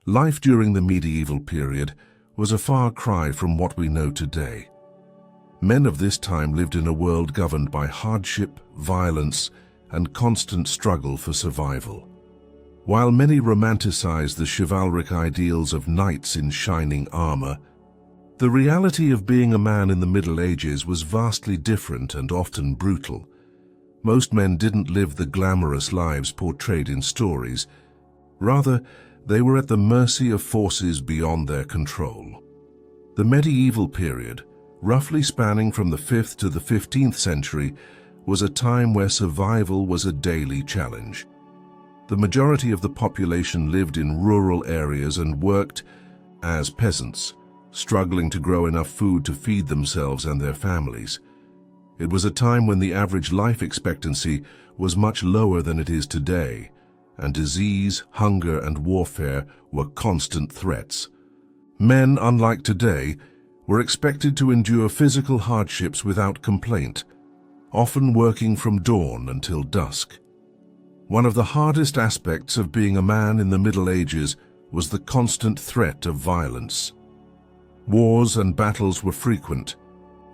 Life during the medieval period was a far cry from what we know today. Men of this time lived in a world governed by hardship, violence, and constant struggle for survival. While many romanticize the chivalric ideals of knights in shining armor, the reality of being a man in the Middle Ages was vastly different and often brutal. Most men didn't live the glamorous lives portrayed in stories. Rather, they were at the mercy of forces beyond their control. The medieval period, roughly spanning from the 5th to the 15th century, was a time where survival was a daily challenge. The majority of the population lived in rural areas and worked as peasants, struggling to grow enough food to feed themselves and their families. It was a time when the average life expectancy was much lower than it is today, and disease, hunger, and warfare were constant threats. Men, unlike today, were expected to endure physical hardships without complaint, often working from dawn until dusk. One of the hardest aspects of being a man in the Middle Ages was the constant threat of violence. Wars and battles were frequent,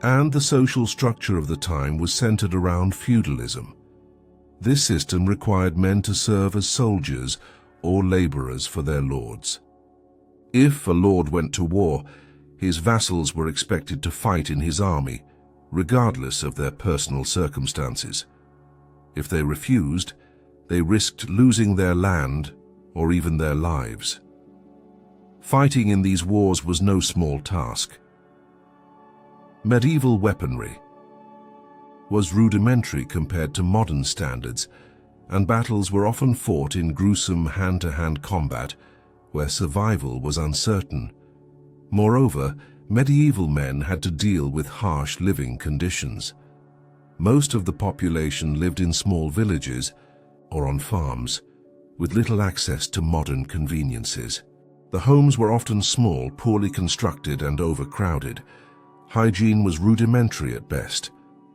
and the social structure of the time was centered around feudalism. This system required men to serve as soldiers or laborers for their lords. If a lord went to war, his vassals were expected to fight in his army, regardless of their personal circumstances. If they refused, they risked losing their land or even their lives. Fighting in these wars was no small task. Medieval weaponry was rudimentary compared to modern standards, and battles were often fought in gruesome hand-to-hand combat where survival was uncertain. Moreover, medieval men had to deal with harsh living conditions. Most of the population lived in small villages or on farms, with little access to modern conveniences. The homes were often small, poorly constructed, and overcrowded. Hygiene was rudimentary at best.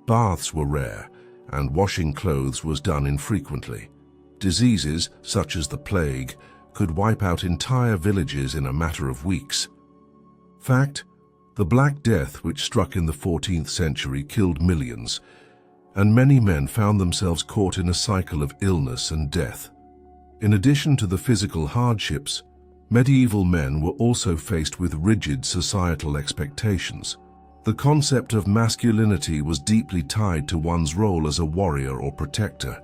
Baths were rare, and washing clothes was done infrequently. Diseases, such as the plague, could wipe out entire villages in a matter of weeks. Fact, the Black Death, which struck in the 14th century, killed millions, and many men found themselves caught in a cycle of illness and death. In addition to the physical hardships, medieval men were also faced with rigid societal expectations. The concept of masculinity was deeply tied to one's role as a warrior or protector.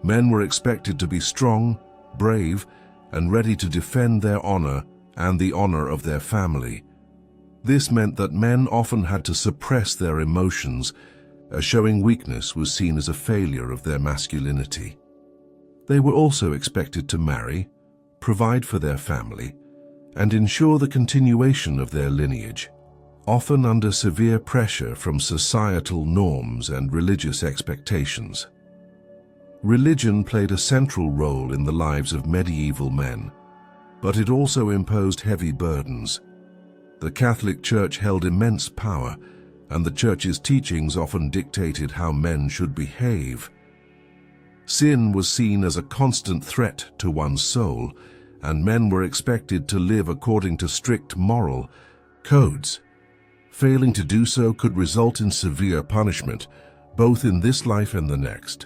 Men were expected to be strong, brave, and ready to defend their honor and the honor of their family. This meant that men often had to suppress their emotions, as showing weakness was seen as a failure of their masculinity. They were also expected to marry, provide for their family, and ensure the continuation of their lineage, often under severe pressure from societal norms and religious expectations. Religion played a central role in the lives of medieval men, but it also imposed heavy burdens. The Catholic Church held immense power, and the Church's teachings often dictated how men should behave. Sin was seen as a constant threat to one's soul, and men were expected to live according to strict moral codes. Failing to do so could result in severe punishment, both in this life and the next.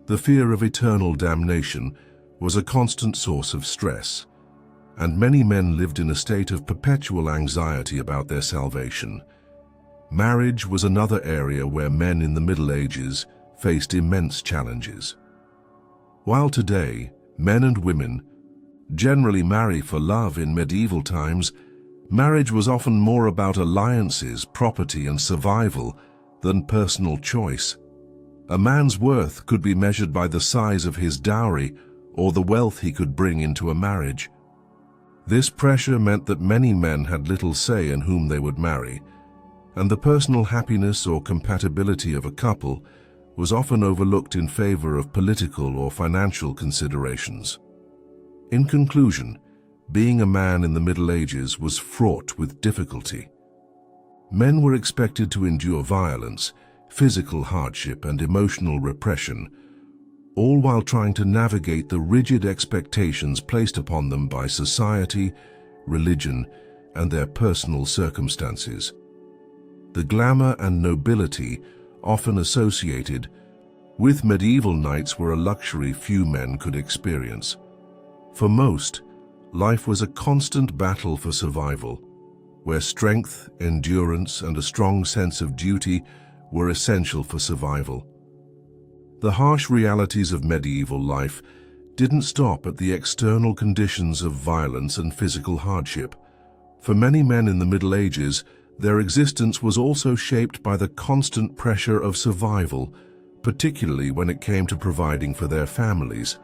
The fear of eternal damnation was a constant source of stress, and many men lived in a state of perpetual anxiety about their salvation. Marriage was another area where men in the Middle Ages faced immense challenges. While today, men and women generally marry for love, in medieval times, marriage was often more about alliances, property, and survival than personal choice. A man's worth could be measured by the size of his dowry or the wealth he could bring into a marriage. This pressure meant that many men had little say in whom they would marry, and the personal happiness or compatibility of a couple was often overlooked in favor of political or financial considerations. In conclusion, being a man in the Middle Ages was fraught with difficulty. Men were expected to endure violence, physical hardship, and emotional repression, all while trying to navigate the rigid expectations placed upon them by society, religion, and their personal circumstances. The glamour and nobility often associated with medieval knights were a luxury few men could experience. For most, life was a constant battle for survival, where strength, endurance, and a strong sense of duty were essential for survival. The harsh realities of medieval life didn't stop at the external conditions of violence and physical hardship. For many men in the Middle Ages, their existence was also shaped by the constant pressure of survival, particularly when it came to providing for their families.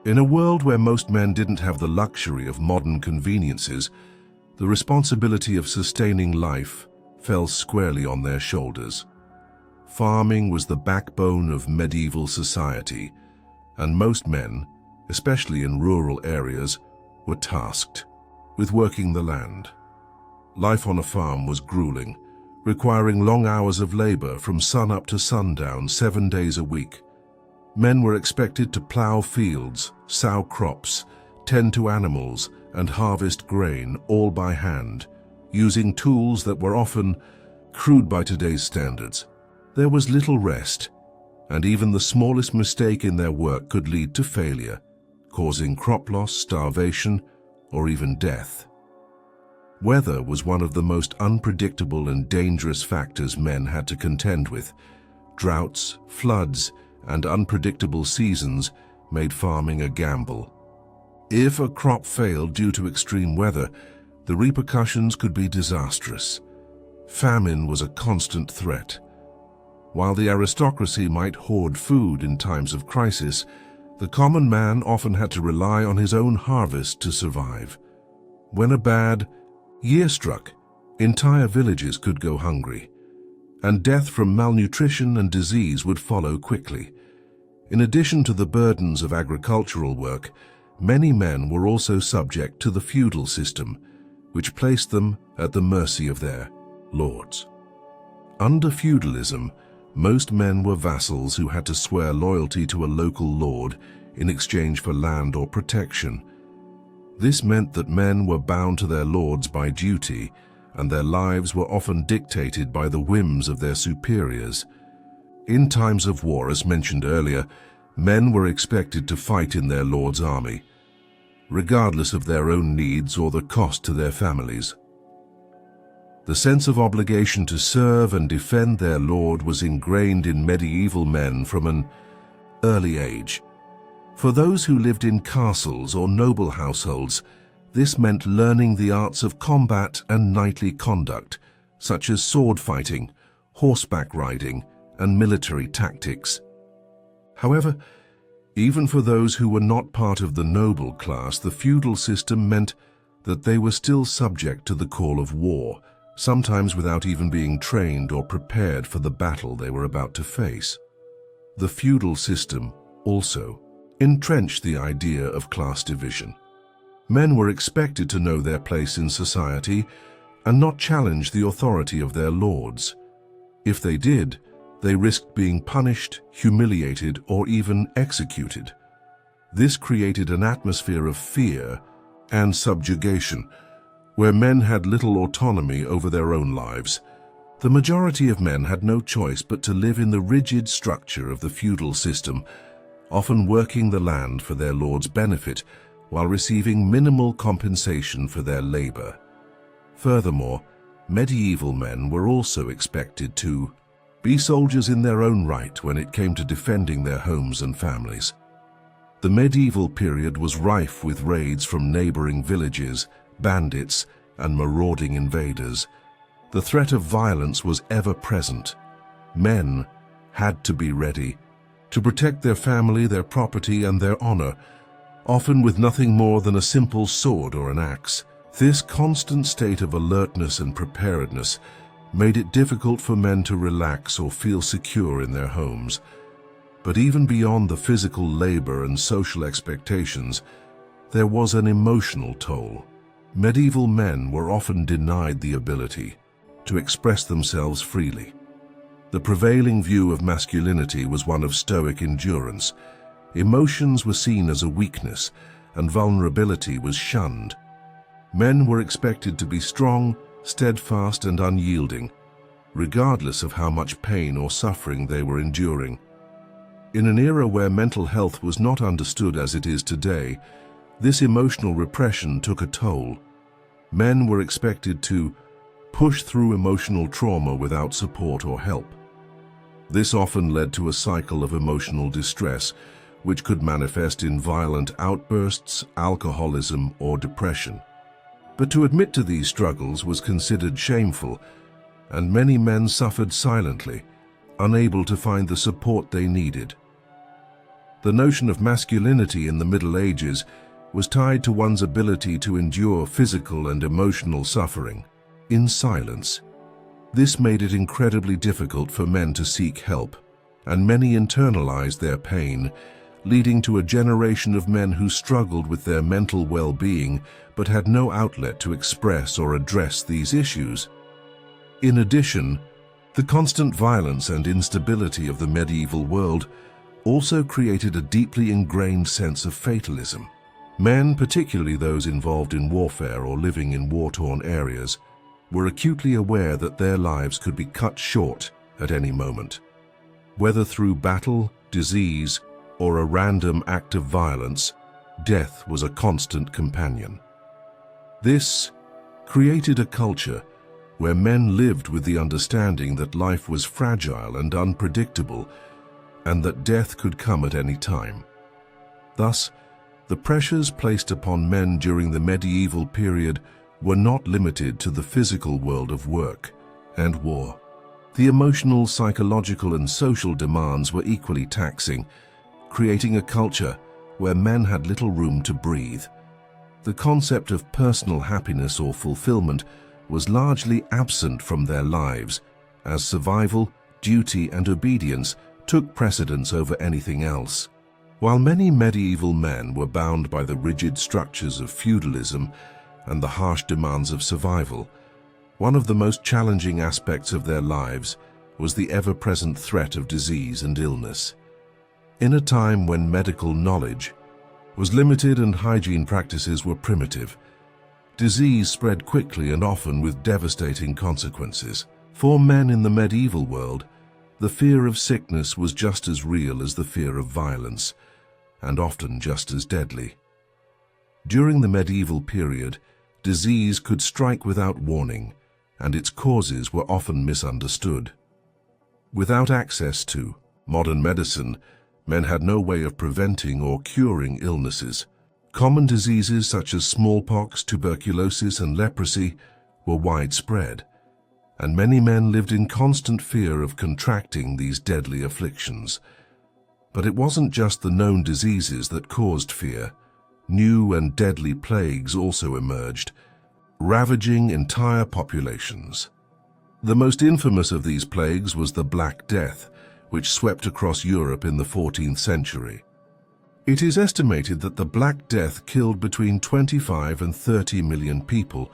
In a world where most men didn't have the luxury of modern conveniences, the responsibility of sustaining life fell squarely on their shoulders. Farming was the backbone of medieval society, and most men, especially in rural areas, were tasked with working the land. Life on a farm was grueling, requiring long hours of labor from sun-up to sundown 7 days a week. Men were expected to plow fields, sow crops, tend to animals, and harvest grain all by hand, using tools that were often crude by today's standards. There was little rest, and even the smallest mistake in their work could lead to failure, causing crop loss, starvation, or even death. Weather was one of the most unpredictable and dangerous factors men had to contend with. Droughts, floods, and unpredictable seasons made farming a gamble. If a crop failed due to extreme weather, the repercussions could be disastrous. Famine was a constant threat. While the aristocracy might hoard food in times of crisis, the common man often had to rely on his own harvest to survive. When a bad year struck, entire villages could go hungry, and death from malnutrition and disease would follow quickly. In addition to the burdens of agricultural work, many men were also subject to the feudal system, which placed them at the mercy of their lords. Under feudalism, most men were vassals who had to swear loyalty to a local lord in exchange for land or protection. This meant that men were bound to their lords by duty, and their lives were often dictated by the whims of their superiors. In times of war, as mentioned earlier, men were expected to fight in their lord's army, regardless of their own needs or the cost to their families. The sense of obligation to serve and defend their lord was ingrained in medieval men from an early age. For those who lived in castles or noble households, this meant learning the arts of combat and knightly conduct, such as sword fighting, horseback riding, and military tactics. However, even for those who were not part of the noble class, the feudal system meant that they were still subject to the call of war, sometimes without even being trained or prepared for the battle they were about to face. The feudal system also entrenched the idea of class division. Men were expected to know their place in society and not challenge the authority of their lords. If they did, they risked being punished, humiliated, or even executed. This created an atmosphere of fear and subjugation, where men had little autonomy over their own lives. The majority of men had no choice but to live in the rigid structure of the feudal system, often working the land for their lord's benefit while receiving minimal compensation for their labor. Furthermore, medieval men were also expected to be soldiers in their own right when it came to defending their homes and families. The medieval period was rife with raids from neighboring villages, bandits, and marauding invaders. The threat of violence was ever present. Men had to be ready to protect their family, their property, and their honor, often with nothing more than a simple sword or an axe. This constant state of alertness and preparedness made it difficult for men to relax or feel secure in their homes. But even beyond the physical labor and social expectations, there was an emotional toll. Medieval men were often denied the ability to express themselves freely. The prevailing view of masculinity was one of stoic endurance, Emotions were seen as a weakness, and vulnerability was shunned. Men were expected to be strong, steadfast, and unyielding, regardless of how much pain or suffering they were enduring. In an era where mental health was not understood as it is today, this emotional repression took a toll. Men were expected to push through emotional trauma without support or help. This often led to a cycle of emotional distress, which could manifest in violent outbursts, alcoholism, or depression. But to admit to these struggles was considered shameful, and many men suffered silently, unable to find the support they needed. The notion of masculinity in the Middle Ages was tied to one's ability to endure physical and emotional suffering in silence. This made it incredibly difficult for men to seek help, and many internalized their pain, leading to a generation of men who struggled with their mental well-being but had no outlet to express or address these issues. In addition, the constant violence and instability of the medieval world also created a deeply ingrained sense of fatalism. Men, particularly those involved in warfare or living in war-torn areas, were acutely aware that their lives could be cut short at any moment. Whether through battle, disease, or a random act of violence, death was a constant companion. This created a culture where men lived with the understanding that life was fragile and unpredictable, and that death could come at any time. Thus, the pressures placed upon men during the medieval period were not limited to the physical world of work and war. The emotional, psychological, and social demands were equally taxing, creating a culture where men had little room to breathe. The concept of personal happiness or fulfillment was largely absent from their lives, as survival, duty, and obedience took precedence over anything else. While many medieval men were bound by the rigid structures of feudalism and the harsh demands of survival, one of the most challenging aspects of their lives was the ever-present threat of disease and illness. In a time when medical knowledge was limited and hygiene practices were primitive, disease spread quickly and often with devastating consequences. For men in the medieval world, the fear of sickness was just as real as the fear of violence, and often just as deadly. During the medieval period, disease could strike without warning, and its causes were often misunderstood. Without access to modern medicine, men had no way of preventing or curing illnesses. Common diseases such as smallpox, tuberculosis, and leprosy were widespread, and many men lived in constant fear of contracting these deadly afflictions. But it wasn't just the known diseases that caused fear. New and deadly plagues also emerged, ravaging entire populations. The most infamous of these plagues was the Black Death, which swept across Europe in the 14th century. It is estimated that the Black Death killed between 25 and 30 million people,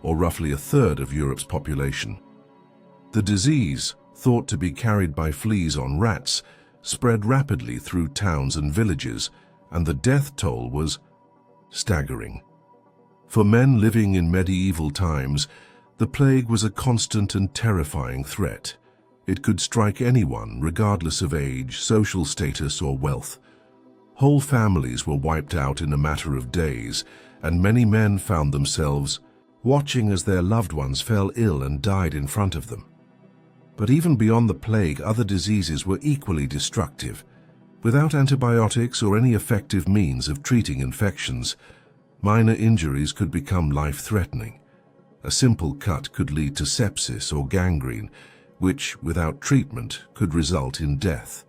or roughly a third of Europe's population. The disease, thought to be carried by fleas on rats, spread rapidly through towns and villages, and the death toll was staggering. For men living in medieval times, the plague was a constant and terrifying threat. It could strike anyone, regardless of age, social status, or wealth. Whole families were wiped out in a matter of days, and many men found themselves watching as their loved ones fell ill and died in front of them. But even beyond the plague, other diseases were equally destructive. Without antibiotics or any effective means of treating infections, minor injuries could become life-threatening. A simple cut could lead to sepsis or gangrene, which, without treatment, could result in death.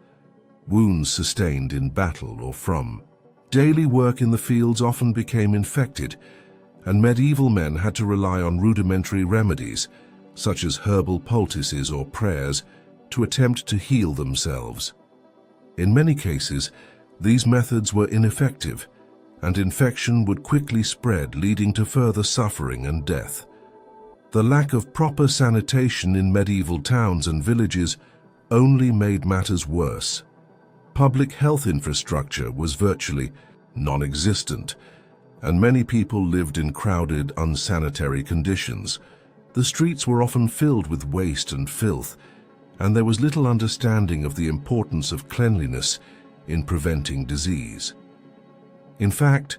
Wounds sustained in battle or from daily work in the fields often became infected, and medieval men had to rely on rudimentary remedies, such as herbal poultices or prayers, to attempt to heal themselves. In many cases, these methods were ineffective, and infection would quickly spread, leading to further suffering and death. The lack of proper sanitation in medieval towns and villages only made matters worse. Public health infrastructure was virtually non-existent, and many people lived in crowded, unsanitary conditions. The streets were often filled with waste and filth, and there was little understanding of the importance of cleanliness in preventing disease. In fact,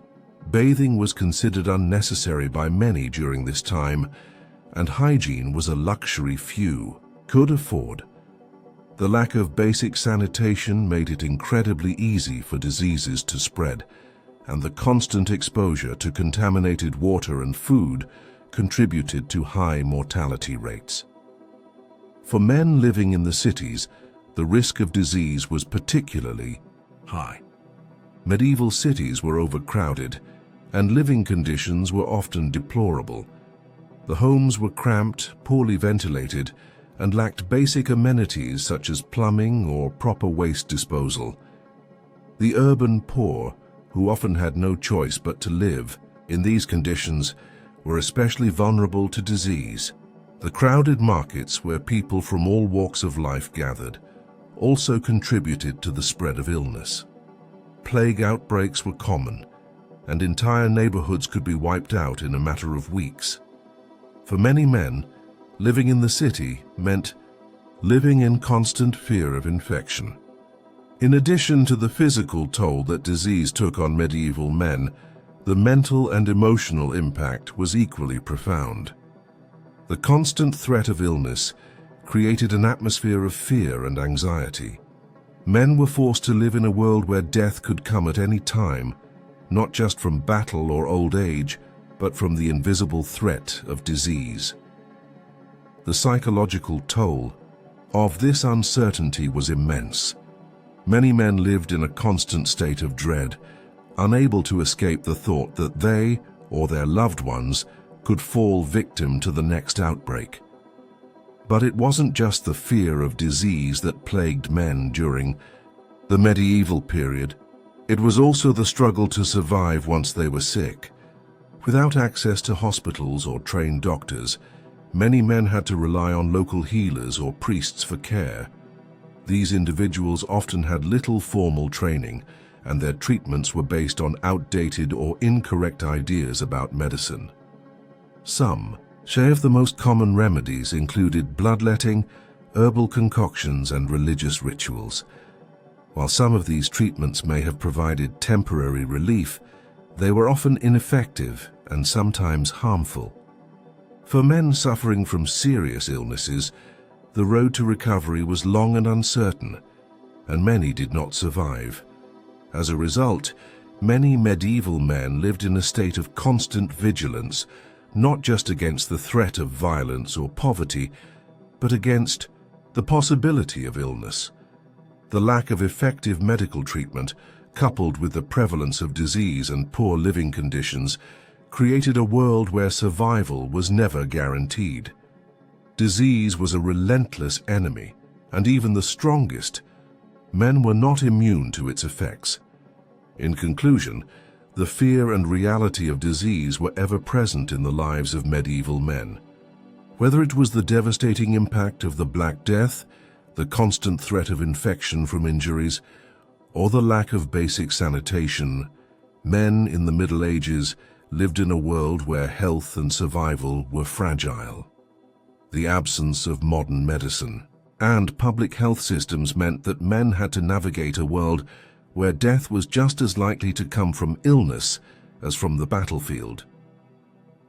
bathing was considered unnecessary by many during this time, and hygiene was a luxury few could afford. The lack of basic sanitation made it incredibly easy for diseases to spread, and the constant exposure to contaminated water and food contributed to high mortality rates. For men living in the cities, the risk of disease was particularly high. Medieval cities were overcrowded, and living conditions were often deplorable. The homes were cramped, poorly ventilated, and lacked basic amenities such as plumbing or proper waste disposal. The urban poor, who often had no choice but to live in these conditions, were especially vulnerable to disease. The crowded markets where people from all walks of life gathered also contributed to the spread of illness. Plague outbreaks were common, and entire neighborhoods could be wiped out in a matter of weeks. For many men, living in the city meant living in constant fear of infection. In addition to the physical toll that disease took on medieval men, the mental and emotional impact was equally profound. The constant threat of illness created an atmosphere of fear and anxiety. Men were forced to live in a world where death could come at any time, not just from battle or old age, but from the invisible threat of disease. The psychological toll of this uncertainty was immense. Many men lived in a constant state of dread, unable to escape the thought that they or their loved ones could fall victim to the next outbreak. But it wasn't just the fear of disease that plagued men during the medieval period. It was also the struggle to survive once they were sick. Without access to hospitals or trained doctors, many men had to rely on local healers or priests for care. These individuals often had little formal training, and their treatments were based on outdated or incorrect ideas about medicine. Some of the most common remedies included bloodletting, herbal concoctions, and religious rituals. While some of these treatments may have provided temporary relief, they were often ineffective and sometimes harmful. For men suffering from serious illnesses, the road to recovery was long and uncertain, and many did not survive. As a result, many medieval men lived in a state of constant vigilance, not just against the threat of violence or poverty, but against the possibility of illness. The lack of effective medical treatment, coupled with the prevalence of disease and poor living conditions, created a world where survival was never guaranteed. Disease was a relentless enemy, and even the strongest men were not immune to its effects. In conclusion, the fear and reality of disease were ever present in the lives of medieval men. Whether it was the devastating impact of the Black Death, the constant threat of infection from injuries, or the lack of basic sanitation, men in the Middle Ages lived in a world where health and survival were fragile. The absence of modern medicine and public health systems meant that men had to navigate a world where death was just as likely to come from illness as from the battlefield.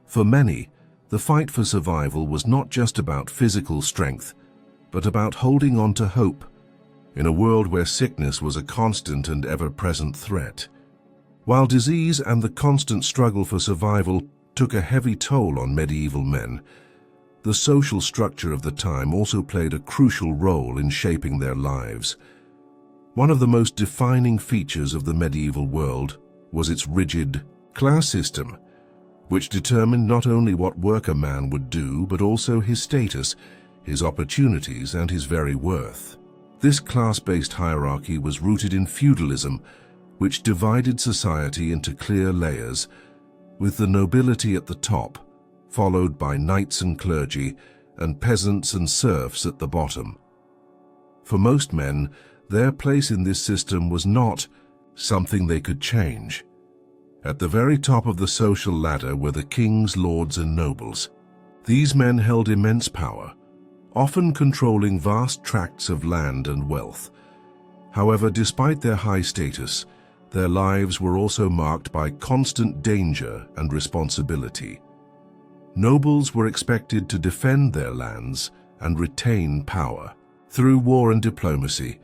For many, the fight for survival was not just about physical strength, but about holding on to hope in a world where sickness was a constant and ever-present threat. While disease and the constant struggle for survival took a heavy toll on medieval men, the social structure of the time also played a crucial role in shaping their lives. One of the most defining features of the medieval world was its rigid class system, which determined not only what work a man would do, but also his status, his opportunities, and his very worth. This class-based hierarchy was rooted in feudalism, which divided society into clear layers, with the nobility at the top, followed by knights and clergy, and peasants and serfs at the bottom. For most men, Their place in this system was not something they could change. At the very top of the social ladder were the kings, lords, and nobles. These men held immense power, often controlling vast tracts of land and wealth. However, despite their high status, their lives were also marked by constant danger and responsibility. Nobles were expected to defend their lands and retain power through war and diplomacy,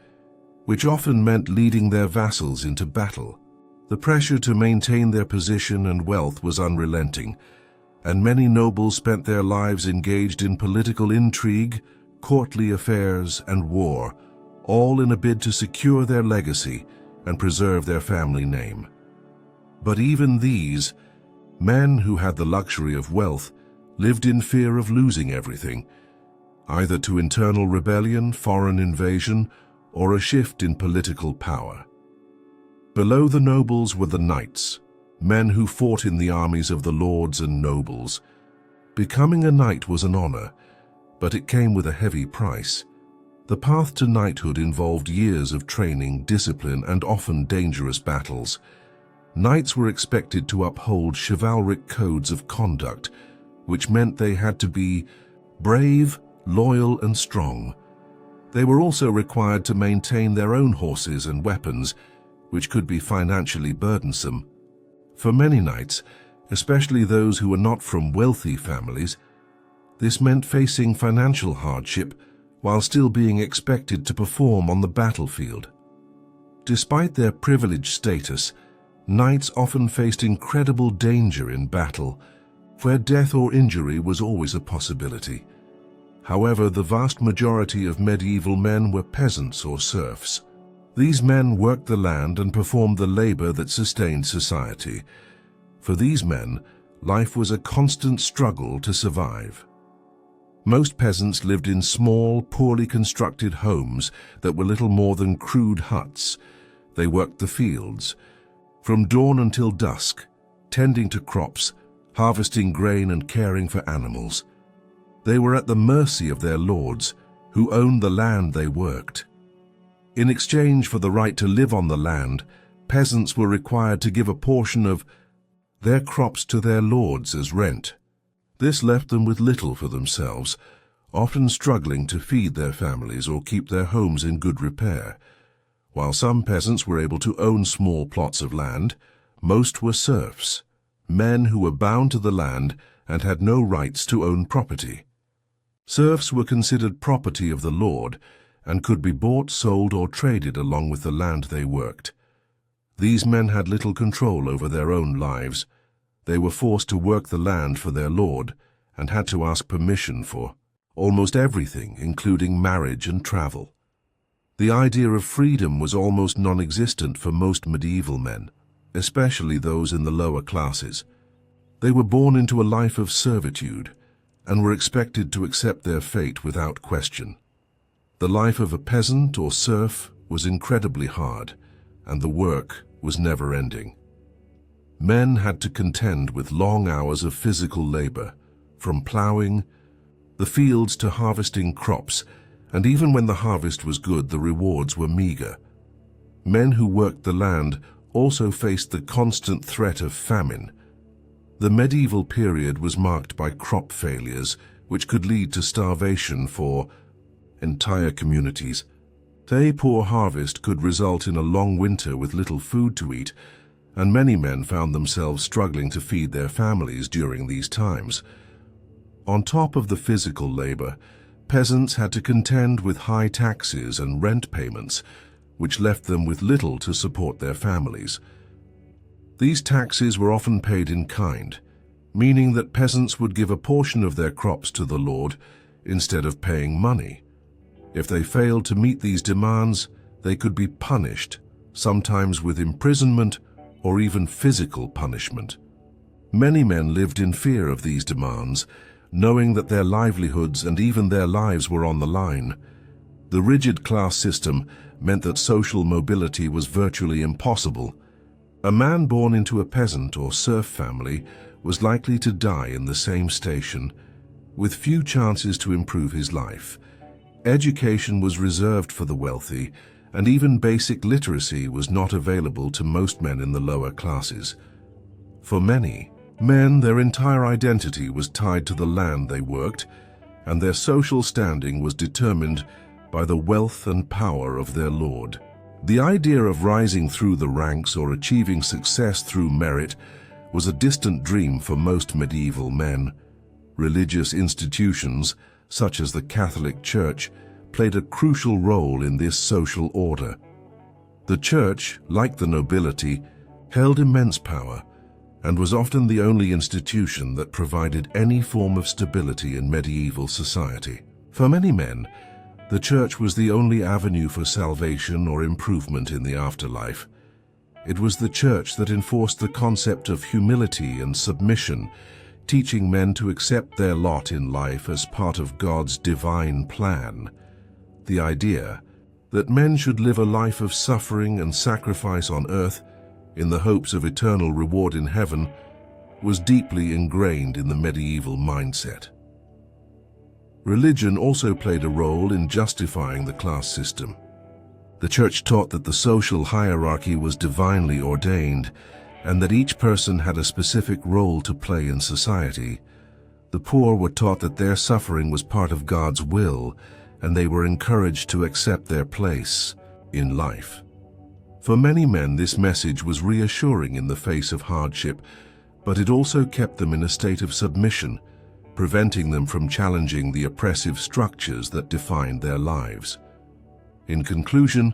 which often meant leading their vassals into battle. The pressure to maintain their position and wealth was unrelenting, and many nobles spent their lives engaged in political intrigue, courtly affairs, and war, all in a bid to secure their legacy and preserve their family name. But even these, men who had the luxury of wealth, lived in fear of losing everything, either to internal rebellion, foreign invasion, or a shift in political power. Below the nobles were the knights, men who fought in the armies of the lords and nobles. Becoming a knight was an honor, but it came with a heavy price. The path to knighthood involved years of training, discipline, and often dangerous battles. Knights were expected to uphold chivalric codes of conduct, which meant they had to be brave, loyal, and strong. They were also required to maintain their own horses and weapons, which could be financially burdensome. For many knights, especially those who were not from wealthy families, this meant facing financial hardship while still being expected to perform on the battlefield. Despite their privileged status, knights often faced incredible danger in battle, where death or injury was always a possibility. However, the vast majority of medieval men were peasants or serfs. These men worked the land and performed the labor that sustained society. For these men, life was a constant struggle to survive. Most peasants lived in small, poorly constructed homes that were little more than crude huts. They worked the fields, from dawn until dusk, tending to crops, harvesting grain, and caring for animals. They were at the mercy of their lords, who owned the land they worked. In exchange for the right to live on the land, peasants were required to give a portion of their crops to their lords as rent. This left them with little for themselves, often struggling to feed their families or keep their homes in good repair. While some peasants were able to own small plots of land, most were serfs, men who were bound to the land and had no rights to own property. Serfs were considered property of the lord and could be bought, sold, or traded along with the land they worked. These men had little control over their own lives. They were forced to work the land for their lord and had to ask permission for almost everything, including marriage and travel. The idea of freedom was almost non-existent for most medieval men, especially those in the lower classes. They were born into a life of servitude and were expected to accept their fate without question. The life of a peasant or serf was incredibly hard, and the work was never-ending. Men had to contend with long hours of physical labor, from plowing the fields to harvesting crops, and even when the harvest was good, the rewards were meager. Men who worked the land also faced the constant threat of famine. The medieval period was marked by crop failures, which could lead to starvation for entire communities. A poor harvest could result in a long winter with little food to eat, and many men found themselves struggling to feed their families during these times. On top of the physical labor, peasants had to contend with high taxes and rent payments, which left them with little to support their families. These taxes were often paid in kind, meaning that peasants would give a portion of their crops to the lord instead of paying money. If they failed to meet these demands, they could be punished, sometimes with imprisonment or even physical punishment. Many men lived in fear of these demands, knowing that their livelihoods and even their lives were on the line. The rigid class system meant that social mobility was virtually impossible. A man born into a peasant or serf family was likely to die in the same station, with few chances to improve his life. Education was reserved for the wealthy, and even basic literacy was not available to most men in the lower classes. For many men, their entire identity was tied to the land they worked, and their social standing was determined by the wealth and power of their lord. The idea of rising through the ranks or achieving success through merit was a distant dream for most medieval men. Religious institutions, such as the Catholic Church, played a crucial role in this social order. The Church, like the nobility, held immense power and was often the only institution that provided any form of stability in medieval society. For many men, the Church was the only avenue for salvation or improvement in the afterlife. It was the Church that enforced the concept of humility and submission, teaching men to accept their lot in life as part of God's divine plan. The idea that men should live a life of suffering and sacrifice on earth in the hopes of eternal reward in heaven was deeply ingrained in the medieval mindset. Religion also played a role in justifying the class system. The Church taught that the social hierarchy was divinely ordained and that each person had a specific role to play in society. The poor were taught that their suffering was part of God's will, and they were encouraged to accept their place in life. For many men, this message was reassuring in the face of hardship, but it also kept them in a state of submission, preventing them from challenging the oppressive structures that defined their lives. In conclusion,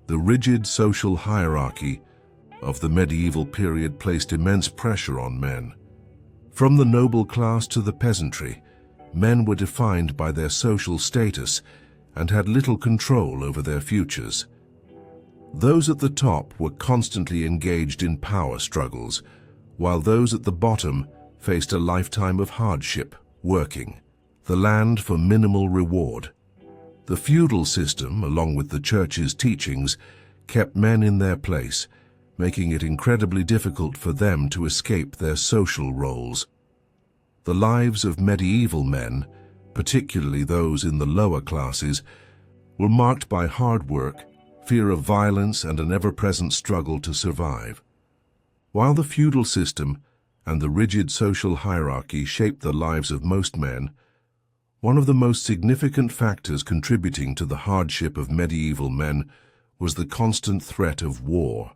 the rigid social hierarchy of the medieval period placed immense pressure on men. From the noble class to the peasantry, men were defined by their social status and had little control over their futures. Those at the top were constantly engaged in power struggles, while those at the bottom faced a lifetime of hardship, working the land for minimal reward. The feudal system, along with the Church's teachings, kept men in their place, making it incredibly difficult for them to escape their social roles. The lives of medieval men, particularly those in the lower classes, were marked by hard work, fear of violence, and an ever-present struggle to survive. While the feudal system and the rigid social hierarchy shaped the lives of most men, one of the most significant factors contributing to the hardship of medieval men was the constant threat of war.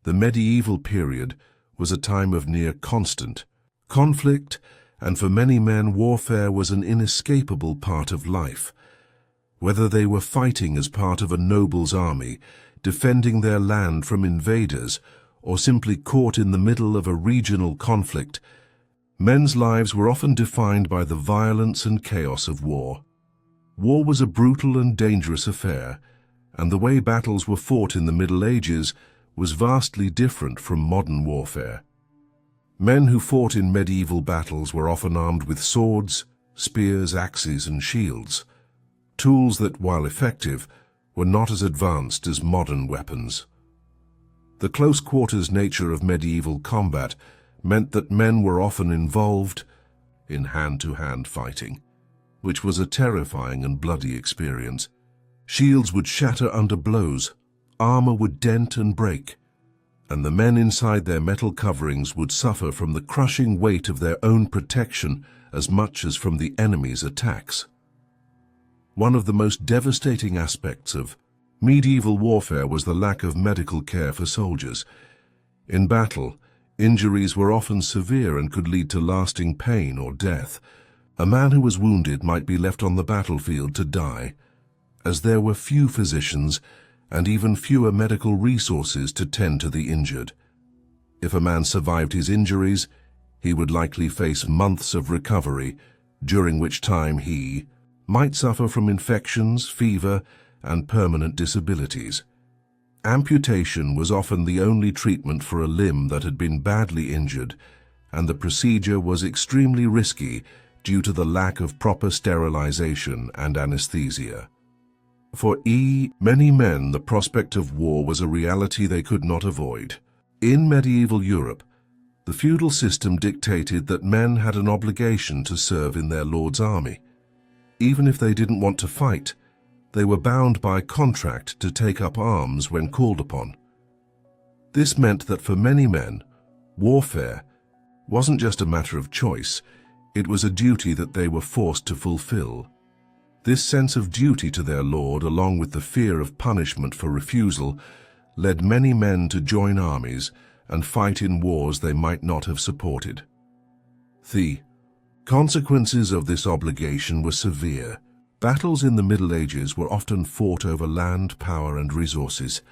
The medieval period was a time of near constant conflict, and for many men warfare was an inescapable part of life. Whether they were fighting as part of a noble's army, defending their land from invaders, or simply caught in the middle of a regional conflict, men's lives were often defined by the violence and chaos of war. War was a brutal and dangerous affair, and the way battles were fought in the Middle Ages was vastly different from modern warfare. Men who fought in medieval battles were often armed with swords, spears, axes, and shields, tools that, while effective, were not as advanced as modern weapons. The close-quarters nature of medieval combat meant that men were often involved in hand-to-hand fighting, which was a terrifying and bloody experience. Shields would shatter under blows, armor would dent and break, and the men inside their metal coverings would suffer from the crushing weight of their own protection as much as from the enemy's attacks. One of the most devastating aspects of medieval warfare was the lack of medical care for soldiers. In battle, injuries were often severe and could lead to lasting pain or death. A man who was wounded might be left on the battlefield to die, as there were few physicians and even fewer medical resources to tend to the injured. If a man survived his injuries, he would likely face months of recovery, during which time he might suffer from infections, fever, and permanent disabilities. Amputation was often the only treatment for a limb that had been badly injured, and the procedure was extremely risky due to the lack of proper sterilization and anesthesia. For many men, the prospect of war was a reality they could not avoid. In medieval Europe, the feudal system dictated that men had an obligation to serve in their lord's army. Even if they didn't want to fight, They were bound by contract to take up arms when called upon. This meant that for many men, warfare wasn't just a matter of choice, it was a duty that they were forced to fulfill. This sense of duty to their lord, along with the fear of punishment for refusal, led many men to join armies and fight in wars they might not have supported. The consequences of this obligation were severe. Battles in the Middle Ages were often fought over land, power, and resources.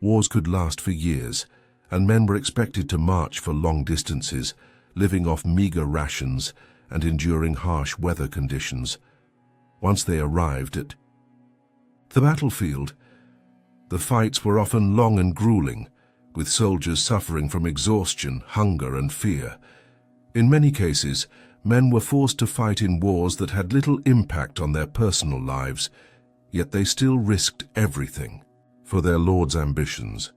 Wars could last for years, and men were expected to march for long distances, living off meager rations and enduring harsh weather conditions. Once they arrived at the battlefield, the fights were often long and grueling, with soldiers suffering from exhaustion, hunger, and fear. In many cases, men were forced to fight in wars that had little impact on their personal lives, yet they still risked everything for their lord's ambitions.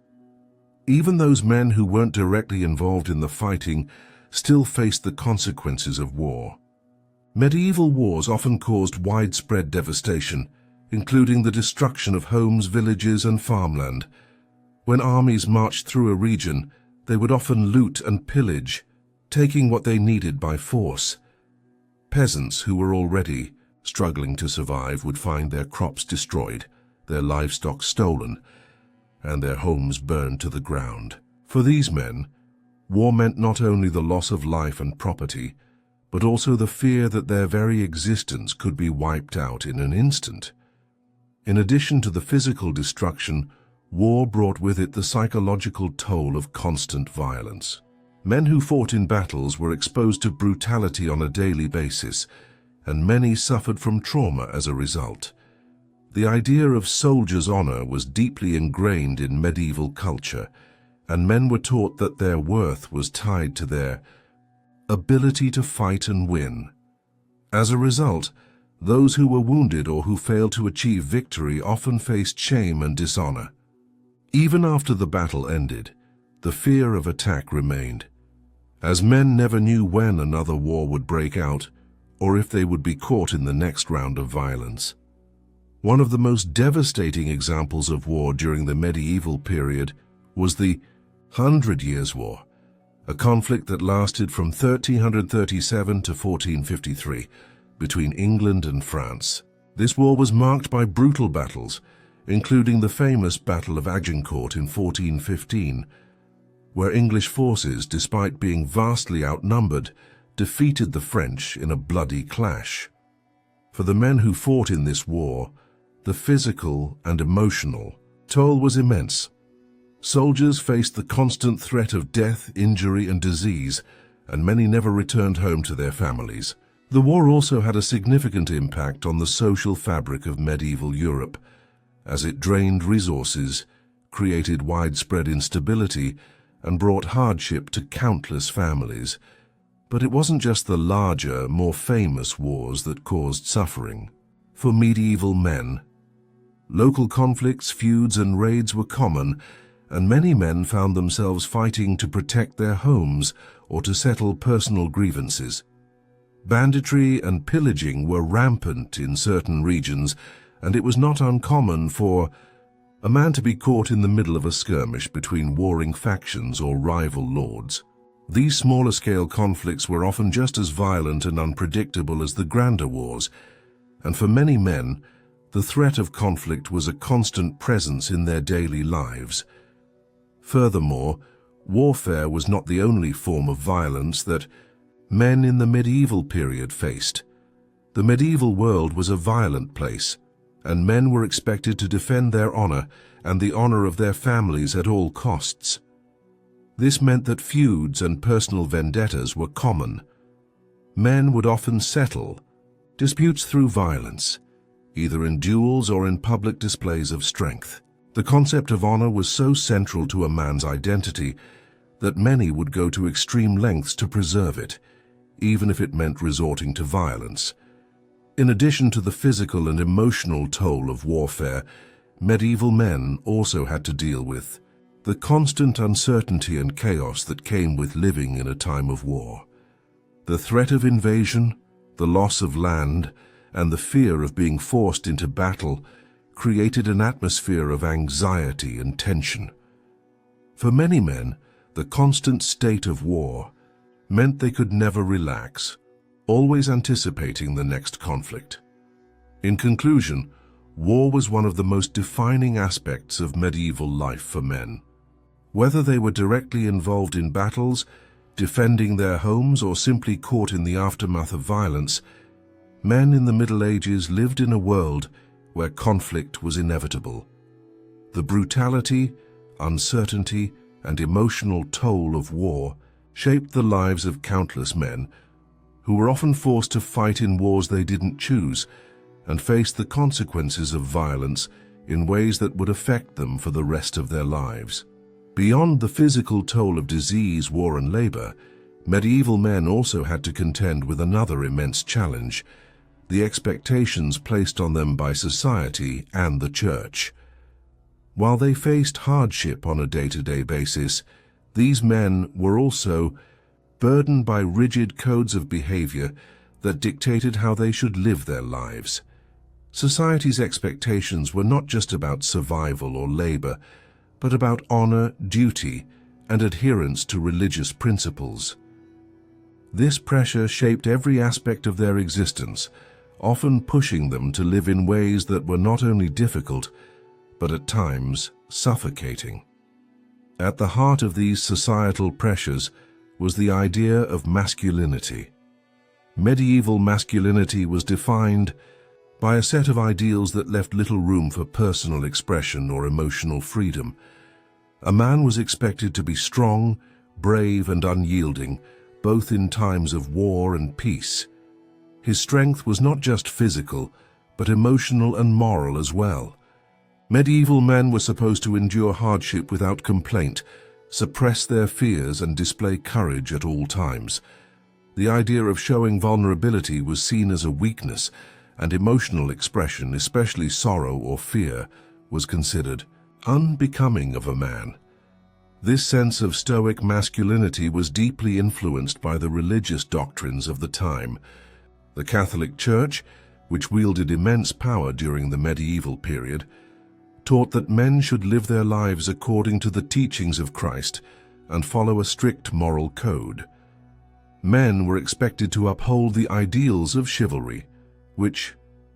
Even those men who weren't directly involved in the fighting still faced the consequences of war. Medieval wars often caused widespread devastation, including the destruction of homes, villages, and farmland. When armies marched through a region, they would often loot and pillage, taking what they needed by force. Peasants who were already struggling to survive would find their crops destroyed, their livestock stolen, and their homes burned to the ground. For these men, war meant not only the loss of life and property, but also the fear that their very existence could be wiped out in an instant. In addition to the physical destruction, war brought with it the psychological toll of constant violence. Men who fought in battles were exposed to brutality on a daily basis, and many suffered from trauma as a result. The idea of soldiers' honor was deeply ingrained in medieval culture, and men were taught that their worth was tied to their ability to fight and win. As a result, those who were wounded or who failed to achieve victory often faced shame and dishonor. Even after the battle ended, the fear of attack remained, as men never knew when another war would break out or if they would be caught in the next round of violence. One of the most devastating examples of war during the medieval period was the 100 Years' War, a conflict that lasted from 1337 to 1453 between England and France. This war was marked by brutal battles, including the famous Battle of Agincourt in 1415, where English forces, despite being vastly outnumbered, defeated the French in a bloody clash. For the men who fought in this war, the physical and emotional toll was immense. Soldiers faced the constant threat of death, injury, and disease, and many never returned home to their families. The war also had a significant impact on the social fabric of medieval Europe, as it drained resources, created widespread instability, and brought hardship to countless families. But it wasn't just the larger, more famous wars that caused suffering. For medieval men, local conflicts, feuds, and raids were common, and many men found themselves fighting to protect their homes or to settle personal grievances. Banditry and pillaging were rampant in certain regions, and it was not uncommon for a man to be caught in the middle of a skirmish between warring factions or rival lords. These smaller-scale conflicts were often just as violent and unpredictable as the grander wars, and for many men, the threat of conflict was a constant presence in their daily lives. Furthermore, warfare was not the only form of violence that men in the medieval period faced. The medieval world was a violent place, and men were expected to defend their honor and the honor of their families at all costs. This meant that feuds and personal vendettas were common. Men would often settle disputes through violence, either in duels or in public displays of strength. The concept of honor was so central to a man's identity that many would go to extreme lengths to preserve it, even if it meant resorting to violence. In addition to the physical and emotional toll of warfare, medieval men also had to deal with the constant uncertainty and chaos that came with living in a time of war. The threat of invasion, the loss of land, and the fear of being forced into battle created an atmosphere of anxiety and tension. For many men, the constant state of war meant they could never relax, always anticipating the next conflict. In conclusion, war was one of the most defining aspects of medieval life for men. Whether they were directly involved in battles, defending their homes, or simply caught in the aftermath of violence, men in the Middle Ages lived in a world where conflict was inevitable. The brutality, uncertainty, and emotional toll of war shaped the lives of countless men who were often forced to fight in wars they didn't choose and faced the consequences of violence in ways that would affect them for the rest of their lives. Beyond the physical toll of disease, war, and labor, medieval men also had to contend with another immense challenge: the expectations placed on them by society and the church. While they faced hardship on a day-to-day basis, these men were also burdened by rigid codes of behavior that dictated how they should live their lives. Society's expectations were not just about survival or labor, but about honor, duty, and adherence to religious principles. This pressure shaped every aspect of their existence, often pushing them to live in ways that were not only difficult, but at times suffocating. At the heart of these societal pressures was the idea of masculinity. Medieval masculinity was defined by a set of ideals that left little room for personal expression or emotional freedom. A man was expected to be strong, brave, and unyielding, both in times of war and peace. His strength was not just physical, but emotional and moral as well. Medieval men were supposed to endure hardship without complaint, suppress their fears, and display courage at all times. The idea of showing vulnerability was seen as a weakness, and emotional expression, especially sorrow or fear, was considered unbecoming of a man. This sense of stoic masculinity was deeply influenced by the religious doctrines of the time. The Catholic Church, which wielded immense power during the medieval period, taught that men should live their lives according to the teachings of Christ and follow a strict moral code. Men were expected to uphold the ideals of chivalry, which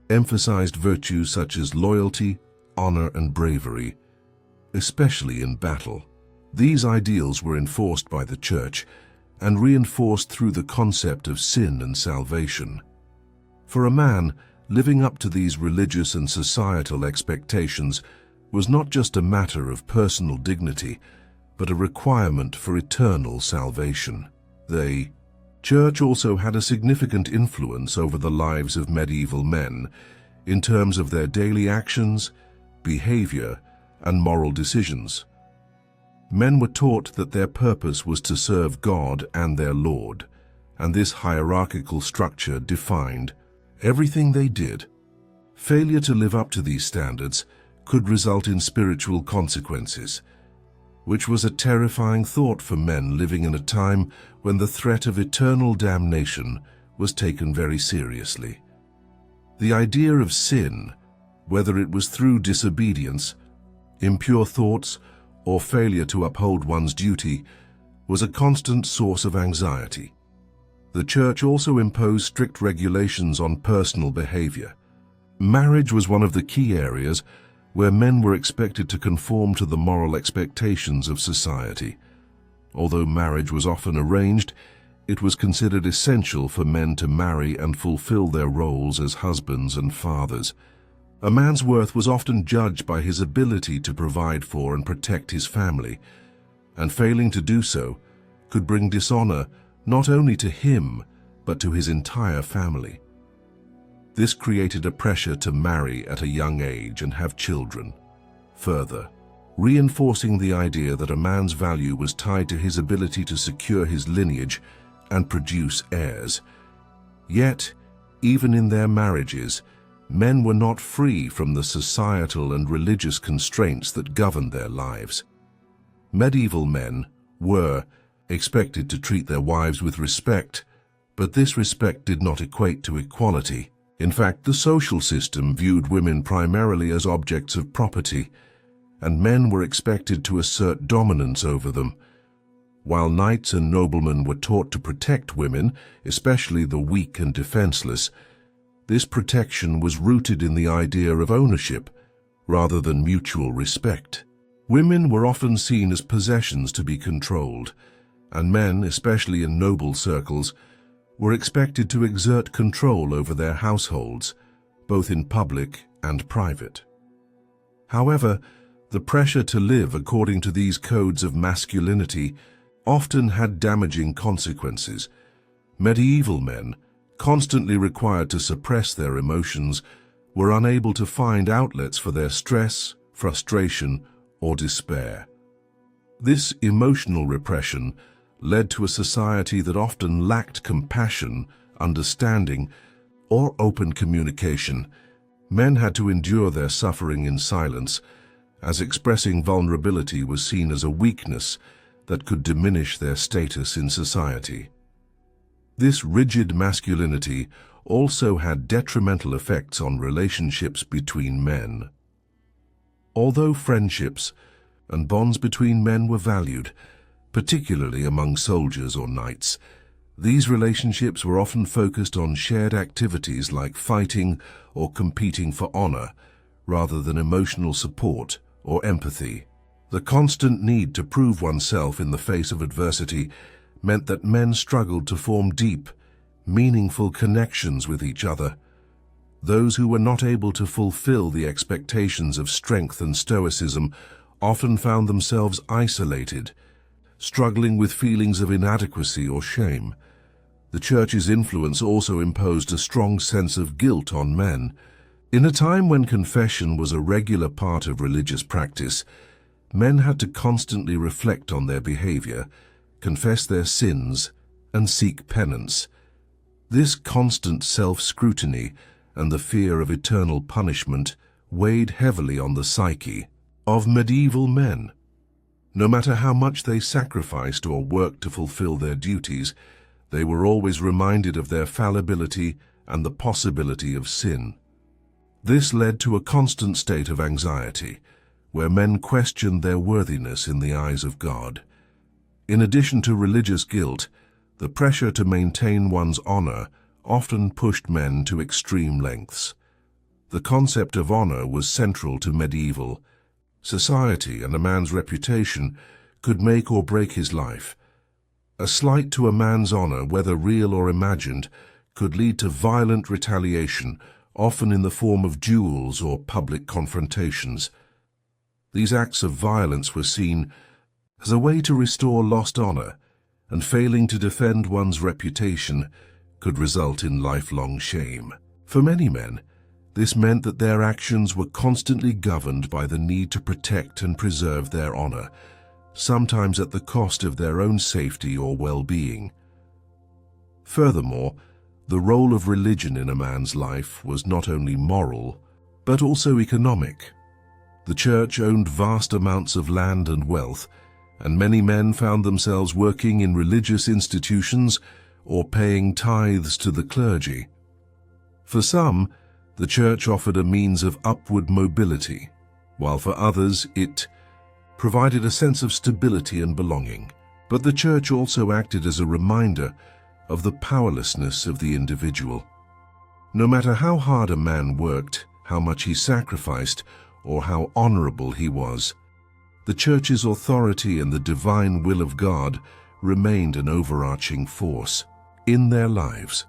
emphasized virtues such as loyalty, honor, and bravery, especially in battle. These ideals were enforced by the Church and reinforced through the concept of sin and salvation. For a man, living up to these religious and societal expectations was not just a matter of personal dignity, but a requirement for eternal salvation. The Church also had a significant influence over the lives of medieval men in terms of their daily actions, behavior, and moral decisions. Men were taught that their purpose was to serve God and their Lord, and this hierarchical structure defined everything they did. Failure to live up to these standards could result in spiritual consequences, which was a terrifying thought for men living in a time when the threat of eternal damnation was taken very seriously. The idea of sin, whether it was through disobedience, impure thoughts, or failure to uphold one's duty, was a constant source of anxiety. The Church also imposed strict regulations on personal behavior. Marriage was one of the key areas where men were expected to conform to the moral expectations of society. Although marriage was often arranged, it was considered essential for men to marry and fulfill their roles as husbands and fathers. A man's worth was often judged by his ability to provide for and protect his family, and failing to do so could bring dishonor not only to him, but to his entire family. This created a pressure to marry at a young age and have children, further reinforcing the idea that a man's value was tied to his ability to secure his lineage and produce heirs. Yet, even in their marriages, men were not free from the societal and religious constraints that governed their lives. Medieval men were expected to treat their wives with respect, but this respect did not equate to equality. In fact, the social system viewed women primarily as objects of property, and men were expected to assert dominance over them. While knights and noblemen were taught to protect women, especially the weak and defenseless, this protection was rooted in the idea of ownership rather than mutual respect. Women were often seen as possessions to be controlled, and men, especially in noble circles, were expected to exert control over their households, both in public and private. However, the pressure to live according to these codes of masculinity often had damaging consequences. Medieval men, constantly required to suppress their emotions, were unable to find outlets for their stress, frustration, or despair. This emotional repression led to a society that often lacked compassion, understanding, or open communication. Men had to endure their suffering in silence, as expressing vulnerability was seen as a weakness that could diminish their status in society. This rigid masculinity also had detrimental effects on relationships between men. Although friendships and bonds between men were valued, particularly among soldiers or knights, these relationships were often focused on shared activities like fighting or competing for honor, rather than emotional support or empathy. The constant need to prove oneself in the face of adversity meant that men struggled to form deep, meaningful connections with each other. Those who were not able to fulfill the expectations of strength and stoicism often found themselves isolated, struggling with feelings of inadequacy or shame. The Church's influence also imposed a strong sense of guilt on men. In a time when confession was a regular part of religious practice, men had to constantly reflect on their behavior, confess their sins, and seek penance. This constant self-scrutiny and the fear of eternal punishment weighed heavily on the psyche of medieval men. No matter how much they sacrificed or worked to fulfill their duties, they were always reminded of their fallibility and the possibility of sin. This led to a constant state of anxiety, where men questioned their worthiness in the eyes of God. In addition to religious guilt, the pressure to maintain one's honor often pushed men to extreme lengths. The concept of honor was central to medieval society, and a man's reputation could make or break his life. A slight to a man's honor, whether real or imagined, could lead to violent retaliation, often in the form of duels or public confrontations. These acts of violence were seen as a way to restore lost honor, and failing to defend one's reputation could result in lifelong shame. For many men, this meant that their actions were constantly governed by the need to protect and preserve their honor, sometimes at the cost of their own safety or well-being. Furthermore, the role of religion in a man's life was not only moral, but also economic. The Church owned vast amounts of land and wealth, and many men found themselves working in religious institutions or paying tithes to the clergy. For some, the Church offered a means of upward mobility, while for others it provided a sense of stability and belonging. But the Church also acted as a reminder of the powerlessness of the individual. No matter how hard a man worked, how much he sacrificed, or how honorable he was, the Church's authority and the divine will of God remained an overarching force in their lives.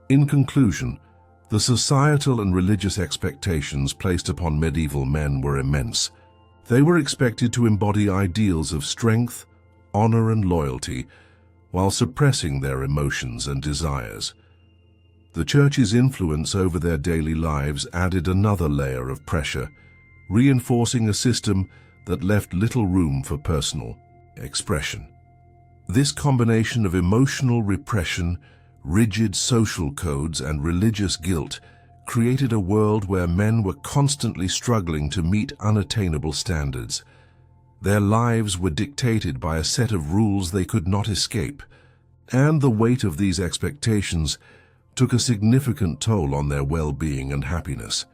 In conclusion, the societal and religious expectations placed upon medieval men were immense. They were expected to embody ideals of strength, honor, and loyalty, while suppressing their emotions and desires. The Church's influence over their daily lives added another layer of pressure, reinforcing a system that left little room for personal expression. This combination of emotional repression, rigid social codes, and religious guilt created a world where men were constantly struggling to meet unattainable standards. Their lives were dictated by a set of rules they could not escape, and the weight of these expectations took a significant toll on their well-being and happiness.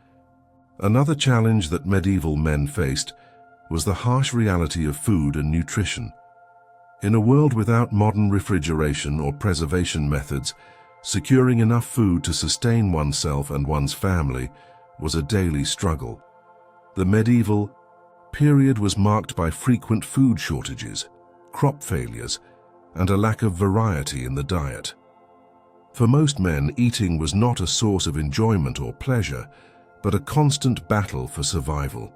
Another challenge that medieval men faced was the harsh reality of food and nutrition. In a world without modern refrigeration or preservation methods, securing enough food to sustain oneself and one's family was a daily struggle. The medieval period was marked by frequent food shortages, crop failures, and a lack of variety in the diet. For most men, eating was not a source of enjoyment or pleasure, but a constant battle for survival.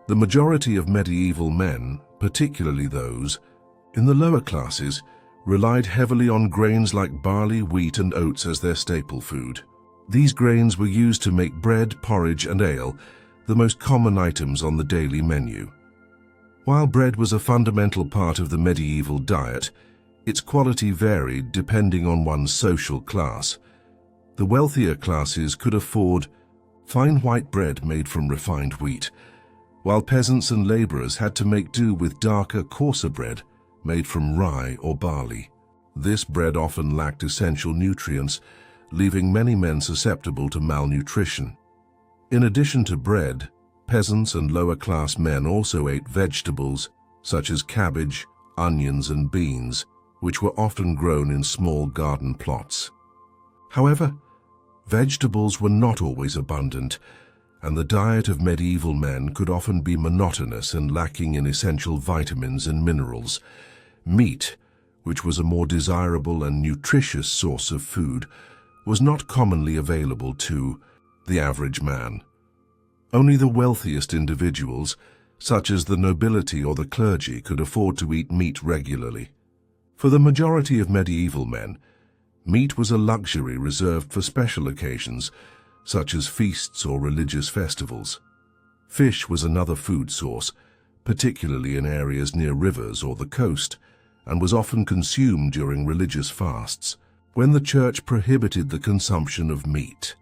The majority of medieval men, particularly those in the lower classes, relied heavily on grains like barley, wheat, and oats as their staple food. These grains were used to make bread, porridge, and ale, the most common items on the daily menu. While bread was a fundamental part of the medieval diet, its quality varied depending on one's social class. The wealthier classes could afford fine white bread made from refined wheat, while peasants and laborers had to make do with darker, coarser bread made from rye or barley. This bread often lacked essential nutrients, leaving many men susceptible to malnutrition. In addition to bread, peasants and lower-class men also ate vegetables such as cabbage, onions, and beans, which were often grown in small garden plots. However, vegetables were not always abundant, and the diet of medieval men could often be monotonous and lacking in essential vitamins and minerals. Meat, which was a more desirable and nutritious source of food, was not commonly available to the average man. Only the wealthiest individuals, such as the nobility or the clergy, could afford to eat meat regularly. For the majority of medieval men, meat was a luxury reserved for special occasions, such as feasts or religious festivals. Fish was another food source, particularly in areas near rivers or the coast, and was often consumed during religious fasts, when the church prohibited the consumption of meat.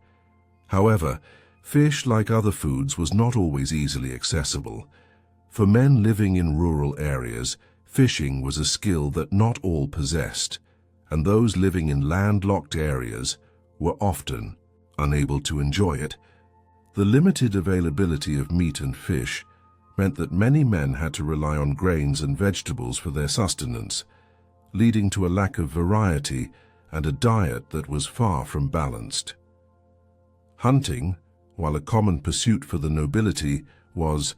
However, fish, like other foods, was not always easily accessible. For men living in rural areas, fishing was a skill that not all possessed, and those living in landlocked areas were often unable to enjoy it. The limited availability of meat and fish meant that many men had to rely on grains and vegetables for their sustenance, leading to a lack of variety and a diet that was far from balanced. Hunting, while a common pursuit for the nobility, was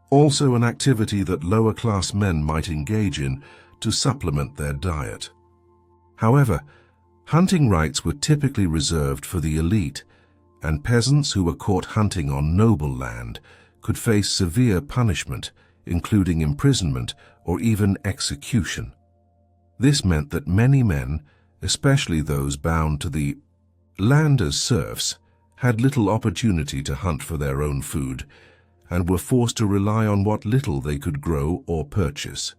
also an activity that lower-class men might engage in to supplement their diet. However, hunting rights were typically reserved for the elite, and peasants who were caught hunting on noble land could face severe punishment, including imprisonment or even execution. This meant that many men, especially those bound to the land as serfs, had little opportunity to hunt for their own food, and were forced to rely on what little they could grow or purchase.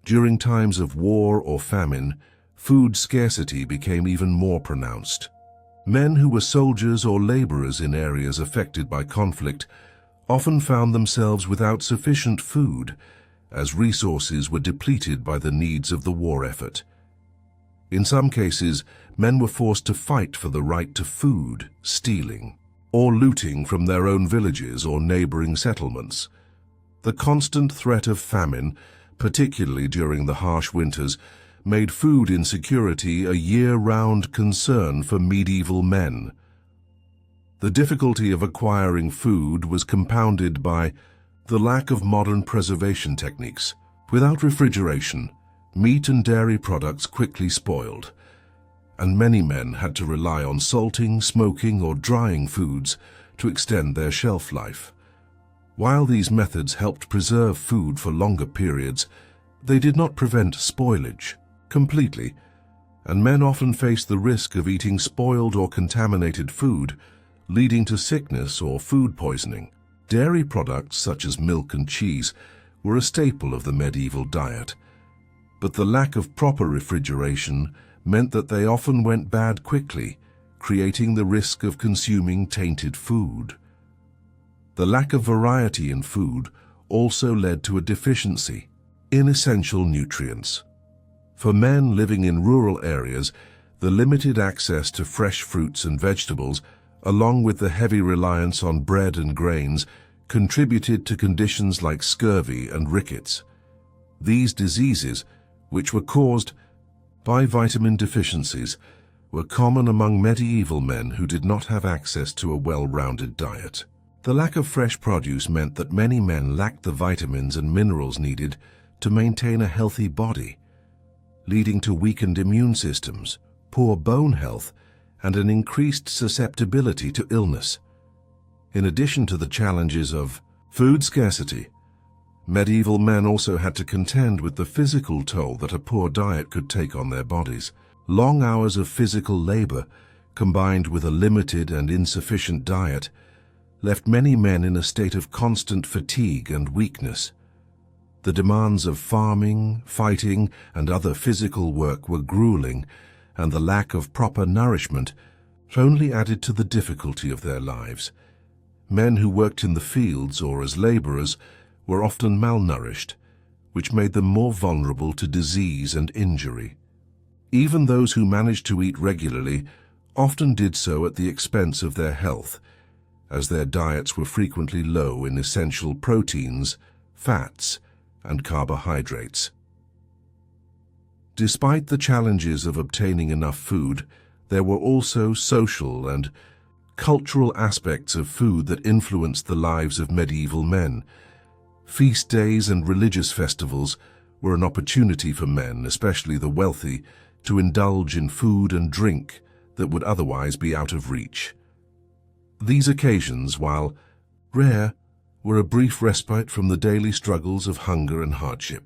During times of war or famine, food scarcity became even more pronounced. Men who were soldiers or laborers in areas affected by conflict often found themselves without sufficient food, as resources were depleted by the needs of the war effort. In some cases, men were forced to fight for the right to food, stealing, or looting from their own villages or neighboring settlements. The constant threat of famine, particularly during the harsh winters, made food insecurity a year-round concern for medieval men. The difficulty of acquiring food was compounded by the lack of modern preservation techniques. Without refrigeration, meat and dairy products quickly spoiled, and many men had to rely on salting, smoking, or drying foods to extend their shelf life. While these methods helped preserve food for longer periods, they did not prevent spoilage completely, and men often faced the risk of eating spoiled or contaminated food, leading to sickness or food poisoning. Dairy products such as milk and cheese were a staple of the medieval diet, but the lack of proper refrigeration meant that they often went bad quickly, creating the risk of consuming tainted food. The lack of variety in food also led to a deficiency in essential nutrients. For men living in rural areas, The limited access to fresh fruits and vegetables, along with the heavy reliance on bread and grains, contributed to conditions like scurvy and rickets. These diseases, which were caused by vitamin deficiencies, were common among medieval men who did not have access to a well-rounded diet. The lack of fresh produce meant that many men lacked the vitamins and minerals needed to maintain a healthy body, leading to weakened immune systems, poor bone health, and an increased susceptibility to illness. In addition to the challenges of food scarcity, medieval men also had to contend with the physical toll that a poor diet could take on their bodies. Long hours of physical labor, combined with a limited and insufficient diet, left many men in a state of constant fatigue and weakness. The demands of farming, fighting, and other physical work were grueling, and the lack of proper nourishment only added to the difficulty of their lives. Men who worked in the fields or as laborers were often malnourished, which made them more vulnerable to disease and injury. Even those who managed to eat regularly often did so at the expense of their health, as their diets were frequently low in essential proteins, fats, and carbohydrates. Despite the challenges of obtaining enough food, there were also social and cultural aspects of food that influenced the lives of medieval men. Feast days and religious festivals were an opportunity for men, especially the wealthy, to indulge in food and drink that would otherwise be out of reach. These occasions, while rare, were a brief respite from the daily struggles of hunger and hardship.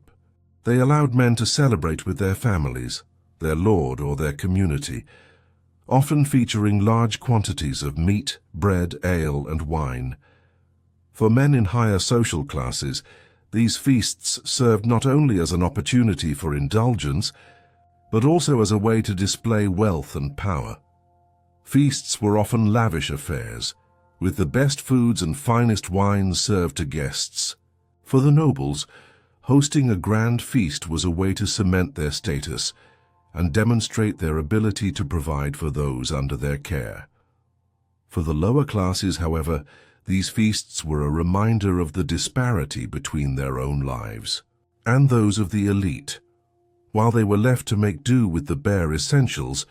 They allowed men to celebrate with their families, their lord, or their community, often featuring large quantities of meat, bread, ale, and wine. For men in higher social classes, these feasts served not only as an opportunity for indulgence, but also as a way to display wealth and power. Feasts were often lavish affairs, with the best foods and finest wines served to guests. For the nobles, hosting a grand feast was a way to cement their status and demonstrate their ability to provide for those under their care. For the lower classes, however, these feasts were a reminder of the disparity between their own lives and those of the elite. While they were left to make do with the bare essentials,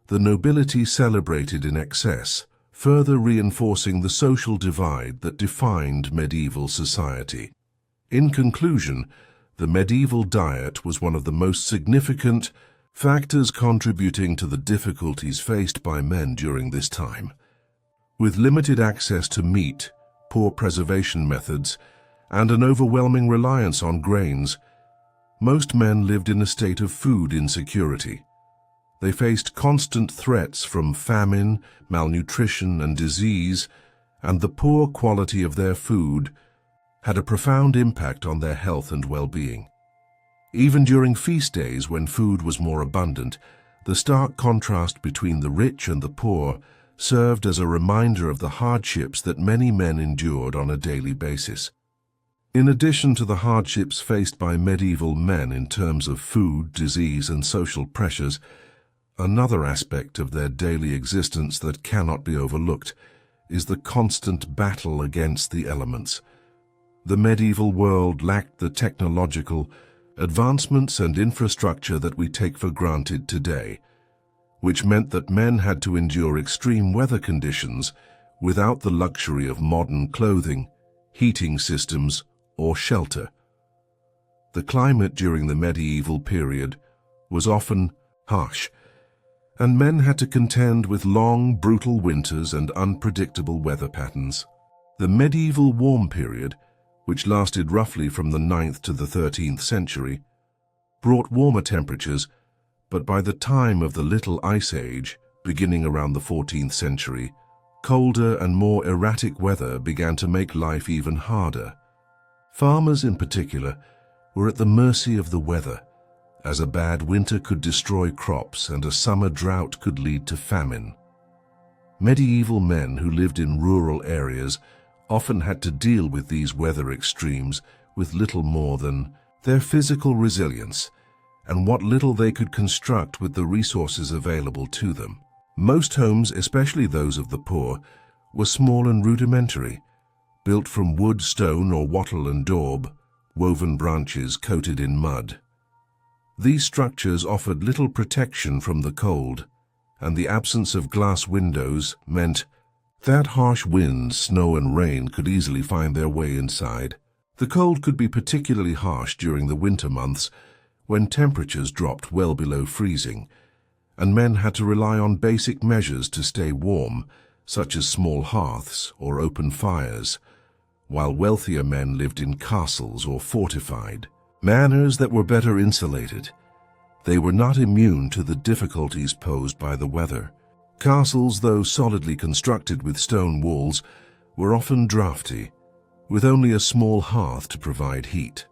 the nobility celebrated in excess, further reinforcing the social divide that defined medieval society. In conclusion, the medieval diet was one of the most significant factors contributing to the difficulties faced by men during this time. With limited access to meat, poor preservation methods, and an overwhelming reliance on grains, most men lived in a state of food insecurity. They faced constant threats from famine, malnutrition, and disease, and the poor quality of their food had a profound impact on their health and well-being. Even during feast days, when food was more abundant, the stark contrast between the rich and the poor served as a reminder of the hardships that many men endured on a daily basis. In addition to the hardships faced by medieval men in terms of food, disease, and social pressures, another aspect of their daily existence that cannot be overlooked is the constant battle against the elements. The medieval world lacked the technological advancements and infrastructure that we take for granted today, which meant that men had to endure extreme weather conditions without the luxury of modern clothing, heating systems, or shelter. The climate during the medieval period was often harsh, and men had to contend with long, brutal winters and unpredictable weather patterns. The medieval warm period, which lasted roughly from the 9th to the 13th century, brought warmer temperatures, but by the time of the Little Ice Age, beginning around the 14th century, colder and more erratic weather began to make life even harder. Farmers in particular were at the mercy of the weather, as a bad winter could destroy crops and a summer drought could lead to famine. Medieval men who lived in rural areas often had to deal with these weather extremes with little more than their physical resilience and what little they could construct with the resources available to them. Most homes, especially those of the poor, were small and rudimentary, built from wood, stone, or wattle and daub, woven branches coated in mud. These structures offered little protection from the cold, and the absence of glass windows meant that harsh winds, snow and rain could easily find their way inside. The cold could be particularly harsh during the winter months, when temperatures dropped well below freezing, and men had to rely on basic measures to stay warm, such as small hearths or open fires, while wealthier men lived in castles or fortified manors that were better insulated. They were not immune to the difficulties posed by the weather. Castles, though solidly constructed with stone walls, were often draughty, with only a small hearth to provide heat.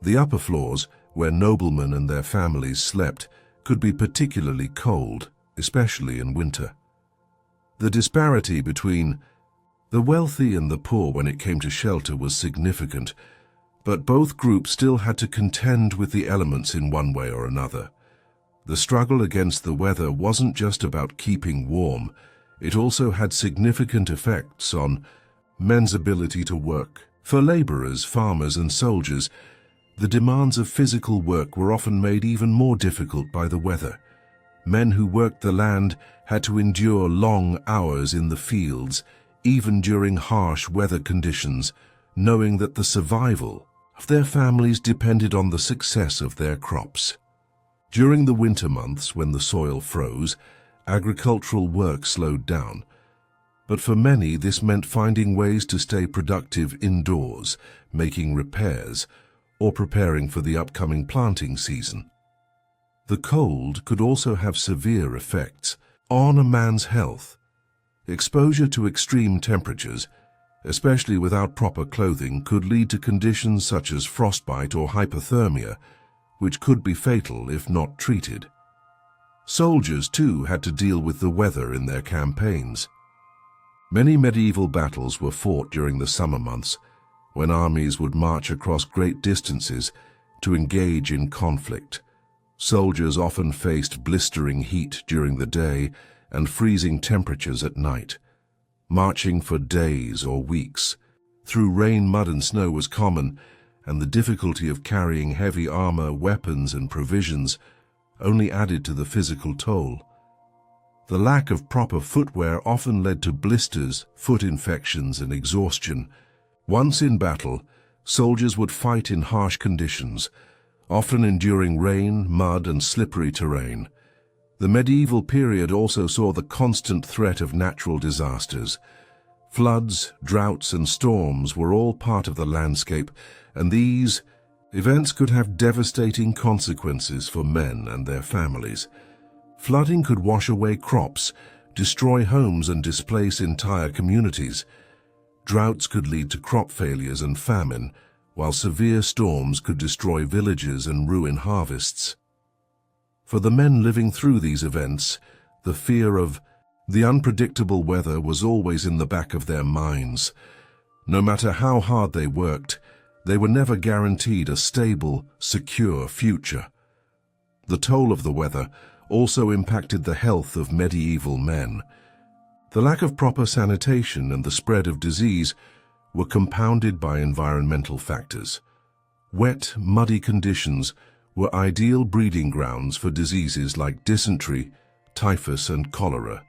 The upper floors, where noblemen and their families slept, could be particularly cold, especially in winter. The disparity between the wealthy and the poor when it came to shelter was significant, but both groups still had to contend with the elements in one way or another. The struggle against the weather wasn't just about keeping warm, it also had significant effects on men's ability to work. For laborers, farmers, and soldiers, the demands of physical work were often made even more difficult by the weather. Men who worked the land had to endure long hours in the fields, even during harsh weather conditions, knowing that the survival of their families depended on the success of their crops. During the winter months, when the soil froze, agricultural work slowed down. But for many, this meant finding ways to stay productive indoors, making repairs, or preparing for the upcoming planting season. The cold could also have severe effects on a man's health. Exposure to extreme temperatures, especially without proper clothing, could lead to conditions such as frostbite or hypothermia, which could be fatal if not treated. Soldiers, too, had to deal with the weather in their campaigns. Many medieval battles were fought during the summer months, when armies would march across great distances to engage in conflict. Soldiers often faced blistering heat during the day and freezing temperatures at night. Marching for days or weeks through rain, mud, and snow was common, and the difficulty of carrying heavy armor, weapons, and provisions only added to the physical toll. The lack of proper footwear often led to blisters, foot infections, and exhaustion. Once in battle, soldiers would fight in harsh conditions, often enduring rain, mud, and slippery terrain. The medieval period also saw the constant threat of natural disasters. Floods, droughts, and storms were all part of the landscape, and these events could have devastating consequences for men and their families. Flooding could wash away crops, destroy homes, and displace entire communities. Droughts could lead to crop failures and famine, while severe storms could destroy villages and ruin harvests. For the men living through these events, the fear of the unpredictable weather was always in the back of their minds. No matter how hard they worked, they were never guaranteed a stable, secure future. The toll of the weather also impacted the health of medieval men. The lack of proper sanitation and the spread of disease were compounded by environmental factors. Wet, muddy conditions were ideal breeding grounds for diseases like dysentery, typhus, and cholera.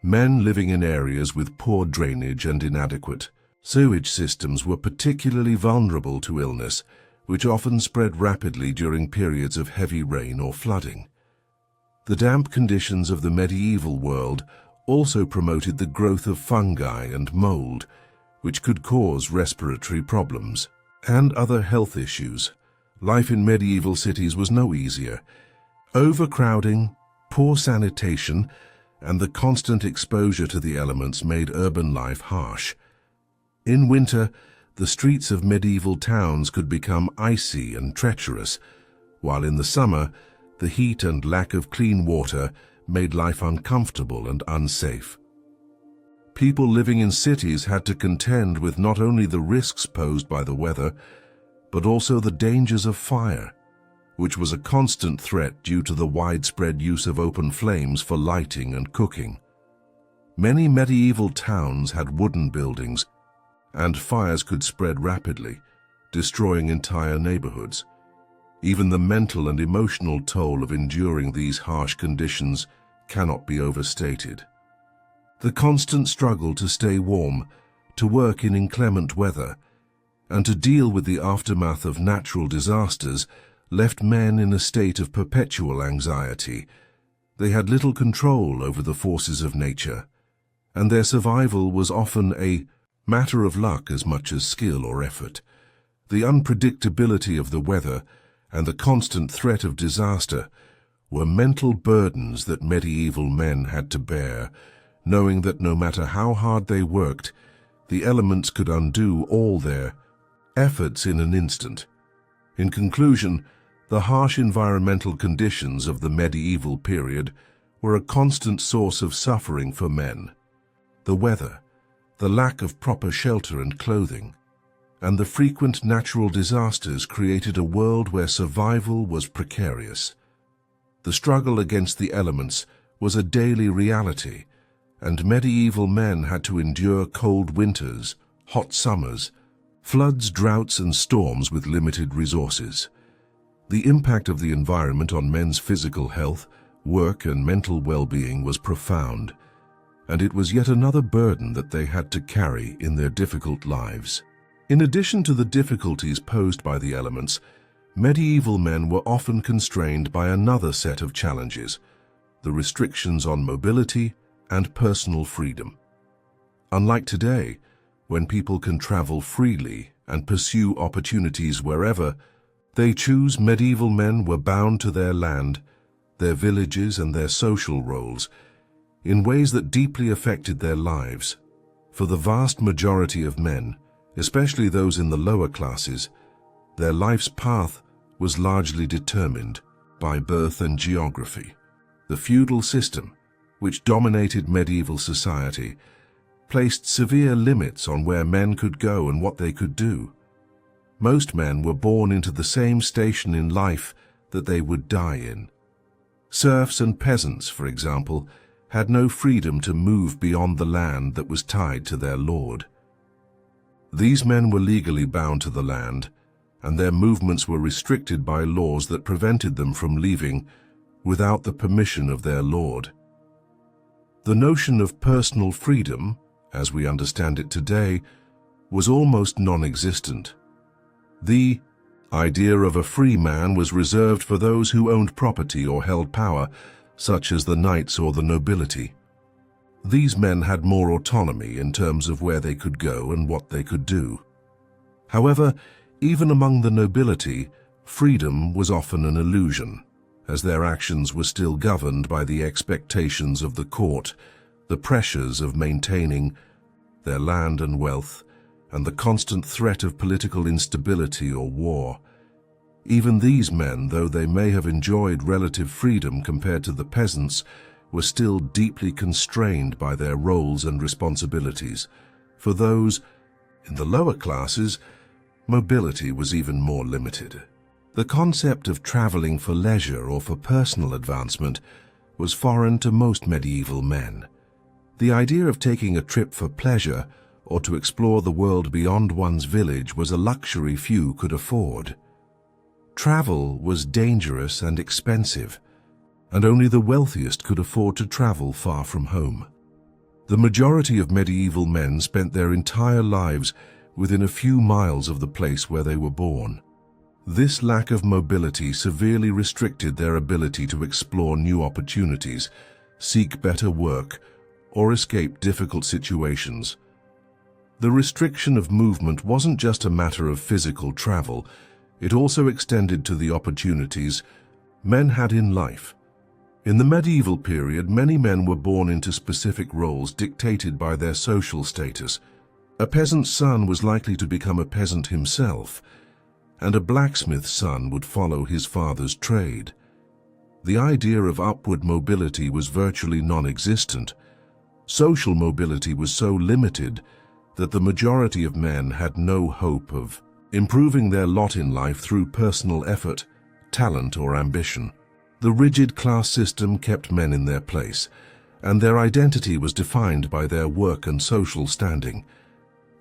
Men living in areas with poor drainage and inadequate sewage systems were particularly vulnerable to illness, which often spread rapidly during periods of heavy rain or flooding. The damp conditions of the medieval world also promoted the growth of fungi and mold, which could cause respiratory problems and other health issues. Life in medieval cities was no easier. Overcrowding, poor sanitation, and the constant exposure to the elements made urban life harsh. In winter, the streets of medieval towns could become icy and treacherous, while in the summer, the heat and lack of clean water made life uncomfortable and unsafe. People living in cities had to contend with not only the risks posed by the weather, but also the dangers of fire, which was a constant threat due to the widespread use of open flames for lighting and cooking. Many medieval towns had wooden buildings, and fires could spread rapidly, destroying entire neighborhoods. Even the mental and emotional toll of enduring these harsh conditions cannot be overstated. The constant struggle to stay warm, to work in inclement weather, and to deal with the aftermath of natural disasters left men in a state of perpetual anxiety. They had little control over the forces of nature, and their survival was often a matter of luck as much as skill or effort. The unpredictability of the weather and the constant threat of disaster were mental burdens that medieval men had to bear, knowing that no matter how hard they worked, the elements could undo all their efforts in an instant. In conclusion, the harsh environmental conditions of the medieval period were a constant source of suffering for men. The weather, the lack of proper shelter and clothing, and the frequent natural disasters created a world where survival was precarious. The struggle against the elements was a daily reality, and medieval men had to endure cold winters, hot summers, floods, droughts, and storms with limited resources. The impact of the environment on men's physical health, work, and mental well-being was profound, and it was yet another burden that they had to carry in their difficult lives. In addition to the difficulties posed by the elements, medieval men were often constrained by another set of challenges: the restrictions on mobility and personal freedom. Unlike today, when people can travel freely and pursue opportunities wherever they choose, medieval men were bound to their land, their villages, and their social roles in ways that deeply affected their lives. For the vast majority of men, especially those in the lower classes, their life's path was largely determined by birth and geography. The feudal system, which dominated medieval society, placed severe limits on where men could go and what they could do. Most men were born into the same station in life that they would die in. Serfs and peasants, for example, had no freedom to move beyond the land that was tied to their lord. These men were legally bound to the land, and their movements were restricted by laws that prevented them from leaving without the permission of their lord. The notion of personal freedom, as we understand it today, was almost non-existent. The idea of a free man was reserved for those who owned property or held power, such as the knights or the nobility. These men had more autonomy in terms of where they could go and what they could do. However, even among the nobility, freedom was often an illusion, as their actions were still governed by the expectations of the court, the pressures of maintaining their land and wealth, and the constant threat of political instability or war. Even these men, though they may have enjoyed relative freedom compared to the peasants, were still deeply constrained by their roles and responsibilities. For those in the lower classes, mobility was even more limited. The concept of traveling for leisure or for personal advancement was foreign to most medieval men. The idea of taking a trip for pleasure or to explore the world beyond one's village was a luxury few could afford. Travel was dangerous and expensive, and only the wealthiest could afford to travel far from home. The majority of medieval men spent their entire lives within a few miles of the place where they were born. This lack of mobility severely restricted their ability to explore new opportunities, seek better work, or escape difficult situations. The restriction of movement wasn't just a matter of physical travel, it also extended to the opportunities men had in life. In the medieval period, many men were born into specific roles dictated by their social status. A peasant's son was likely to become a peasant himself, and a blacksmith's son would follow his father's trade. The idea of upward mobility was virtually non-existent. Social mobility was so limited that the majority of men had no hope of improving their lot in life through personal effort, talent or ambition. The rigid class system kept men in their place, and their identity was defined by their work and social standing.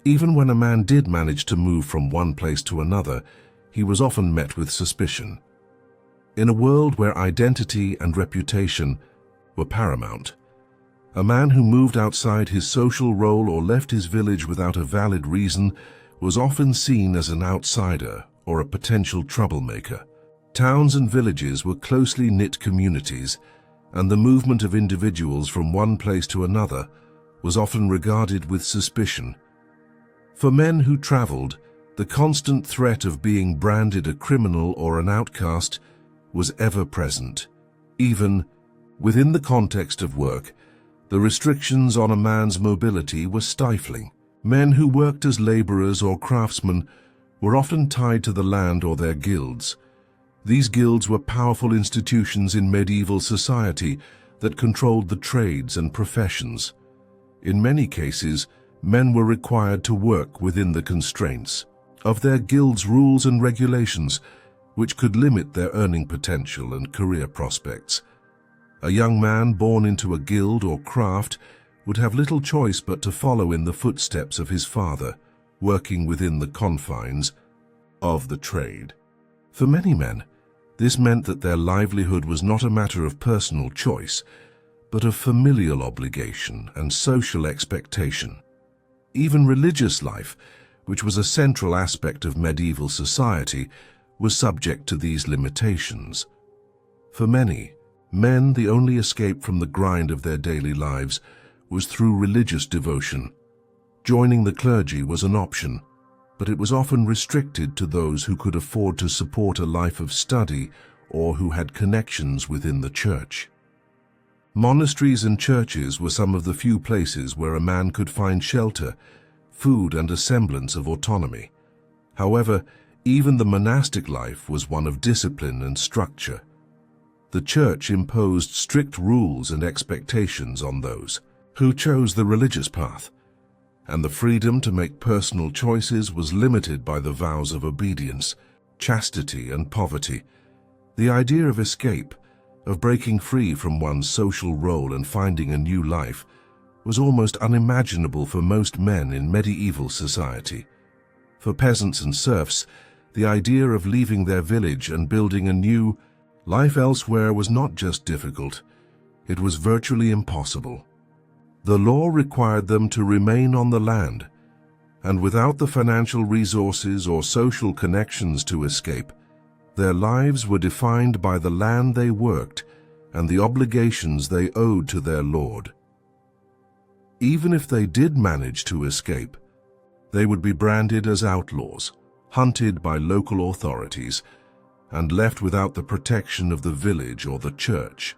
Even when a man did manage to move from one place to another, he was often met with suspicion. In a world where identity and reputation were paramount, a man who moved outside his social role or left his village without a valid reason was often seen as an outsider or a potential troublemaker. Towns and villages were closely knit communities, and the movement of individuals from one place to another was often regarded with suspicion. For men who traveled, the constant threat of being branded a criminal or an outcast was ever present. Even within the context of work, the restrictions on a man's mobility were stifling. Men who worked as laborers or craftsmen were often tied to the land or their guilds. These guilds were powerful institutions in medieval society that controlled the trades and professions. In many cases, men were required to work within the constraints of their guild's rules and regulations, which could limit their earning potential and career prospects. A young man born into a guild or craft would have little choice but to follow in the footsteps of his father, working within the confines of the trade. For many men, this meant that their livelihood was not a matter of personal choice, but of familial obligation and social expectation. Even religious life, which was a central aspect of medieval society, was subject to these limitations. For many men, the only escape from the grind of their daily lives was through religious devotion. Joining the clergy was an option, but it was often restricted to those who could afford to support a life of study or who had connections within the church. Monasteries and churches were some of the few places where a man could find shelter, food, and a semblance of autonomy. However, even the monastic life was one of discipline and structure. The church imposed strict rules and expectations on those who chose the religious path, and the freedom to make personal choices was limited by the vows of obedience, chastity, and poverty. The idea of escape, of breaking free from one's social role and finding a new life, was almost unimaginable for most men in medieval society. For peasants and serfs, the idea of leaving their village and building a new life elsewhere was not just difficult, it was virtually impossible. The law required them to remain on the land, and without the financial resources or social connections to escape, their lives were defined by the land they worked and the obligations they owed to their lord. Even if they did manage to escape, they would be branded as outlaws, hunted by local authorities, and left without the protection of the village or the church.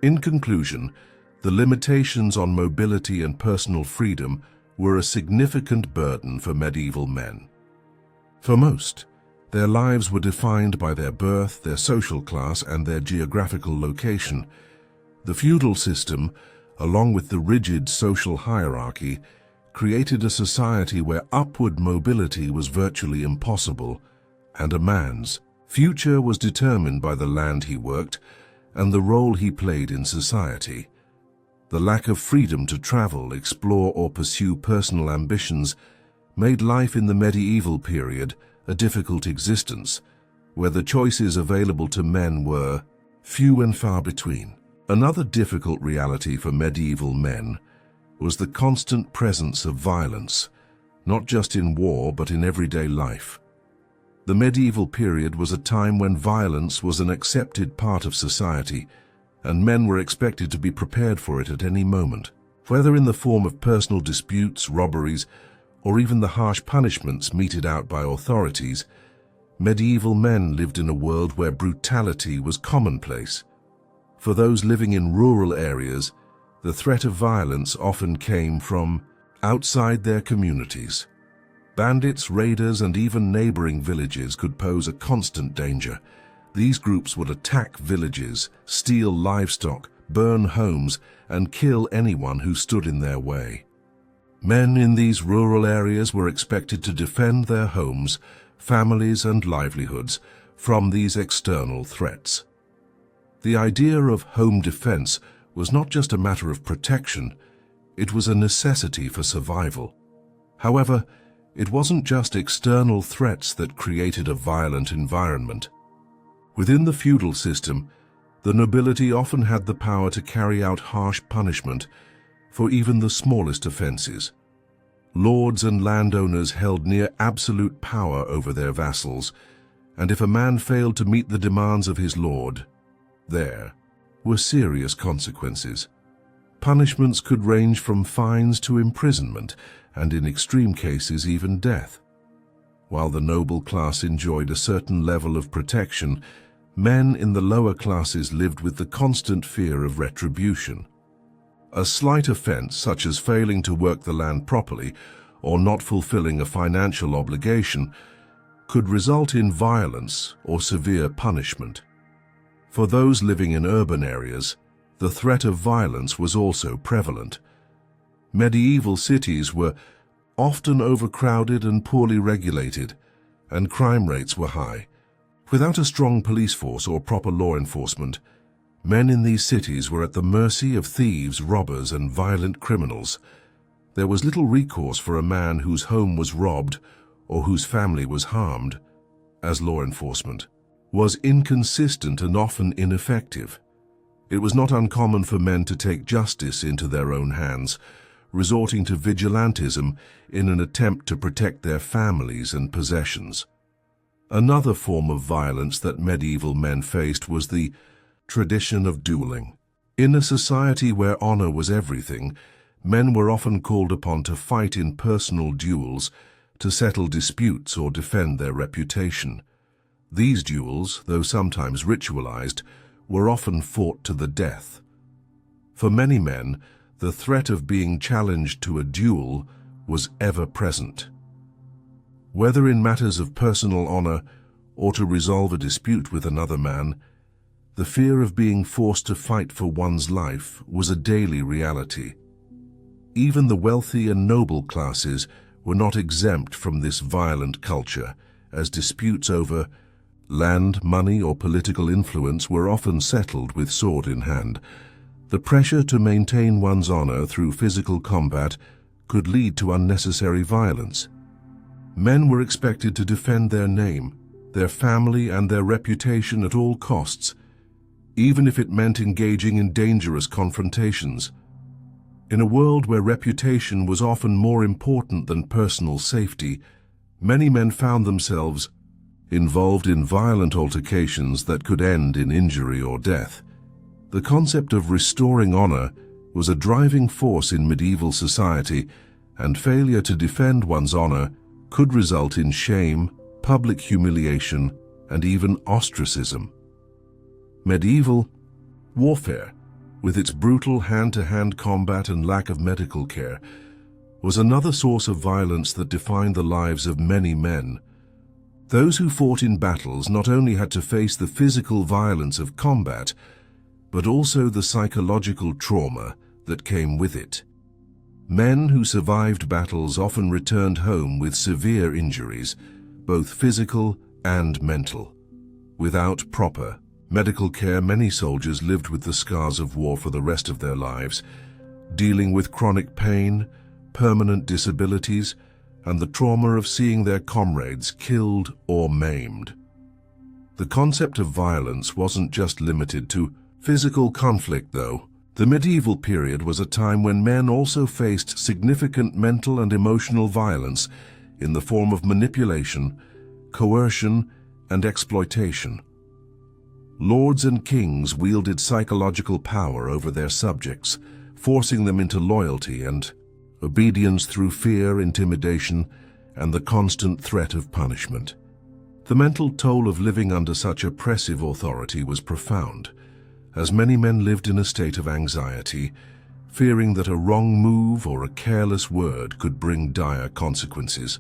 In conclusion, the limitations on mobility and personal freedom were a significant burden for medieval men. For most, their lives were defined by their birth, their social class, and their geographical location. The feudal system, along with the rigid social hierarchy, created a society where upward mobility was virtually impossible, and a man's future was determined by the land he worked and the role he played in society. The lack of freedom to travel, explore, or pursue personal ambitions made life in the medieval period a difficult existence, where the choices available to men were few and far between. Another difficult reality for medieval men was the constant presence of violence, not just in war but in everyday life. The medieval period was a time when violence was an accepted part of society, and men were expected to be prepared for it at any moment. Whether in the form of personal disputes, robberies, or even the harsh punishments meted out by authorities, medieval men lived in a world where brutality was commonplace. For those living in rural areas, the threat of violence often came from outside their communities. Bandits, raiders, and even neighboring villages could pose a constant danger. These groups would attack villages, steal livestock, burn homes, and kill anyone who stood in their way. Men in these rural areas were expected to defend their homes, families, and livelihoods, from these external threats. The idea of home defense was not just a matter of protection, it was a necessity for survival. However, it wasn't just external threats that created a violent environment. Within the feudal system, the nobility often had the power to carry out harsh punishment for even the smallest offenses. Lords and landowners held near absolute power over their vassals, and if a man failed to meet the demands of his lord, there were serious consequences. Punishments could range from fines to imprisonment, and in extreme cases even death. While the noble class enjoyed a certain level of protection, men in the lower classes lived with the constant fear of retribution. A slight offense, such as failing to work the land properly or not fulfilling a financial obligation, could result in violence or severe punishment. For those living in urban areas, the threat of violence was also prevalent. Medieval cities were often overcrowded and poorly regulated, and crime rates were high. Without a strong police force or proper law enforcement, men in these cities were at the mercy of thieves, robbers, and violent criminals. There was little recourse for a man whose home was robbed or whose family was harmed, as law enforcement was inconsistent and often ineffective. It was not uncommon for men to take justice into their own hands, resorting to vigilantism in an attempt to protect their families and possessions. Another form of violence that medieval men faced was the tradition of dueling. In a society where honor was everything, men were often called upon to fight in personal duels to settle disputes or defend their reputation. These duels, though sometimes ritualized, were often fought to the death. For many men, the threat of being challenged to a duel was ever present. Whether in matters of personal honor or to resolve a dispute with another man, the fear of being forced to fight for one's life was a daily reality. Even the wealthy and noble classes were not exempt from this violent culture, as disputes over land, money, or political influence were often settled with sword in hand. The pressure to maintain one's honor through physical combat could lead to unnecessary violence. Men were expected to defend their name, their family, and their reputation at all costs, even if it meant engaging in dangerous confrontations. In a world where reputation was often more important than personal safety, many men found themselves involved in violent altercations that could end in injury or death. The concept of restoring honor was a driving force in medieval society, and failure to defend one's honor could result in shame, public humiliation, and even ostracism. Medieval warfare, with its brutal hand-to-hand combat and lack of medical care, was another source of violence that defined the lives of many men. Those who fought in battles not only had to face the physical violence of combat, but also the psychological trauma that came with it. Men who survived battles often returned home with severe injuries, both physical and mental. Without proper medical care, many soldiers lived with the scars of war for the rest of their lives, dealing with chronic pain, permanent disabilities, and the trauma of seeing their comrades killed or maimed. The concept of violence wasn't just limited to physical conflict, though. The medieval period was a time when men also faced significant mental and emotional violence in the form of manipulation, coercion, and exploitation. Lords and kings wielded psychological power over their subjects, forcing them into loyalty and obedience through fear, intimidation, and the constant threat of punishment. The mental toll of living under such oppressive authority was profound, as many men lived in a state of anxiety, fearing that a wrong move or a careless word could bring dire consequences.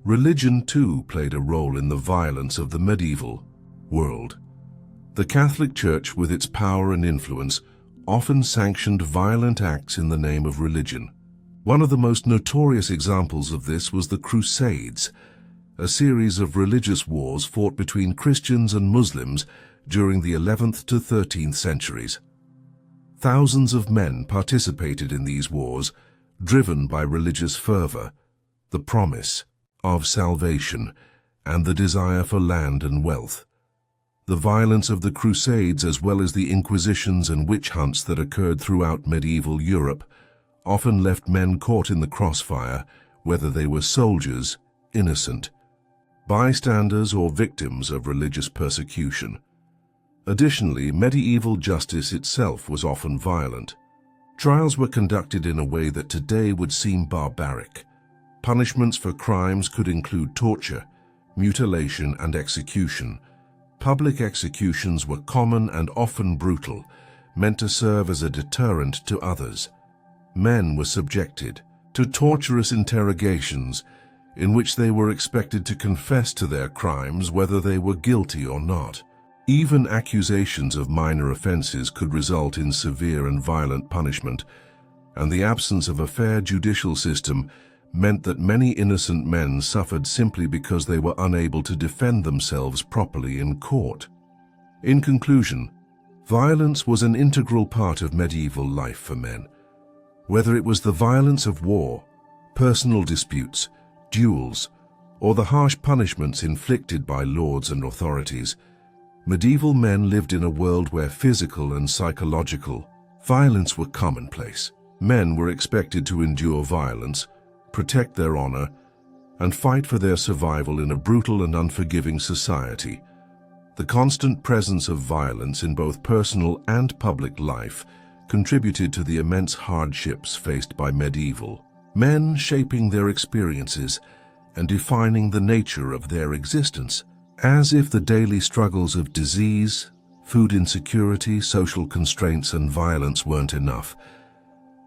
Religion, too, played a role in the violence of the medieval world. The Catholic Church, with its power and influence, often sanctioned violent acts in the name of religion. One of the most notorious examples of this was the Crusades, a series of religious wars fought between Christians and Muslims during the 11th to 13th centuries. Thousands of men participated in these wars, driven by religious fervor, the promise of salvation, and the desire for land and wealth. The violence of the Crusades, as well as the inquisitions and witch hunts that occurred throughout medieval Europe, often left men caught in the crossfire, whether they were soldiers, innocent, bystanders, or victims of religious persecution. Additionally, medieval justice itself was often violent. Trials were conducted in a way that today would seem barbaric. Punishments for crimes could include torture, mutilation, and execution. Public executions were common and often brutal, meant to serve as a deterrent to others. Men were subjected to torturous interrogations in which they were expected to confess to their crimes whether they were guilty or not. Even accusations of minor offenses could result in severe and violent punishment, and the absence of a fair judicial system meant that many innocent men suffered simply because they were unable to defend themselves properly in court. In conclusion, violence was an integral part of medieval life for men. Whether it was the violence of war, personal disputes, duels, or the harsh punishments inflicted by lords and authorities, medieval men lived in a world where physical and psychological violence were commonplace. Men were expected to endure violence, protect their honor, and fight for their survival in a brutal and unforgiving society. The constant presence of violence in both personal and public life contributed to the immense hardships faced by medieval men, shaping their experiences and defining the nature of their existence. As if the daily struggles of disease, food insecurity, social constraints, and violence weren't enough,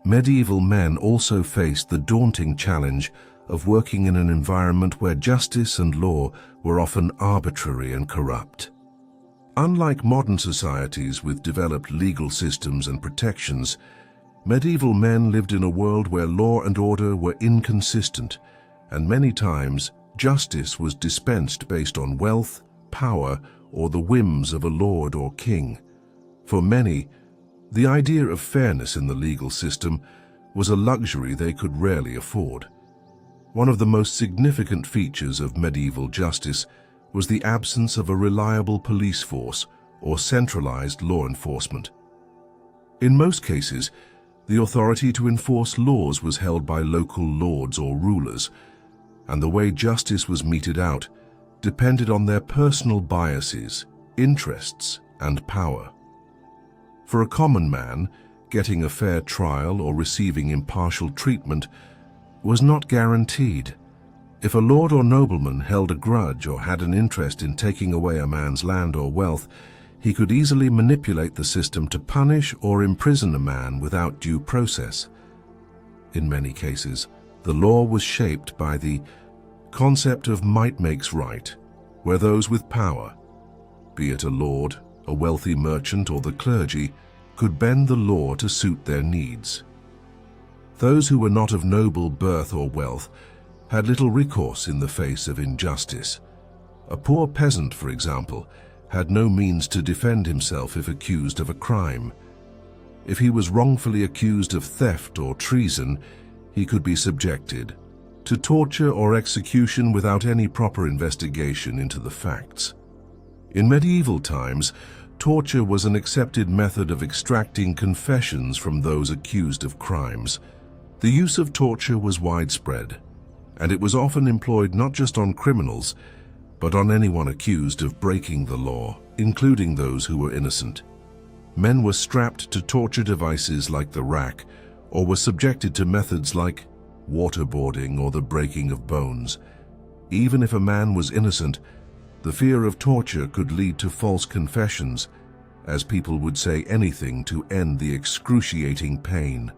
medieval men also faced the daunting challenge of working in an environment where justice and law were often arbitrary and corrupt. Unlike modern societies with developed legal systems and protections, medieval men lived in a world where law and order were inconsistent, and many times justice was dispensed based on wealth, power, or the whims of a lord or king. For many, the idea of fairness in the legal system was a luxury they could rarely afford. One of the most significant features of medieval justice was the absence of a reliable police force or centralized law enforcement. In most cases, the authority to enforce laws was held by local lords or rulers, and the way justice was meted out depended on their personal biases, interests, and power. For a common man, getting a fair trial or receiving impartial treatment was not guaranteed. If a lord or nobleman held a grudge or had an interest in taking away a man's land or wealth, he could easily manipulate the system to punish or imprison a man without due process. In many cases, the law was shaped by the concept of might makes right, where those with power, be it a lord, a wealthy merchant, or the clergy, could bend the law to suit their needs. Those who were not of noble birth or wealth had little recourse in the face of injustice. A poor peasant, for example, had no means to defend himself if accused of a crime. If he was wrongfully accused of theft or treason, he could be subjected to torture or execution without any proper investigation into the facts. In medieval times, torture was an accepted method of extracting confessions from those accused of crimes. The use of torture was widespread, and it was often employed not just on criminals, but on anyone accused of breaking the law, including those who were innocent. Men were strapped to torture devices like the rack, or were subjected to methods like waterboarding or the breaking of bones. Even if a man was innocent, the fear of torture could lead to false confessions, as people would say anything to end the excruciating pain.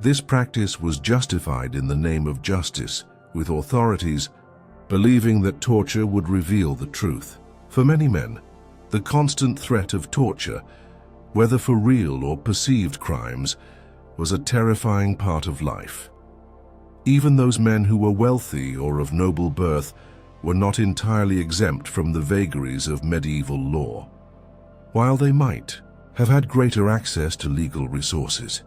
This practice was justified in the name of justice, with authorities believing that torture would reveal the truth. For many men, the constant threat of torture, whether for real or perceived crimes, was a terrifying part of life. Even those men who were wealthy or of noble birth were not entirely exempt from the vagaries of medieval law. While they might have had greater access to legal resources,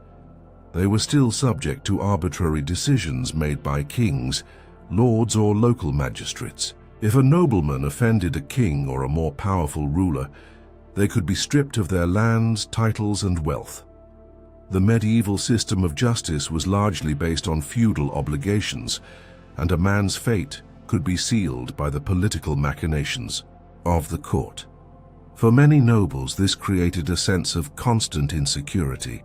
they were still subject to arbitrary decisions made by kings, lords, or local magistrates. If a nobleman offended a king or a more powerful ruler, they could be stripped of their lands, titles, and wealth. The medieval system of justice was largely based on feudal obligations, and a man's fate could be sealed by the political machinations of the court. For many nobles, this created a sense of constant insecurity,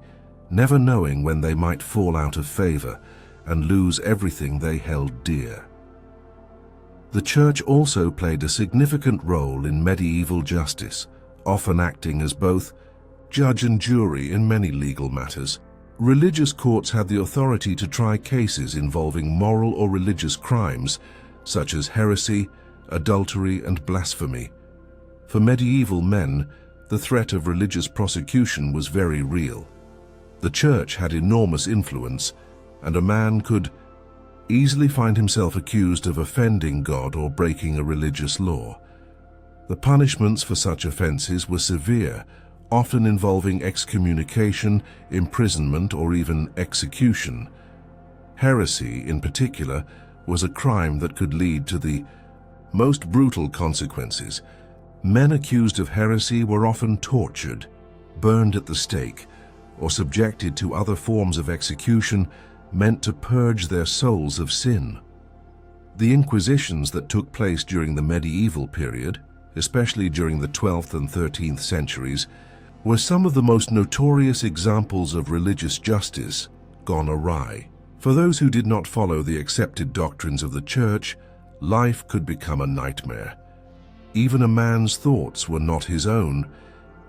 never knowing when they might fall out of favor and lose everything they held dear. The church also played a significant role in medieval justice, often acting as both judge and jury in many legal matters. Religious courts had the authority to try cases involving moral or religious crimes, such as heresy, adultery, and blasphemy. For medieval men, the threat of religious prosecution was very real. The church had enormous influence, and a man could easily find himself accused of offending God or breaking a religious law. The punishments for such offenses were severe, often involving excommunication, imprisonment, or even execution. Heresy, in particular, was a crime that could lead to the most brutal consequences. Men accused of heresy were often tortured, burned at the stake, or subjected to other forms of execution meant to purge their souls of sin. The inquisitions that took place during the medieval period, especially during the 12th and 13th centuries, were some of the most notorious examples of religious justice gone awry. For those who did not follow the accepted doctrines of the church, life could become a nightmare. Even a man's thoughts were not his own.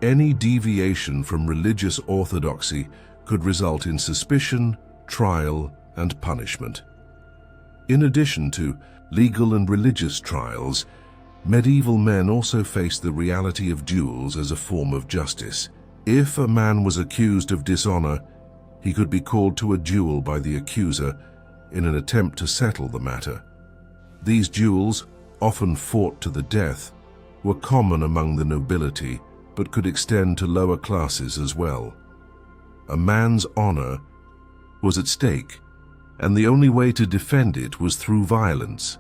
Any deviation from religious orthodoxy could result in suspicion, trial, and punishment. In addition to legal and religious trials, medieval men also faced the reality of duels as a form of justice. If a man was accused of dishonor, he could be called to a duel by the accuser in an attempt to settle the matter. These duels, often fought to the death, were common among the nobility, but could extend to lower classes as well. A man's honor was at stake, and the only way to defend it was through violence.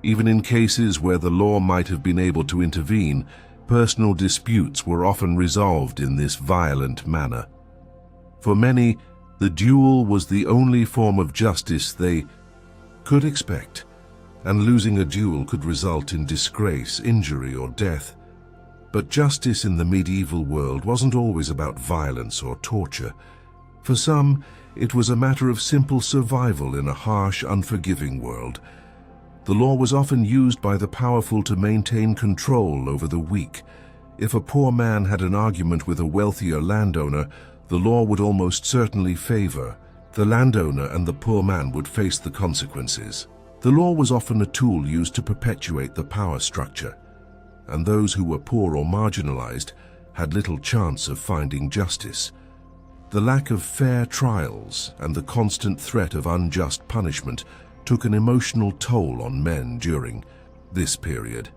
Even in cases where the law might have been able to intervene, personal disputes were often resolved in this violent manner. For many, the duel was the only form of justice they could expect, and losing a duel could result in disgrace, injury, or death. But justice in the medieval world wasn't always about violence or torture. For some, it was a matter of simple survival in a harsh, unforgiving world. The law was often used by the powerful to maintain control over the weak. If a poor man had an argument with a wealthier landowner, the law would almost certainly favor the landowner, and the poor man would face the consequences. The law was often a tool used to perpetuate the power structure, and those who were poor or marginalized had little chance of finding justice. The lack of fair trials and the constant threat of unjust punishment took an emotional toll on men during this period.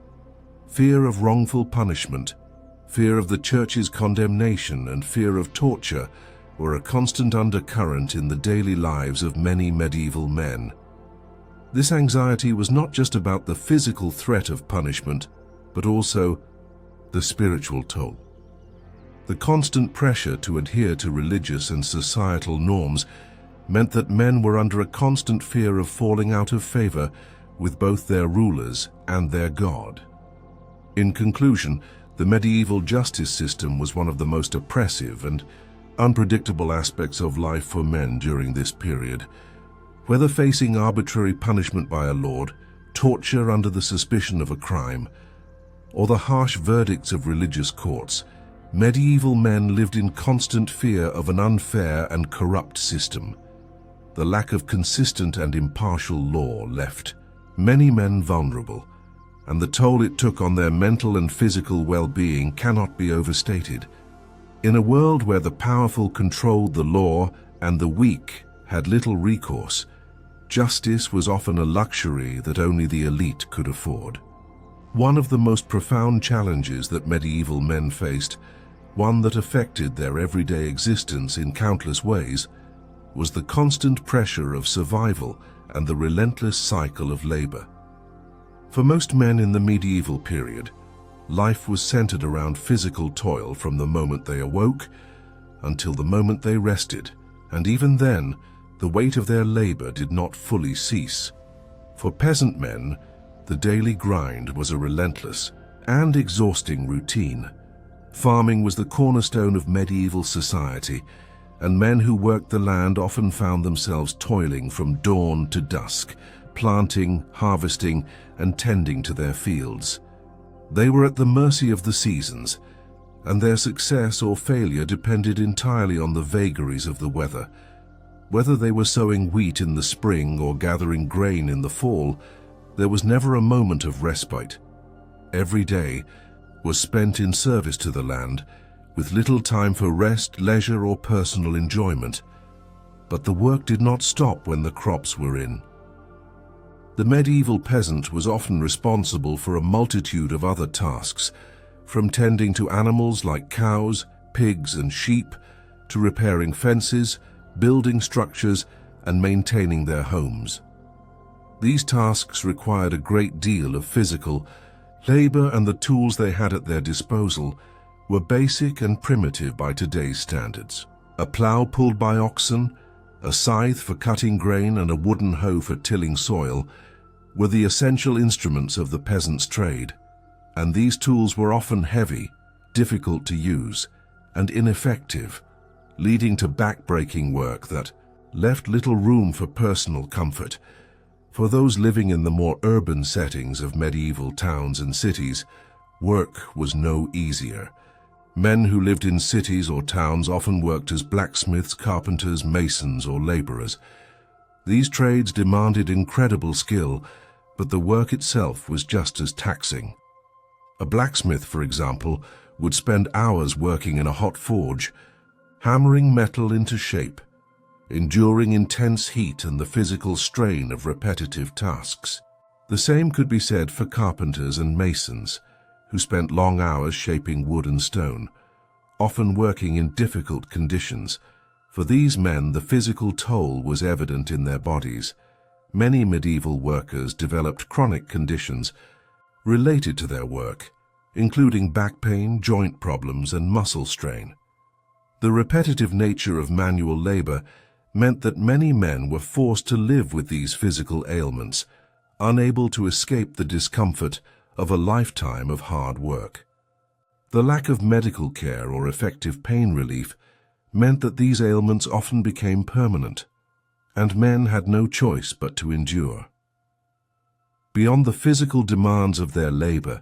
Fear of wrongful punishment, fear of the church's condemnation, and fear of torture were a constant undercurrent in the daily lives of many medieval men. This anxiety was not just about the physical threat of punishment, but also the spiritual toll. The constant pressure to adhere to religious and societal norms meant that men were under a constant fear of falling out of favor with both their rulers and their God. In conclusion, the medieval justice system was one of the most oppressive and unpredictable aspects of life for men during this period. Whether facing arbitrary punishment by a lord, torture under the suspicion of a crime, or the harsh verdicts of religious courts, medieval men lived in constant fear of an unfair and corrupt system. The lack of consistent and impartial law left many men vulnerable, and the toll it took on their mental and physical well-being cannot be overstated. In a world where the powerful controlled the law and the weak had little recourse, Justice was often a luxury that only the elite could afford. One of the most profound challenges that medieval men faced, one that affected their everyday existence in countless ways, was the constant pressure of survival and the relentless cycle of labor. For most men in the medieval period, life was centered around physical toil from the moment they awoke until the moment they rested, and even then, the weight of their labor did not fully cease. For peasant men, the daily grind was a relentless and exhausting routine. Farming was the cornerstone of medieval society, and men who worked the land often found themselves toiling from dawn to dusk, planting, harvesting, and tending to their fields. They were at the mercy of the seasons, and their success or failure depended entirely on the vagaries of the weather. Whether they were sowing wheat in the spring or gathering grain in the fall, there was never a moment of respite. Every day was spent in service to the land, with little time for rest, leisure, or personal enjoyment. But the work did not stop when the crops were in. The medieval peasant was often responsible for a multitude of other tasks, from tending to animals like cows, pigs, and sheep, to repairing fences, building structures, and maintaining their homes. These tasks required a great deal of physical labor, and the tools they had at their disposal were basic and primitive by today's standards. A plow pulled by oxen, a scythe for cutting grain, and a wooden hoe for tilling soil were the essential instruments of the peasant's trade, and these tools were often heavy, difficult to use, and ineffective, leading to back-breaking work that left little room for personal comfort. For those living in the more urban settings of medieval towns and cities, work was no easier. Men who lived in cities or towns often worked as blacksmiths, carpenters, masons, or laborers. These trades demanded incredible skill, but the work itself was just as taxing. A blacksmith, for example, would spend hours working in a hot forge, hammering metal into shape, enduring intense heat and the physical strain of repetitive tasks. The same could be said for carpenters and masons, who spent long hours shaping wood and stone, often working in difficult conditions. For these men, the physical toll was evident in their bodies. Many medieval workers developed chronic conditions related to their work, including back pain, joint problems, and muscle strain. The repetitive nature of manual labor meant that many men were forced to live with these physical ailments, unable to escape the discomfort of a lifetime of hard work. The lack of medical care or effective pain relief meant that these ailments often became permanent, and men had no choice but to endure. Beyond the physical demands of their labor,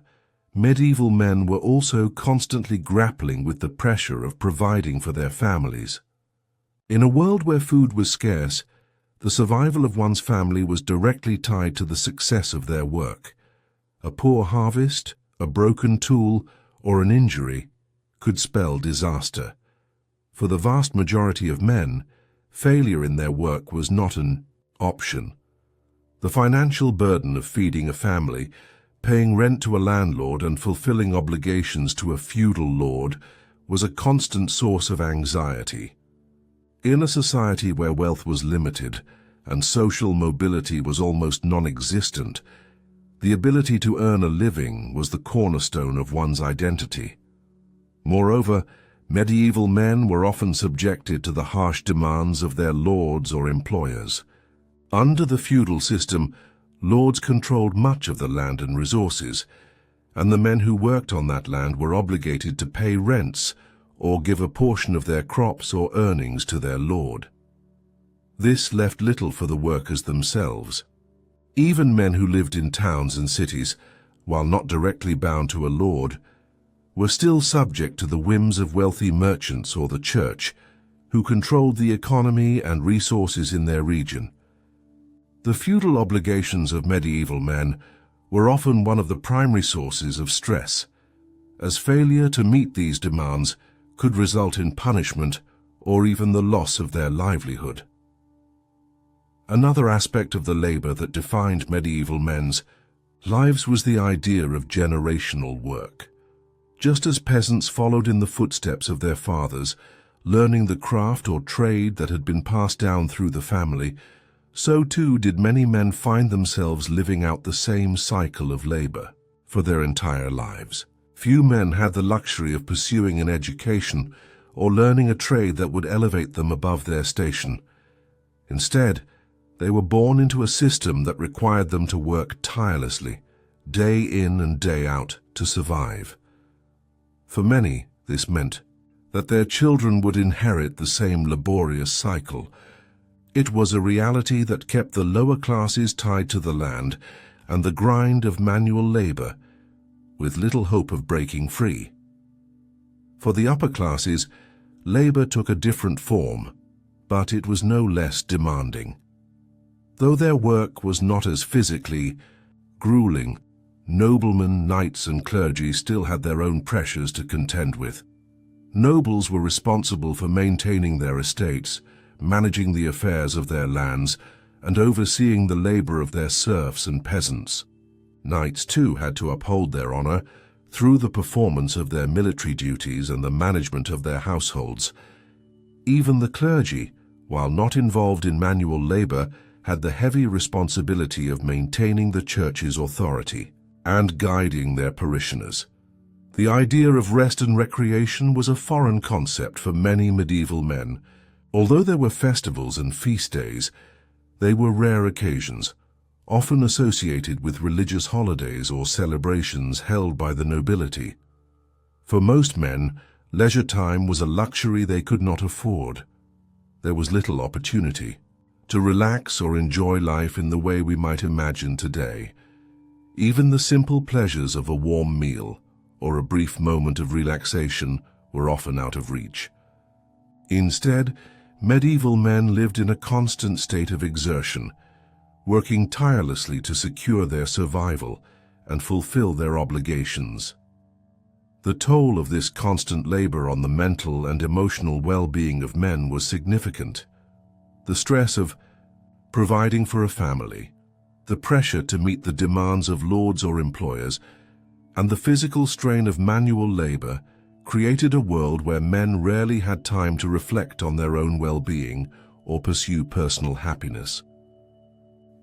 medieval men were also constantly grappling with the pressure of providing for their families. In a world where food was scarce, the survival of one's family was directly tied to the success of their work. A poor harvest, a broken tool, or an injury could spell disaster. For the vast majority of men, failure in their work was not an option. The financial burden of feeding a family, paying rent to a landlord, and fulfilling obligations to a feudal lord was a constant source of anxiety. In a society where wealth was limited and social mobility was almost non-existent, the ability to earn a living was the cornerstone of one's identity. Moreover, medieval men were often subjected to the harsh demands of their lords or employers. Under the feudal system, lords controlled much of the land and resources, and the men who worked on that land were obligated to pay rents or give a portion of their crops or earnings to their lord. This left little for the workers themselves. Even men who lived in towns and cities, while not directly bound to a lord, were still subject to the whims of wealthy merchants or the church, who controlled the economy and resources in their region. The feudal obligations of medieval men were often one of the primary sources of stress, as failure to meet these demands could result in punishment or even the loss of their livelihood. Another aspect of the labor that defined medieval men's lives was the idea of generational work. Just as peasants followed in the footsteps of their fathers, learning the craft or trade that had been passed down through the family, so too did many men find themselves living out the same cycle of labor for their entire lives. Few men had the luxury of pursuing an education or learning a trade that would elevate them above their station. Instead, they were born into a system that required them to work tirelessly, day in and day out, to survive. For many, this meant that their children would inherit the same laborious cycle. It was a reality that kept the lower classes tied to the land and the grind of manual labor, with little hope of breaking free. For the upper classes, labor took a different form, but it was no less demanding. Though their work was not as physically grueling, noblemen, knights, and clergy still had their own pressures to contend with. Nobles were responsible for maintaining their estates, managing the affairs of their lands, and overseeing the labor of their serfs and peasants. Knights, too, had to uphold their honor through the performance of their military duties and the management of their households. Even the clergy, while not involved in manual labor, had the heavy responsibility of maintaining the church's authority and guiding their parishioners. The idea of rest and recreation was a foreign concept for many medieval men. Although there were festivals and feast days, they were rare occasions, often associated with religious holidays or celebrations held by the nobility. For most men, leisure time was a luxury they could not afford. There was little opportunity to relax or enjoy life in the way we might imagine today. Even the simple pleasures of a warm meal or a brief moment of relaxation were often out of reach. Instead, medieval men lived in a constant state of exertion, working tirelessly to secure their survival and fulfill their obligations. The toll of this constant labor on the mental and emotional well-being of men was significant. The stress of providing for a family, the pressure to meet the demands of lords or employers, and the physical strain of manual labor created a world where men rarely had time to reflect on their own well-being or pursue personal happiness.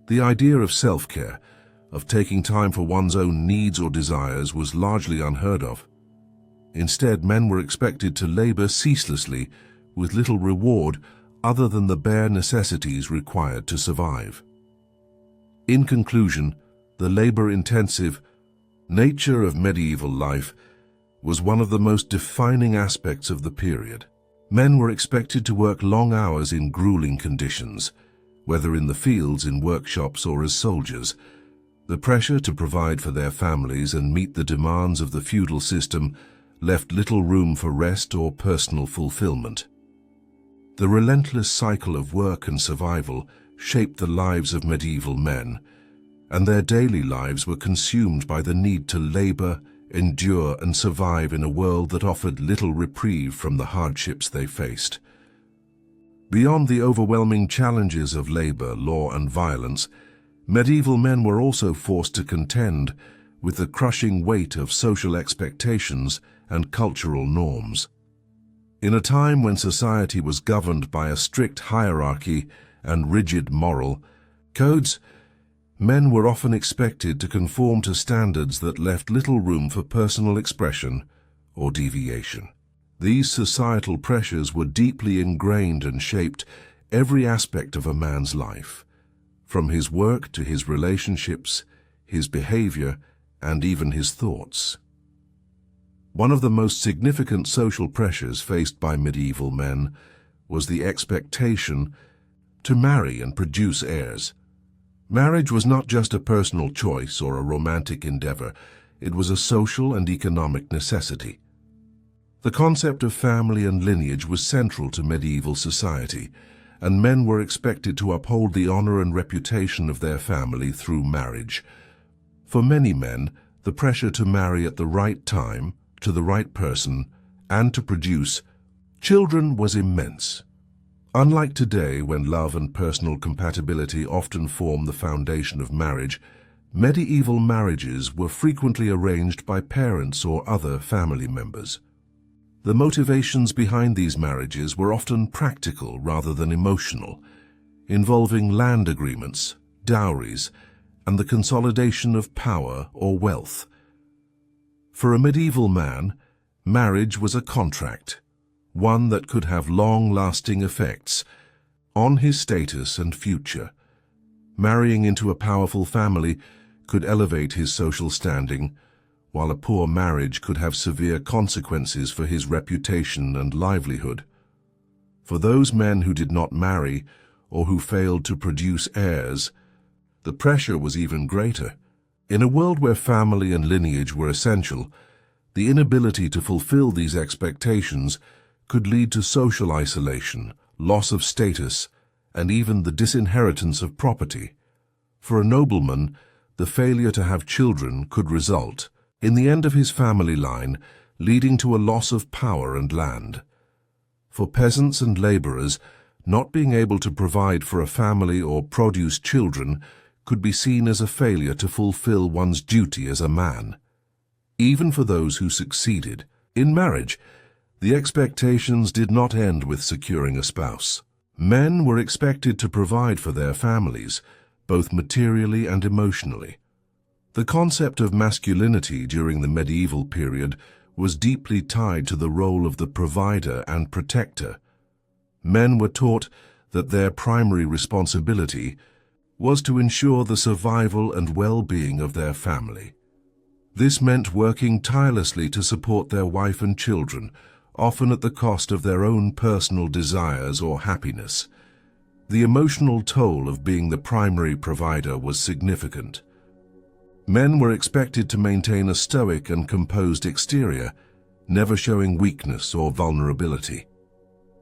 The idea of self-care, of taking time for one's own needs or desires, was largely unheard of. Instead, men were expected to labor ceaselessly with little reward other than the bare necessities required to survive. In conclusion, the labor-intensive nature of medieval life was one of the most defining aspects of the period. Men were expected to work long hours in grueling conditions, whether in the fields, in workshops, or as soldiers. The pressure to provide for their families and meet the demands of the feudal system left little room for rest or personal fulfillment. The relentless cycle of work and survival shaped the lives of medieval men, and their daily lives were consumed by the need to labor, endure, and survive in a world that offered little reprieve from the hardships they faced. Beyond the overwhelming challenges of labor, law, and violence, medieval men were also forced to contend with the crushing weight of social expectations and cultural norms. In a time when society was governed by a strict hierarchy and rigid moral codes, men were often expected to conform to standards that left little room for personal expression or deviation. These societal pressures were deeply ingrained and shaped every aspect of a man's life, from his work to his relationships, his behavior, and even his thoughts. One of the most significant social pressures faced by medieval men was the expectation to marry and produce heirs. Marriage was not just a personal choice or a romantic endeavor, it was a social and economic necessity. The concept of family and lineage was central to medieval society, and men were expected to uphold the honor and reputation of their family through marriage. For many men, the pressure to marry at the right time, to the right person, and to produce children was immense. Unlike today, when love and personal compatibility often form the foundation of marriage, medieval marriages were frequently arranged by parents or other family members. The motivations behind these marriages were often practical rather than emotional, involving land agreements, dowries, and the consolidation of power or wealth. For a medieval man, marriage was a contract, one that could have long-lasting effects on his status and future. Marrying into a powerful family could elevate his social standing, while a poor marriage could have severe consequences for his reputation and livelihood. For those men who did not marry or who failed to produce heirs, the pressure was even greater. In a world where family and lineage were essential, the inability to fulfill these expectations could lead to social isolation, loss of status, and even the disinheritance of property. For a nobleman, the failure to have children could result in the end of his family line, leading to a loss of power and land. For peasants and laborers, not being able to provide for a family or produce children could be seen as a failure to fulfill one's duty as a man. Even for those who succeeded in marriage, the expectations did not end with securing a spouse. Men were expected to provide for their families, both materially and emotionally. The concept of masculinity during the medieval period was deeply tied to the role of the provider and protector. Men were taught that their primary responsibility was to ensure the survival and well-being of their family. This meant working tirelessly to support their wife and children, often at the cost of their own personal desires or happiness. The emotional toll of being the primary provider was significant. Men were expected to maintain a stoic and composed exterior, never showing weakness or vulnerability.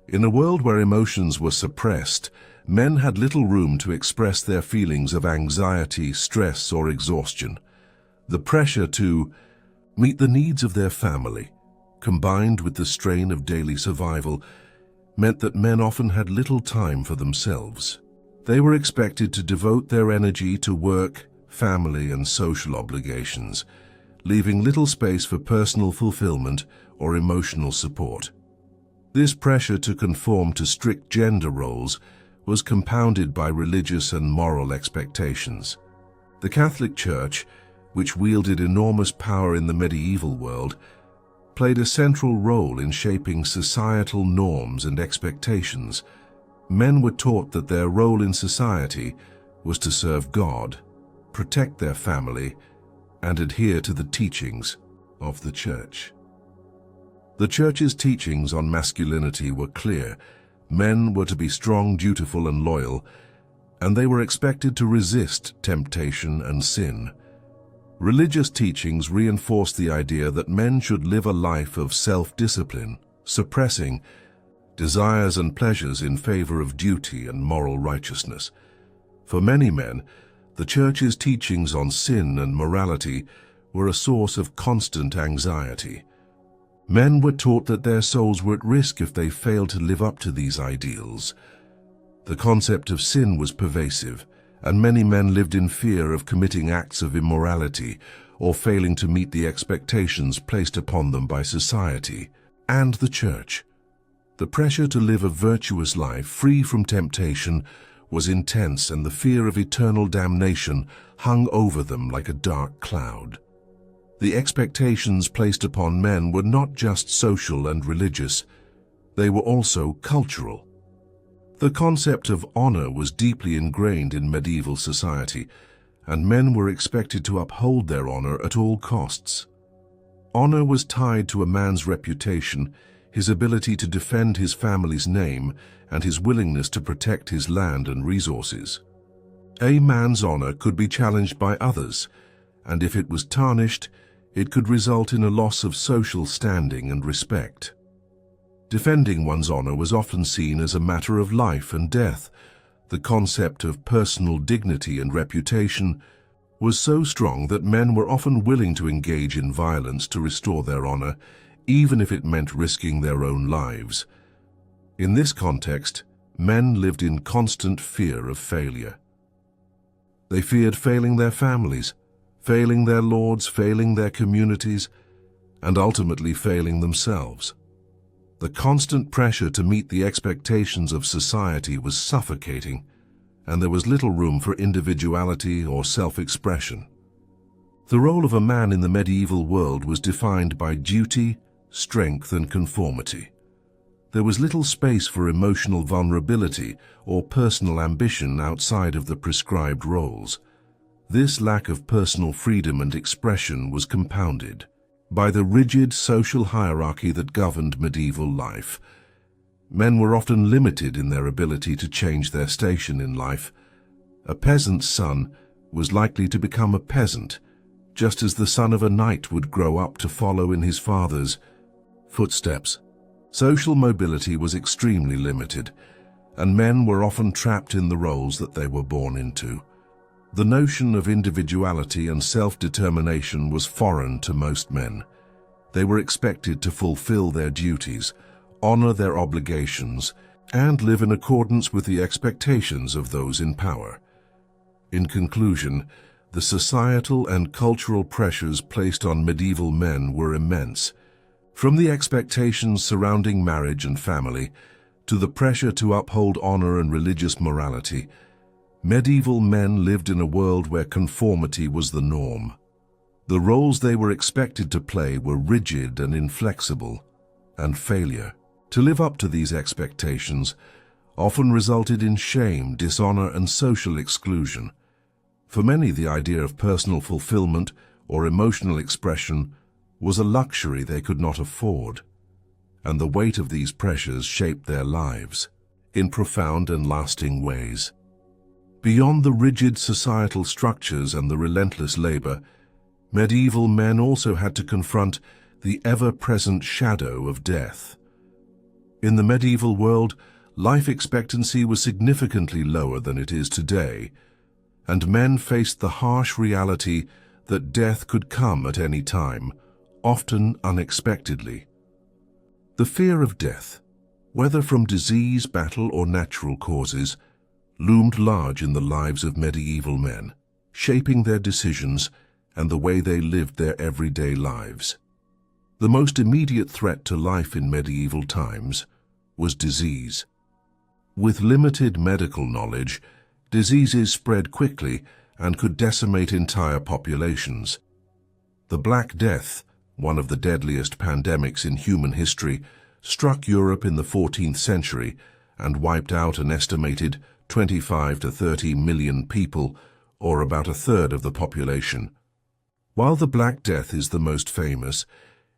In a world where emotions were suppressed, men had little room to express their feelings of anxiety, stress, or exhaustion. The pressure to meet the needs of their family, combined with the strain of daily survival, meant that men often had little time for themselves. They were expected to devote their energy to work, family, and social obligations, leaving little space for personal fulfillment or emotional support. This pressure to conform to strict gender roles was compounded by religious and moral expectations. The Catholic Church, which wielded enormous power in the medieval world, played a central role in shaping societal norms and expectations. Men were taught that their role in society was to serve God, protect their family, and adhere to the teachings of the Church. The Church's teachings on masculinity were clear. Men were to be strong, dutiful, and loyal, and they were expected to resist temptation and sin. Religious teachings reinforced the idea that men should live a life of self-discipline, suppressing desires and pleasures in favor of duty and moral righteousness. For many men, the Church's teachings on sin and morality were a source of constant anxiety. Men were taught that their souls were at risk if they failed to live up to these ideals. The concept of sin was pervasive, and many men lived in fear of committing acts of immorality or failing to meet the expectations placed upon them by society and the Church. The pressure to live a virtuous life free from temptation was intense, and the fear of eternal damnation hung over them like a dark cloud. The expectations placed upon men were not just social and religious, they were also cultural. The concept of honor was deeply ingrained in medieval society, and men were expected to uphold their honor at all costs. Honor was tied to a man's reputation, his ability to defend his family's name, and his willingness to protect his land and resources. A man's honor could be challenged by others, and if it was tarnished, it could result in a loss of social standing and respect. Defending one's honor was often seen as a matter of life and death. The concept of personal dignity and reputation was so strong that men were often willing to engage in violence to restore their honor, even if it meant risking their own lives. In this context, men lived in constant fear of failure. They feared failing their families, failing their lords, failing their communities, and ultimately failing themselves. The constant pressure to meet the expectations of society was suffocating, and there was little room for individuality or self-expression. The role of a man in the medieval world was defined by duty, strength, and conformity. There was little space for emotional vulnerability or personal ambition outside of the prescribed roles. This lack of personal freedom and expression was compounded by the rigid social hierarchy that governed medieval life. Men were often limited in their ability to change their station in life. A peasant's son was likely to become a peasant, just as the son of a knight would grow up to follow in his father's footsteps. Social mobility was extremely limited, and men were often trapped in the roles that they were born into. The notion of individuality and self-determination was foreign to most men. They were expected to fulfill their duties, honor their obligations, and live in accordance with the expectations of those in power. In conclusion, the societal and cultural pressures placed on medieval men were immense. From the expectations surrounding marriage and family, to the pressure to uphold honor and religious morality, medieval men lived in a world where conformity was the norm. The roles they were expected to play were rigid and inflexible, and failure to live up to these expectations often resulted in shame, dishonor, and social exclusion. For many, the idea of personal fulfillment or emotional expression was a luxury they could not afford, and the weight of these pressures shaped their lives in profound and lasting ways. Beyond the rigid societal structures and the relentless labor, medieval men also had to confront the ever-present shadow of death. In the medieval world, life expectancy was significantly lower than it is today, and men faced the harsh reality that death could come at any time, often unexpectedly. The fear of death, whether from disease, battle, or natural causes, loomed large in the lives of medieval men, shaping their decisions and the way they lived their everyday lives. The most immediate threat to life in medieval times was disease. With limited medical knowledge, diseases spread quickly and could decimate entire populations. The Black Death, one of the deadliest pandemics in human history, struck Europe in the 14th century and wiped out an estimated 25 to 30 million people, or about a third of the population. While the Black Death is the most famous,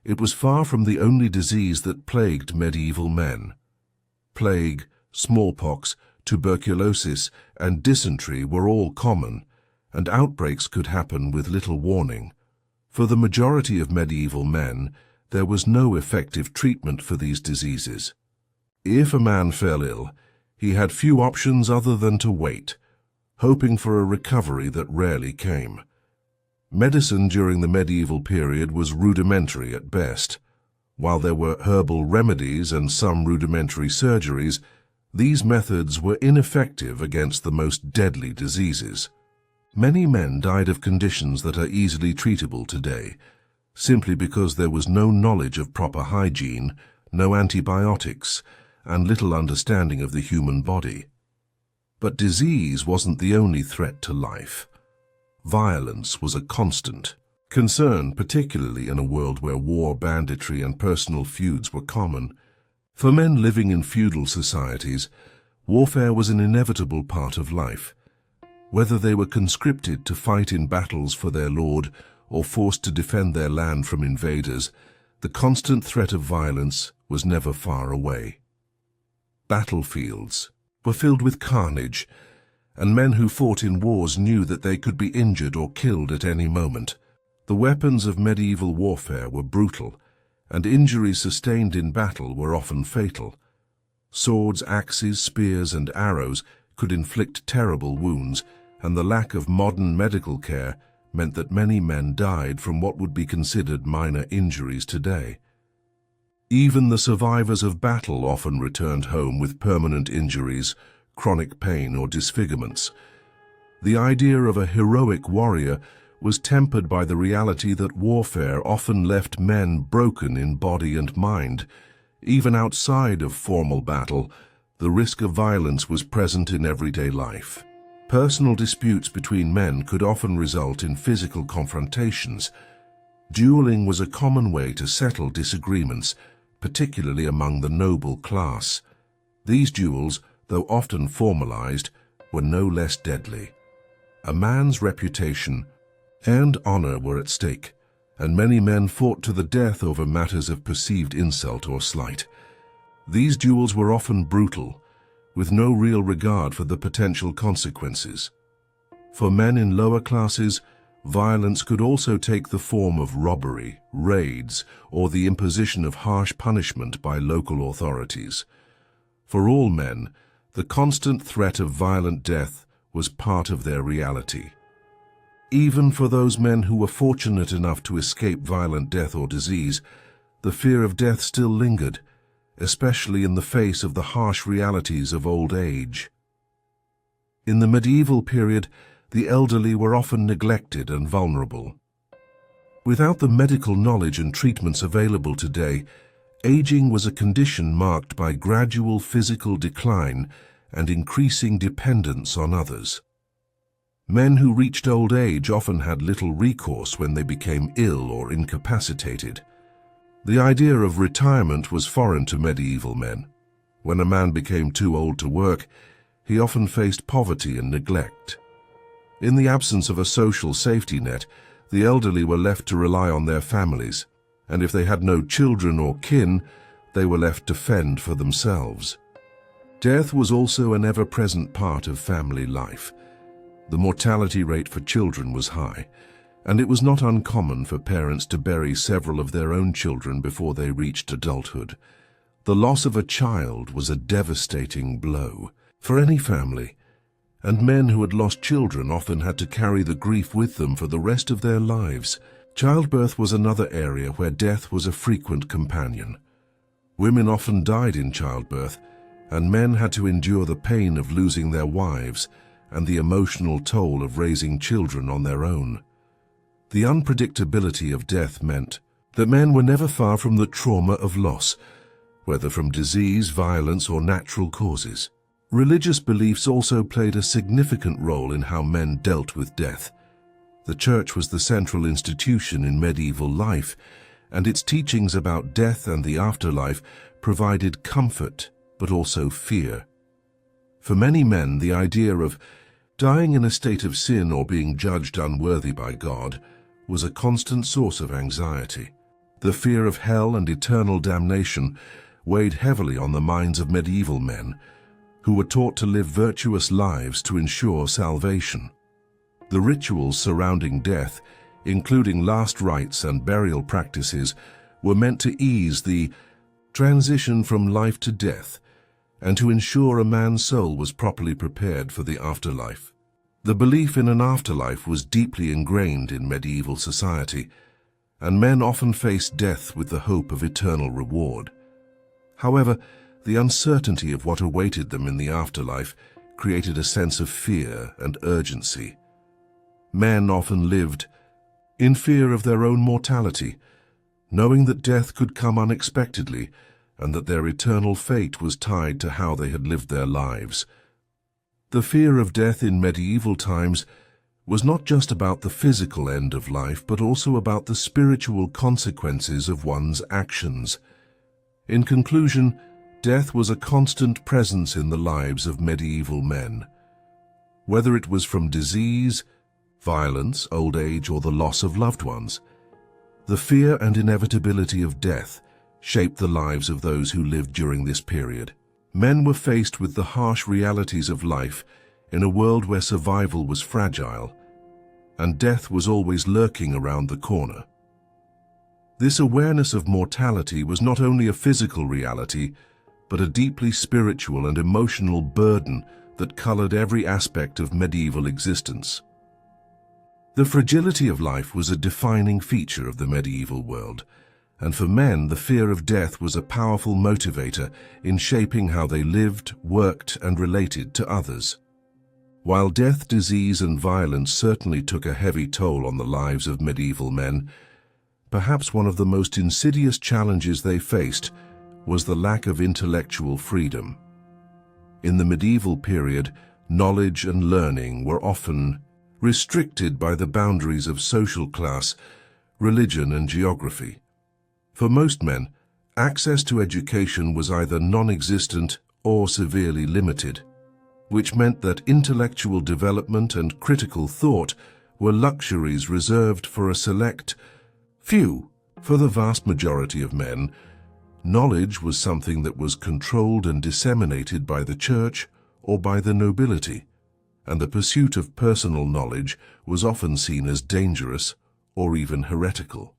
it was far from the only disease that plagued medieval men. Plague, smallpox, tuberculosis, and dysentery were all common, and outbreaks could happen with little warning. For the majority of medieval men, there was no effective treatment for these diseases. If a man fell ill, he had few options other than to wait, hoping for a recovery that rarely came. Medicine during the medieval period was rudimentary at best. While there were herbal remedies and some rudimentary surgeries, these methods were ineffective against the most deadly diseases. Many men died of conditions that are easily treatable today, simply because there was no knowledge of proper hygiene, no antibiotics, and little understanding of the human body. But disease wasn't the only threat to life. Violence was a constant concern, particularly in a world where war, banditry, and personal feuds were common. For men living in feudal societies, warfare was an inevitable part of life. Whether they were conscripted to fight in battles for their lord or forced to defend their land from invaders, the constant threat of violence was never far away. Battlefields were filled with carnage, and men who fought in wars knew that they could be injured or killed at any moment. The weapons of medieval warfare were brutal, and injuries sustained in battle were often fatal. Swords, axes, spears, and arrows could inflict terrible wounds, and the lack of modern medical care meant that many men died from what would be considered minor injuries today. Even the survivors of battle often returned home with permanent injuries, chronic pain, or disfigurements. The idea of a heroic warrior was tempered by the reality that warfare often left men broken in body and mind. Even outside of formal battle, the risk of violence was present in everyday life. Personal disputes between men could often result in physical confrontations. Dueling was a common way to settle disagreements, particularly among the noble class. These duels, though often formalized, were no less deadly. A man's reputation and honor were at stake, and many men fought to the death over matters of perceived insult or slight. These duels were often brutal, with no real regard for the potential consequences. For men in lower classes, violence could also take the form of robbery, raids, or the imposition of harsh punishment by local authorities. For all men, the constant threat of violent death was part of their reality. Even for those men who were fortunate enough to escape violent death or disease, the fear of death still lingered, especially in the face of the harsh realities of old age. In the medieval period, the elderly were often neglected and vulnerable. Without the medical knowledge and treatments available today, aging was a condition marked by gradual physical decline and increasing dependence on others. Men who reached old age often had little recourse when they became ill or incapacitated. The idea of retirement was foreign to medieval men. When a man became too old to work, he often faced poverty and neglect. In the absence of a social safety net, the elderly were left to rely on their families, and if they had no children or kin, they were left to fend for themselves. Death was also an ever-present part of family life. The mortality rate for children was high, and it was not uncommon for parents to bury several of their own children before they reached adulthood. The loss of a child was a devastating blow for any family, and men who had lost children often had to carry the grief with them for the rest of their lives. Childbirth was another area where death was a frequent companion. Women often died in childbirth, and men had to endure the pain of losing their wives and the emotional toll of raising children on their own. The unpredictability of death meant that men were never far from the trauma of loss, whether from disease, violence, or natural causes. Religious beliefs also played a significant role in how men dealt with death. The church was the central institution in medieval life, and its teachings about death and the afterlife provided comfort, but also fear. For many men, the idea of dying in a state of sin or being judged unworthy by God was a constant source of anxiety. The fear of hell and eternal damnation weighed heavily on the minds of medieval men, who were taught to live virtuous lives to ensure salvation. The rituals surrounding death, including last rites and burial practices, were meant to ease the transition from life to death and to ensure a man's soul was properly prepared for the afterlife. The belief in an afterlife was deeply ingrained in medieval society, and men often faced death with the hope of eternal reward. However, the uncertainty of what awaited them in the afterlife created a sense of fear and urgency. Men often lived in fear of their own mortality, knowing that death could come unexpectedly and that their eternal fate was tied to how they had lived their lives. The fear of death in medieval times was not just about the physical end of life, but also about the spiritual consequences of one's actions. In conclusion, death was a constant presence in the lives of medieval men. Whether it was from disease, violence, old age, or the loss of loved ones, the fear and inevitability of death shaped the lives of those who lived during this period. Men were faced with the harsh realities of life in a world where survival was fragile, and death was always lurking around the corner. This awareness of mortality was not only a physical reality, but a deeply spiritual and emotional burden that colored every aspect of medieval existence. The fragility of life was a defining feature of the medieval world, and for men the fear of death was a powerful motivator in shaping how they lived, worked, and related to others. While death, disease, and violence certainly took a heavy toll on the lives of medieval men, perhaps one of the most insidious challenges they faced was the lack of intellectual freedom. In the medieval period, knowledge and learning were often restricted by the boundaries of social class, religion, and geography. For most men, access to education was either non-existent or severely limited, which meant that intellectual development and critical thought were luxuries reserved for a select few. For the vast majority of men, knowledge was something that was controlled and disseminated by the church or by the nobility, and the pursuit of personal knowledge was often seen as dangerous or even heretical.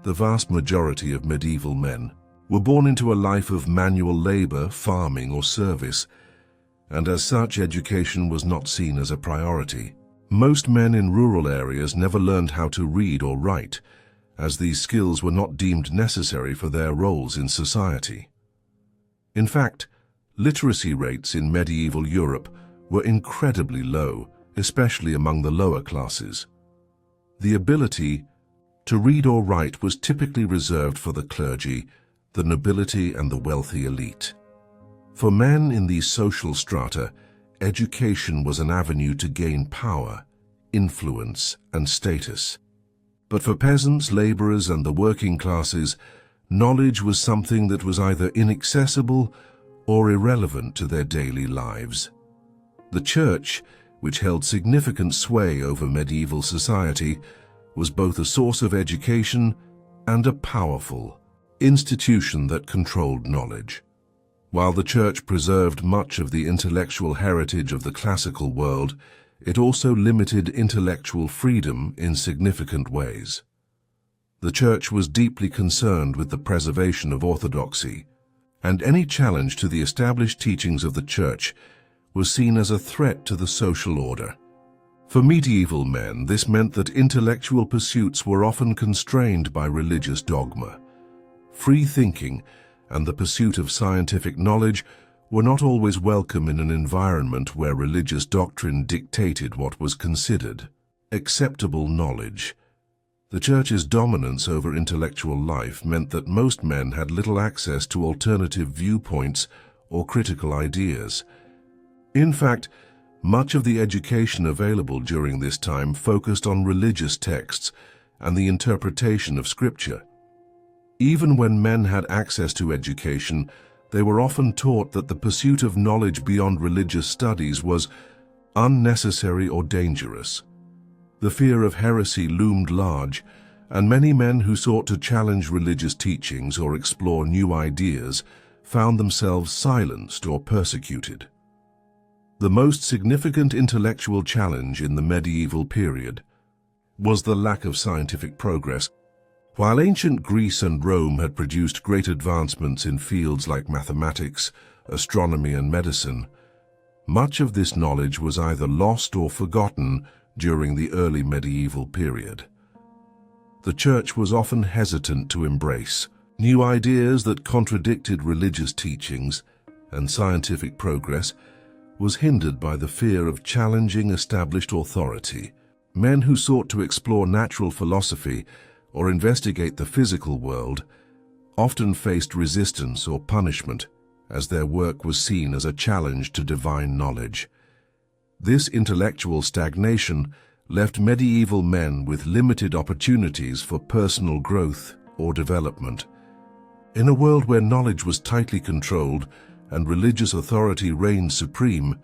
The vast majority of medieval men were born into a life of manual labor, farming, or service, and as such education was not seen as a priority. Most men in rural areas never learned how to read or write, as these skills were not deemed necessary for their roles in society. In fact, literacy rates in medieval Europe were incredibly low, especially among the lower classes. The ability to read or write was typically reserved for the clergy, the nobility, and the wealthy elite. For men in these social strata, education was an avenue to gain power, influence, and status. But for peasants, laborers, and the working classes, knowledge was something that was either inaccessible or irrelevant to their daily lives. The church, which held significant sway over medieval society, was both a source of education and a powerful institution that controlled knowledge. While the church preserved much of the intellectual heritage of the classical world, it also limited intellectual freedom in significant ways. The church was deeply concerned with the preservation of orthodoxy, and any challenge to the established teachings of the church was seen as a threat to the social order. For medieval men, this meant that intellectual pursuits were often constrained by religious dogma. Free thinking and the pursuit of scientific knowledge were not always welcome in an environment where religious doctrine dictated what was considered acceptable knowledge. The church's dominance over intellectual life meant that most men had little access to alternative viewpoints or critical ideas. In fact, much of the education available during this time focused on religious texts and the interpretation of Scripture. Even when men had access to education, they were often taught that the pursuit of knowledge beyond religious studies was unnecessary or dangerous. The fear of heresy loomed large, and many men who sought to challenge religious teachings or explore new ideas found themselves silenced or persecuted. The most significant intellectual challenge in the medieval period was the lack of scientific progress. While ancient Greece and Rome had produced great advancements in fields like mathematics, astronomy, and medicine, much of this knowledge was either lost or forgotten during the early medieval period. The church was often hesitant to embrace new ideas that contradicted religious teachings, and scientific progress was hindered by the fear of challenging established authority. Men who sought to explore natural philosophy or investigate the physical world often faced resistance or punishment, as their work was seen as a challenge to divine knowledge. This intellectual stagnation left medieval men with limited opportunities for personal growth or development. In a world where knowledge was tightly controlled and religious authority reigned supreme,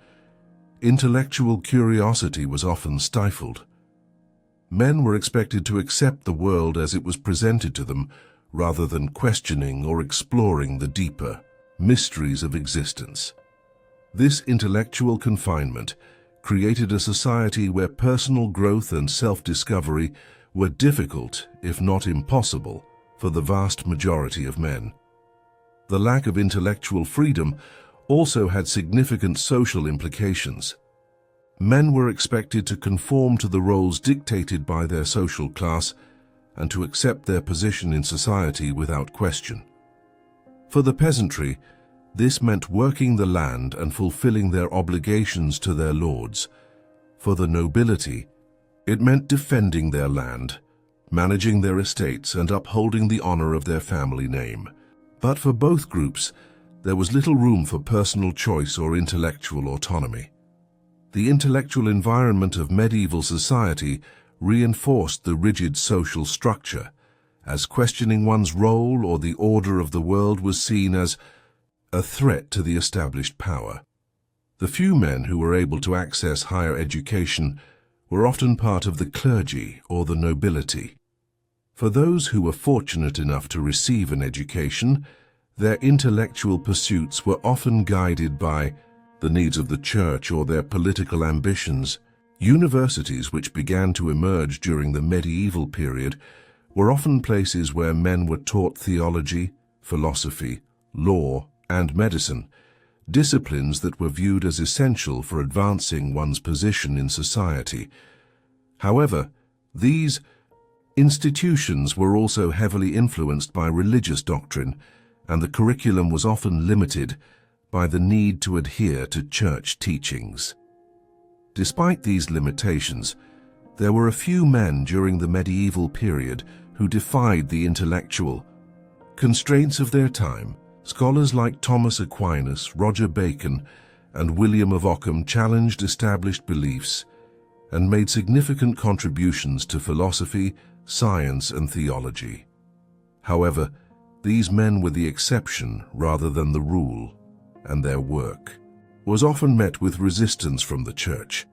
intellectual curiosity was often stifled. Men were expected to accept the world as it was presented to them, rather than questioning or exploring the deeper mysteries of existence. This intellectual confinement created a society where personal growth and self-discovery were difficult, if not impossible, for the vast majority of men. The lack of intellectual freedom also had significant social implications. Men were expected to conform to the roles dictated by their social class, and to accept their position in society without question. For the peasantry, this meant working the land and fulfilling their obligations to their lords. For the nobility, it meant defending their land, managing their estates, and upholding the honor of their family name. But for both groups, there was little room for personal choice or intellectual autonomy. The intellectual environment of medieval society reinforced the rigid social structure, as questioning one's role or the order of the world was seen as a threat to the established power. The few men who were able to access higher education were often part of the clergy or the nobility. For those who were fortunate enough to receive an education, their intellectual pursuits were often guided by the needs of the church or their political ambitions. Universities, which began to emerge during the medieval period, were often places where men were taught theology, philosophy, law, and medicine, disciplines that were viewed as essential for advancing one's position in society. However, these institutions were also heavily influenced by religious doctrine, and the curriculum was often limited by the need to adhere to church teachings. Despite these limitations, there were a few men during the medieval period who defied the intellectual constraints of their time. Scholars like Thomas Aquinas, Roger Bacon, and William of Ockham challenged established beliefs and made significant contributions to philosophy, science, and theology. However, these men were the exception rather than the rule, and their work was often met with resistance from the church.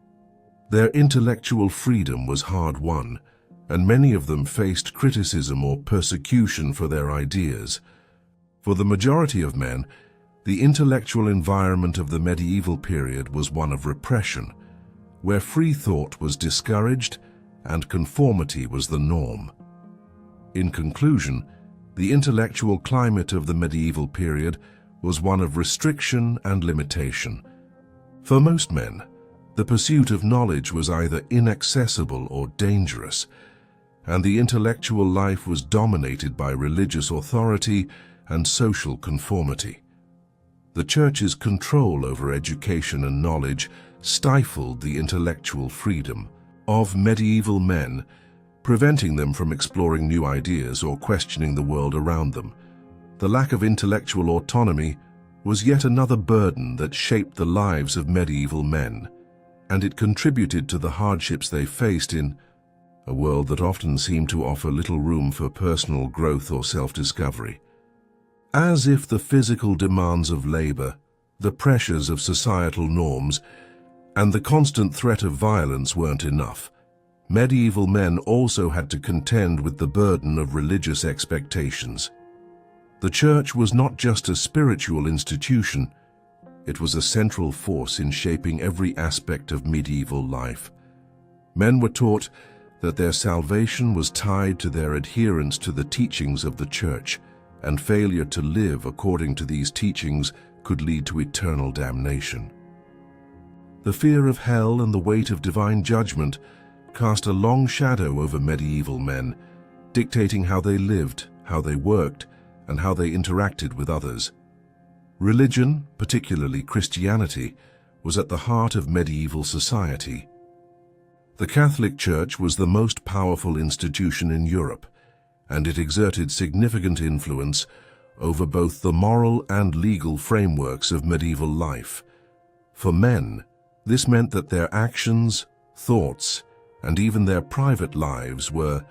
Their intellectual freedom was hard-won, and many of them faced criticism or persecution for their ideas. For the majority of men, the intellectual environment of the medieval period was one of repression, where free thought was discouraged and conformity was the norm. In conclusion, the intellectual climate of the medieval period was one of restriction and limitation. For most men, the pursuit of knowledge was either inaccessible or dangerous, and the intellectual life was dominated by religious authority and social conformity. The church's control over education and knowledge stifled the intellectual freedom of medieval men, preventing them from exploring new ideas or questioning the world around them. The lack of intellectual autonomy was yet another burden that shaped the lives of medieval men, and it contributed to the hardships they faced in a world that often seemed to offer little room for personal growth or self-discovery. As if the physical demands of labor, the pressures of societal norms, and the constant threat of violence weren't enough, medieval men also had to contend with the burden of religious expectations. The church was not just a spiritual institution, it was a central force in shaping every aspect of medieval life. Men were taught that their salvation was tied to their adherence to the teachings of the church, and failure to live according to these teachings could lead to eternal damnation. The fear of hell and the weight of divine judgment cast a long shadow over medieval men, dictating how they lived, how they worked, and how they interacted with others. Religion, particularly Christianity, was at the heart of medieval society. The Catholic Church was the most powerful institution in Europe, and it exerted significant influence over both the moral and legal frameworks of medieval life. For men, this meant that their actions, thoughts, and even their private lives were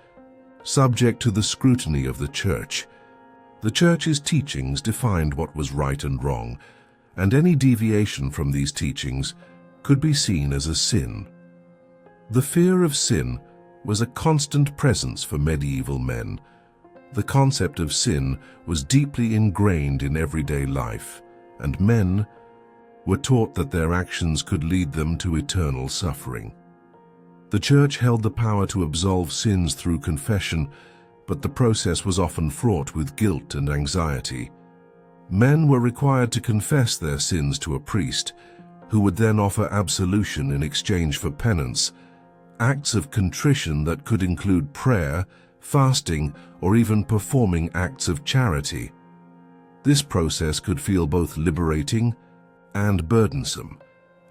subject to the scrutiny of the church. The church's teachings defined what was right and wrong, and any deviation from these teachings could be seen as a sin. The fear of sin was a constant presence for medieval men. The concept of sin was deeply ingrained in everyday life, and men were taught that their actions could lead them to eternal suffering. The church held the power to absolve sins through confession, but the process was often fraught with guilt and anxiety. Men were required to confess their sins to a priest, who would then offer absolution in exchange for penance, acts of contrition that could include prayer, fasting, or even performing acts of charity. This process could feel both liberating and burdensome,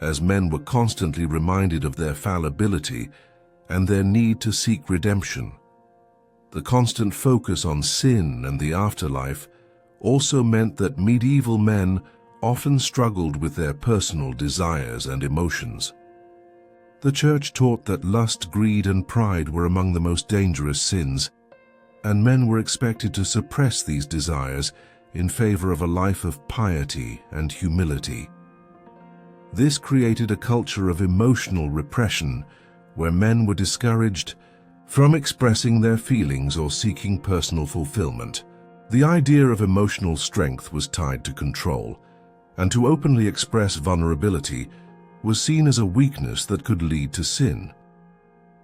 as men were constantly reminded of their fallibility and their need to seek redemption. The constant focus on sin and the afterlife also meant that medieval men often struggled with their personal desires and emotions. The Church taught that lust, greed, and pride were among the most dangerous sins, and men were expected to suppress these desires in favor of a life of piety and humility. This created a culture of emotional repression where men were discouraged from expressing their feelings or seeking personal fulfillment. The idea of emotional strength was tied to control, and to openly express vulnerability was seen as a weakness that could lead to sin.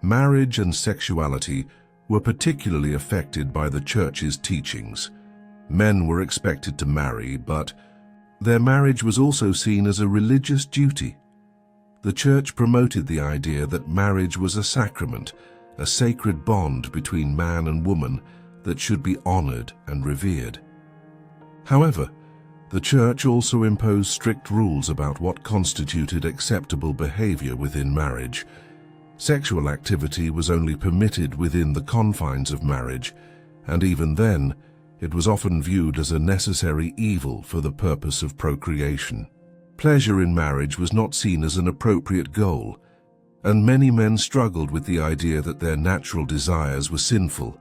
Marriage and sexuality were particularly affected by the Church's teachings. Men were expected to marry, but their marriage was also seen as a religious duty. The Church promoted the idea that marriage was a sacrament, a sacred bond between man and woman that should be honored and revered. However, the Church also imposed strict rules about what constituted acceptable behavior within marriage. Sexual activity was only permitted within the confines of marriage, and even then, it was often viewed as a necessary evil for the purpose of procreation. Pleasure in marriage was not seen as an appropriate goal, and many men struggled with the idea that their natural desires were sinful.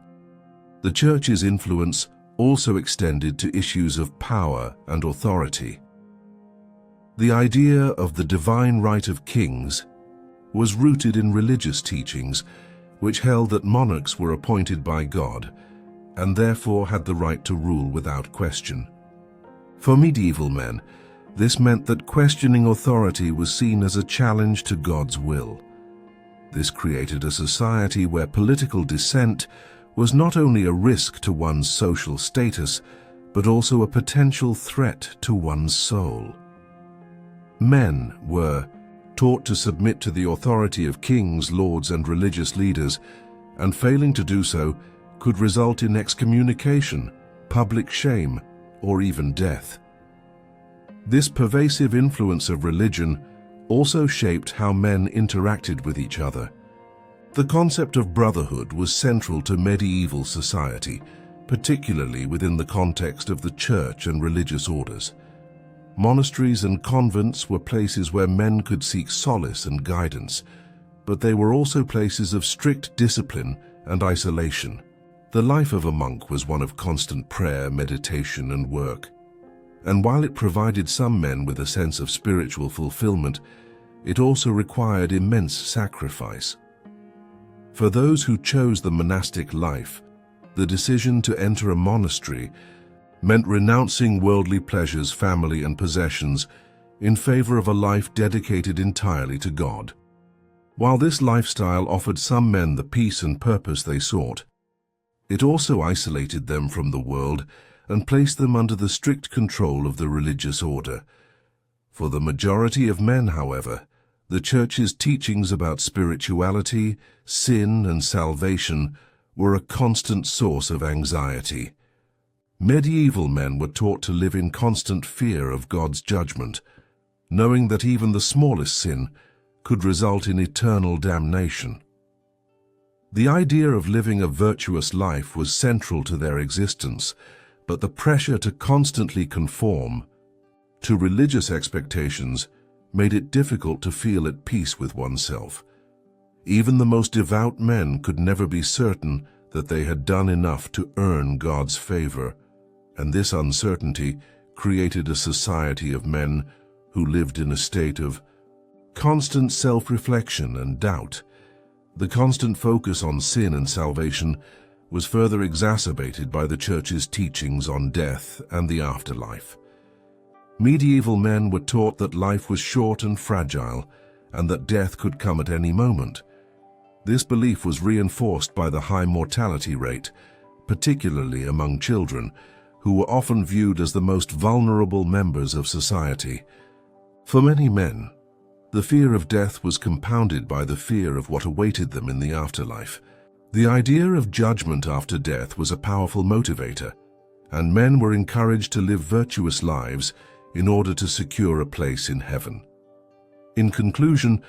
The Church's influence also extended to issues of power and authority. The idea of the divine right of kings was rooted in religious teachings which held that monarchs were appointed by God and therefore had the right to rule without question. For medieval men, this meant that questioning authority was seen as a challenge to God's will. This created a society where political dissent was not only a risk to one's social status, but also a potential threat to one's soul. Men were taught to submit to the authority of kings, lords, and religious leaders, and failing to do so could result in excommunication, public shame, or even death. This pervasive influence of religion also shaped how men interacted with each other. The concept of brotherhood was central to medieval society, particularly within the context of the church and religious orders. Monasteries and convents were places where men could seek solace and guidance, but they were also places of strict discipline and isolation. The life of a monk was one of constant prayer, meditation, and work. And while it provided some men with a sense of spiritual fulfillment, it also required immense sacrifice. For those who chose the monastic life, the decision to enter a monastery meant renouncing worldly pleasures, family, and possessions in favor of a life dedicated entirely to God. While this lifestyle offered some men the peace and purpose they sought, it also isolated them from the world and placed them under the strict control of the religious order. For the majority of men, however, the Church's teachings about spirituality, sin, and salvation were a constant source of anxiety. Medieval men were taught to live in constant fear of God's judgment, knowing that even the smallest sin could result in eternal damnation. The idea of living a virtuous life was central to their existence, but the pressure to constantly conform to religious expectations made it difficult to feel at peace with oneself. Even the most devout men could never be certain that they had done enough to earn God's favor, and this uncertainty created a society of men who lived in a state of constant self-reflection and doubt. The constant focus on sin and salvation was further exacerbated by the Church's teachings on death and the afterlife. Medieval men were taught that life was short and fragile, and that death could come at any moment. This belief was reinforced by the high mortality rate, particularly among children, who were often viewed as the most vulnerable members of society. For many men, the fear of death was compounded by the fear of what awaited them in the afterlife. The idea of judgment after death was a powerful motivator, and men were encouraged to live virtuous lives in order to secure a place in heaven. In conclusion,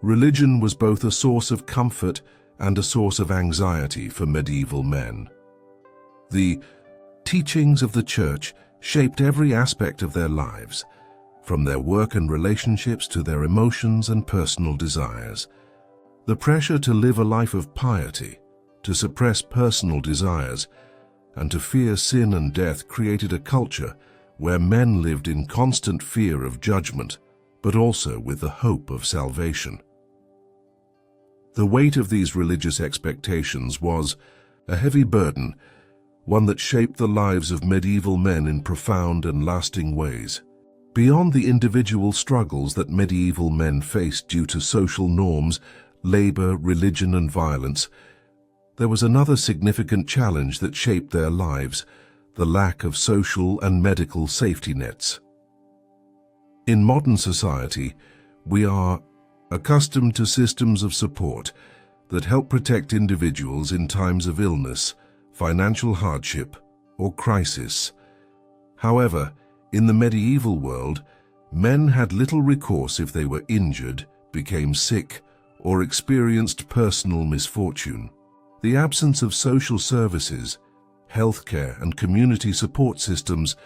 religion was both a source of comfort and a source of anxiety for medieval men. The teachings of the Church shaped every aspect of their lives, from their work and relationships to their emotions and personal desires. The pressure to live a life of piety, to suppress personal desires, and to fear sin and death created a culture where men lived in constant fear of judgment, but also with the hope of salvation. The weight of these religious expectations was a heavy burden, one that shaped the lives of medieval men in profound and lasting ways. Beyond the individual struggles that medieval men faced due to social norms, labor, religion, and violence, there was another significant challenge that shaped their lives: the lack of social and medical safety nets. In modern society, we are accustomed to systems of support that help protect individuals in times of illness, financial hardship, or crisis. However, in the medieval world, men had little recourse if they were injured, became sick, or experienced personal misfortune. The absence of social services, healthcare, and community support systems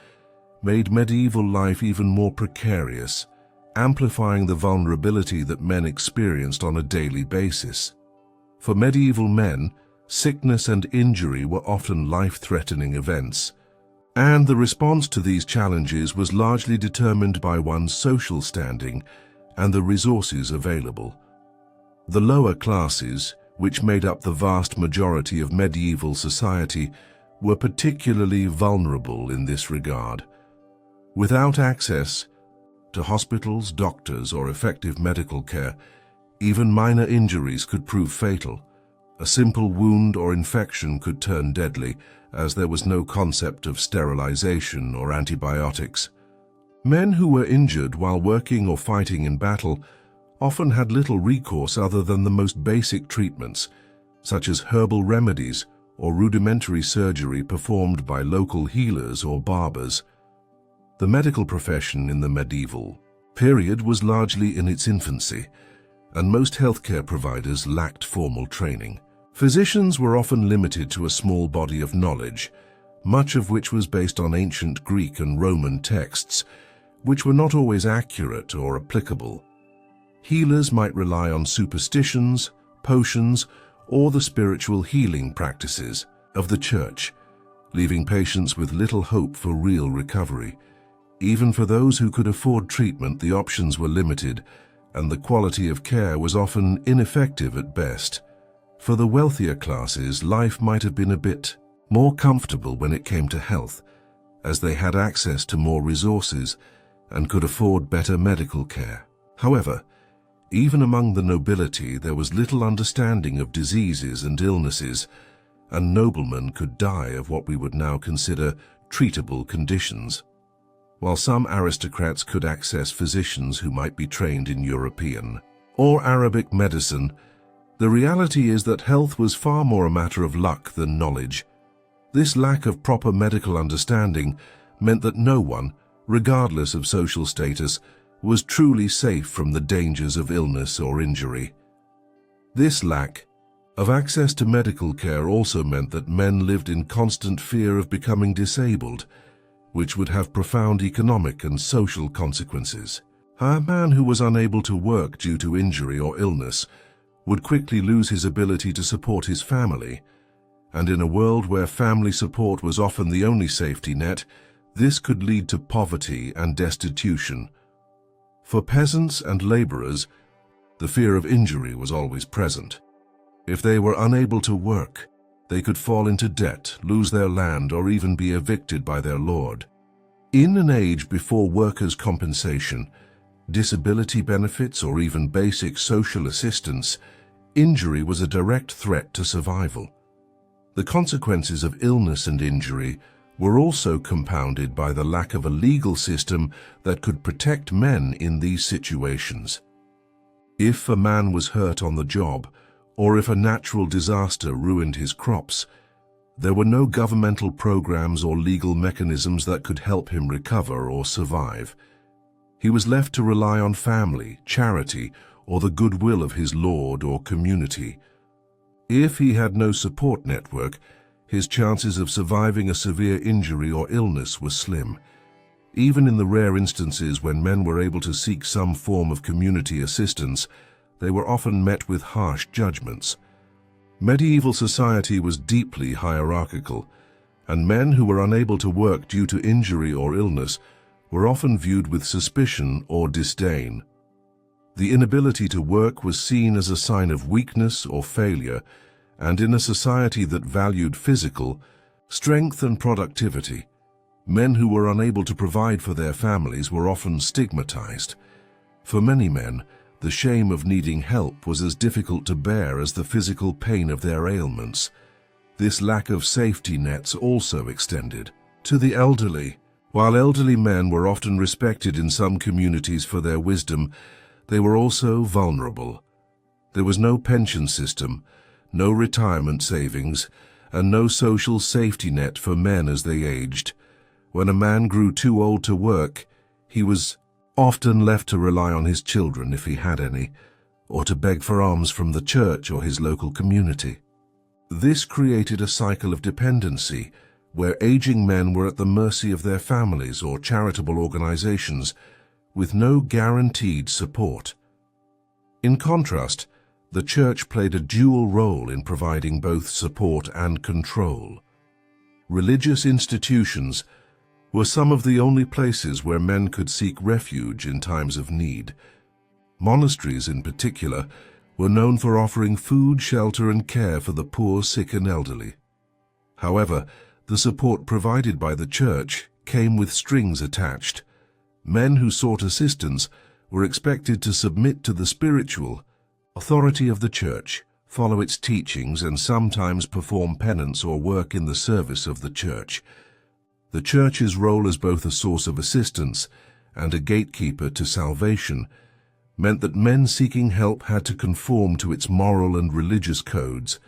made medieval life even more precarious, amplifying the vulnerability that men experienced on a daily basis. For medieval men, sickness and injury were often life-threatening events, and the response to these challenges was largely determined by one's social standing and the resources available. The lower classes, which made up the vast majority of medieval society, were particularly vulnerable in this regard. Without access to hospitals, doctors, or effective medical care, even minor injuries could prove fatal. A simple wound or infection could turn deadly, as there was no concept of sterilization or antibiotics. Men who were injured while working or fighting in battle often had little recourse other than the most basic treatments, such as herbal remedies or rudimentary surgery performed by local healers or barbers. The medical profession in the medieval period was largely in its infancy, and most healthcare providers lacked formal training. Physicians were often limited to a small body of knowledge, much of which was based on ancient Greek and Roman texts, which were not always accurate or applicable. Healers might rely on superstitions, potions, or the spiritual healing practices of the Church, leaving patients with little hope for real recovery. Even for those who could afford treatment, the options were limited, and the quality of care was often ineffective at best. For the wealthier classes, life might have been a bit more comfortable when it came to health, as they had access to more resources and could afford better medical care. However, even among the nobility, there was little understanding of diseases and illnesses, and noblemen could die of what we would now consider treatable conditions. While some aristocrats could access physicians who might be trained in European or Arabic medicine, the reality is that health was far more a matter of luck than knowledge. This lack of proper medical understanding meant that no one, regardless of social status, was truly safe from the dangers of illness or injury. This lack of access to medical care also meant that men lived in constant fear of becoming disabled, which would have profound economic and social consequences. A man who was unable to work due to injury or illness would quickly lose his ability to support his family, and in a world where family support was often the only safety net, this could lead to poverty and destitution. For peasants and laborers, the fear of injury was always present. If they were unable to work, they could fall into debt, lose their land, or even be evicted by their lord. In an age before workers' compensation, disability benefits, or even basic social assistance, injury was a direct threat to survival. The consequences of illness and injury were also compounded by the lack of a legal system that could protect men in these situations. If a man was hurt on the job or if a natural disaster ruined his crops, there were no governmental programs or legal mechanisms that could help him recover or survive. He was left to rely on family, charity, or the goodwill of his lord or community. If he had no support network, his chances of surviving a severe injury or illness were slim. Even in the rare instances when men were able to seek some form of community assistance, they were often met with harsh judgments. Medieval society was deeply hierarchical, and men who were unable to work due to injury or illness were often viewed with suspicion or disdain. The inability to work was seen as a sign of weakness or failure, and in a society that valued physical strength and productivity, men who were unable to provide for their families were often stigmatized. For many men, the shame of needing help was as difficult to bear as the physical pain of their ailments. This lack of safety nets also extended to the elderly. While elderly men were often respected in some communities for their wisdom, they were also vulnerable. There was no pension system, no retirement savings, and no social safety net for men as they aged. When a man grew too old to work, he was often left to rely on his children if he had any, or to beg for alms from the church or his local community. This created a cycle of dependency, where aging men were at the mercy of their families or charitable organizations, with no guaranteed support. In contrast, the church played a dual role in providing both support and control. Religious institutions were some of the only places where men could seek refuge in times of need. Monasteries, in particular, were known for offering food, shelter, and care for the poor, sick, and elderly. However, the support provided by the church came with strings attached. Men who sought assistance were expected to submit to the spiritual authority of the church, follow its teachings, and sometimes perform penance or work in the service of the church. The church's role as both a source of assistance and a gatekeeper to salvation meant that men seeking help had to conform to its moral and religious codes,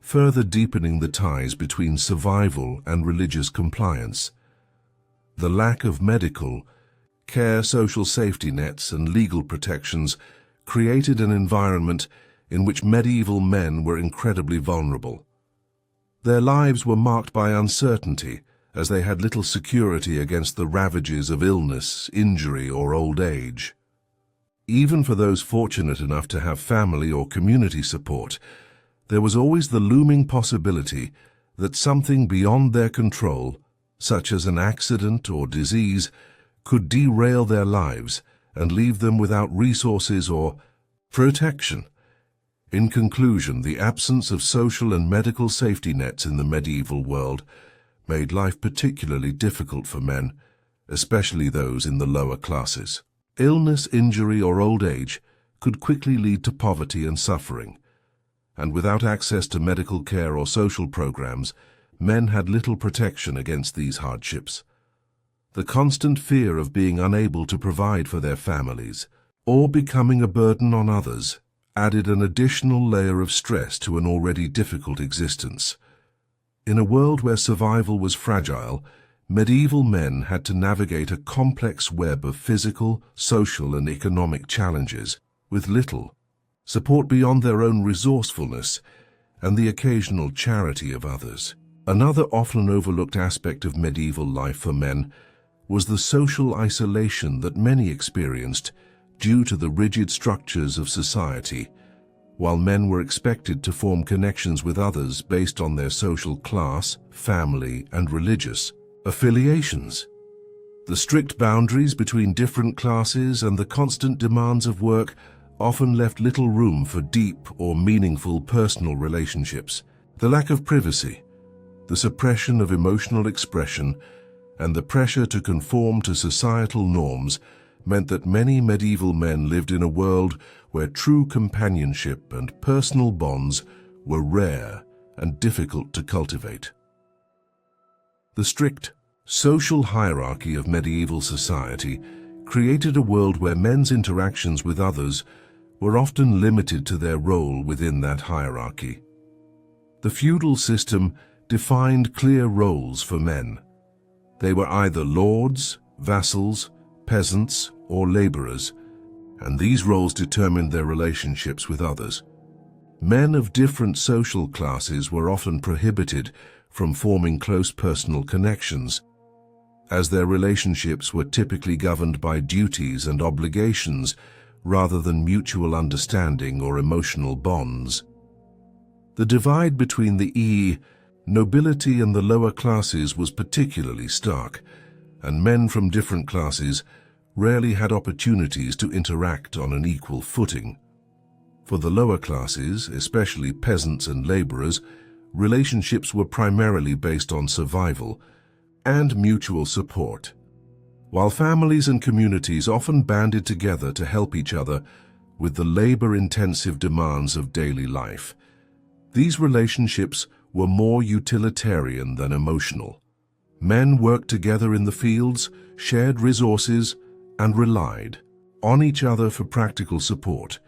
further deepening the ties between survival and religious compliance. The lack of medical care, social safety nets, and legal protections created an environment in which medieval men were incredibly vulnerable. Their lives were marked by uncertainty, as they had little security against the ravages of illness, injury, or old age. Even for those fortunate enough to have family or community support, there was always the looming possibility that something beyond their control, such as an accident or disease, could derail their lives and leave them without resources or protection. In conclusion, the absence of social and medical safety nets in the medieval world made life particularly difficult for men, especially those in the lower classes. Illness, injury, or old age could quickly lead to poverty and suffering, and without access to medical care or social programs, men had little protection against these hardships. The constant fear of being unable to provide for their families or becoming a burden on others added an additional layer of stress to an already difficult existence. In a world where survival was fragile, medieval men had to navigate a complex web of physical, social, and economic challenges, with little support beyond their own resourcefulness and the occasional charity of others. Another often overlooked aspect of medieval life for men was the social isolation that many experienced due to the rigid structures of society. While men were expected to form connections with others based on their social class, family, and religious affiliations. The strict boundaries between different classes and the constant demands of work often left little room for deep or meaningful personal relationships. The lack of privacy, the suppression of emotional expression, and the pressure to conform to societal norms meant that many medieval men lived in a world where true companionship and personal bonds were rare and difficult to cultivate. The strict social hierarchy of medieval society created a world where men's interactions with others were often limited to their role within that hierarchy. The feudal system defined clear roles for men. They were either lords, vassals, peasants, or laborers, and these roles determined their relationships with others. Men of different social classes were often prohibited from forming close personal connections, as their relationships were typically governed by duties and obligations rather than mutual understanding or emotional bonds. The divide between the nobility and the lower classes was particularly stark, and men from different classes rarely had opportunities to interact on an equal footing. For the lower classes, especially peasants and laborers, relationships were primarily based on survival and mutual support. While families and communities often banded together to help each other with the labor-intensive demands of daily life, these relationships were more utilitarian than emotional. Men worked together in the fields, shared resources, and relied on each other for practical support,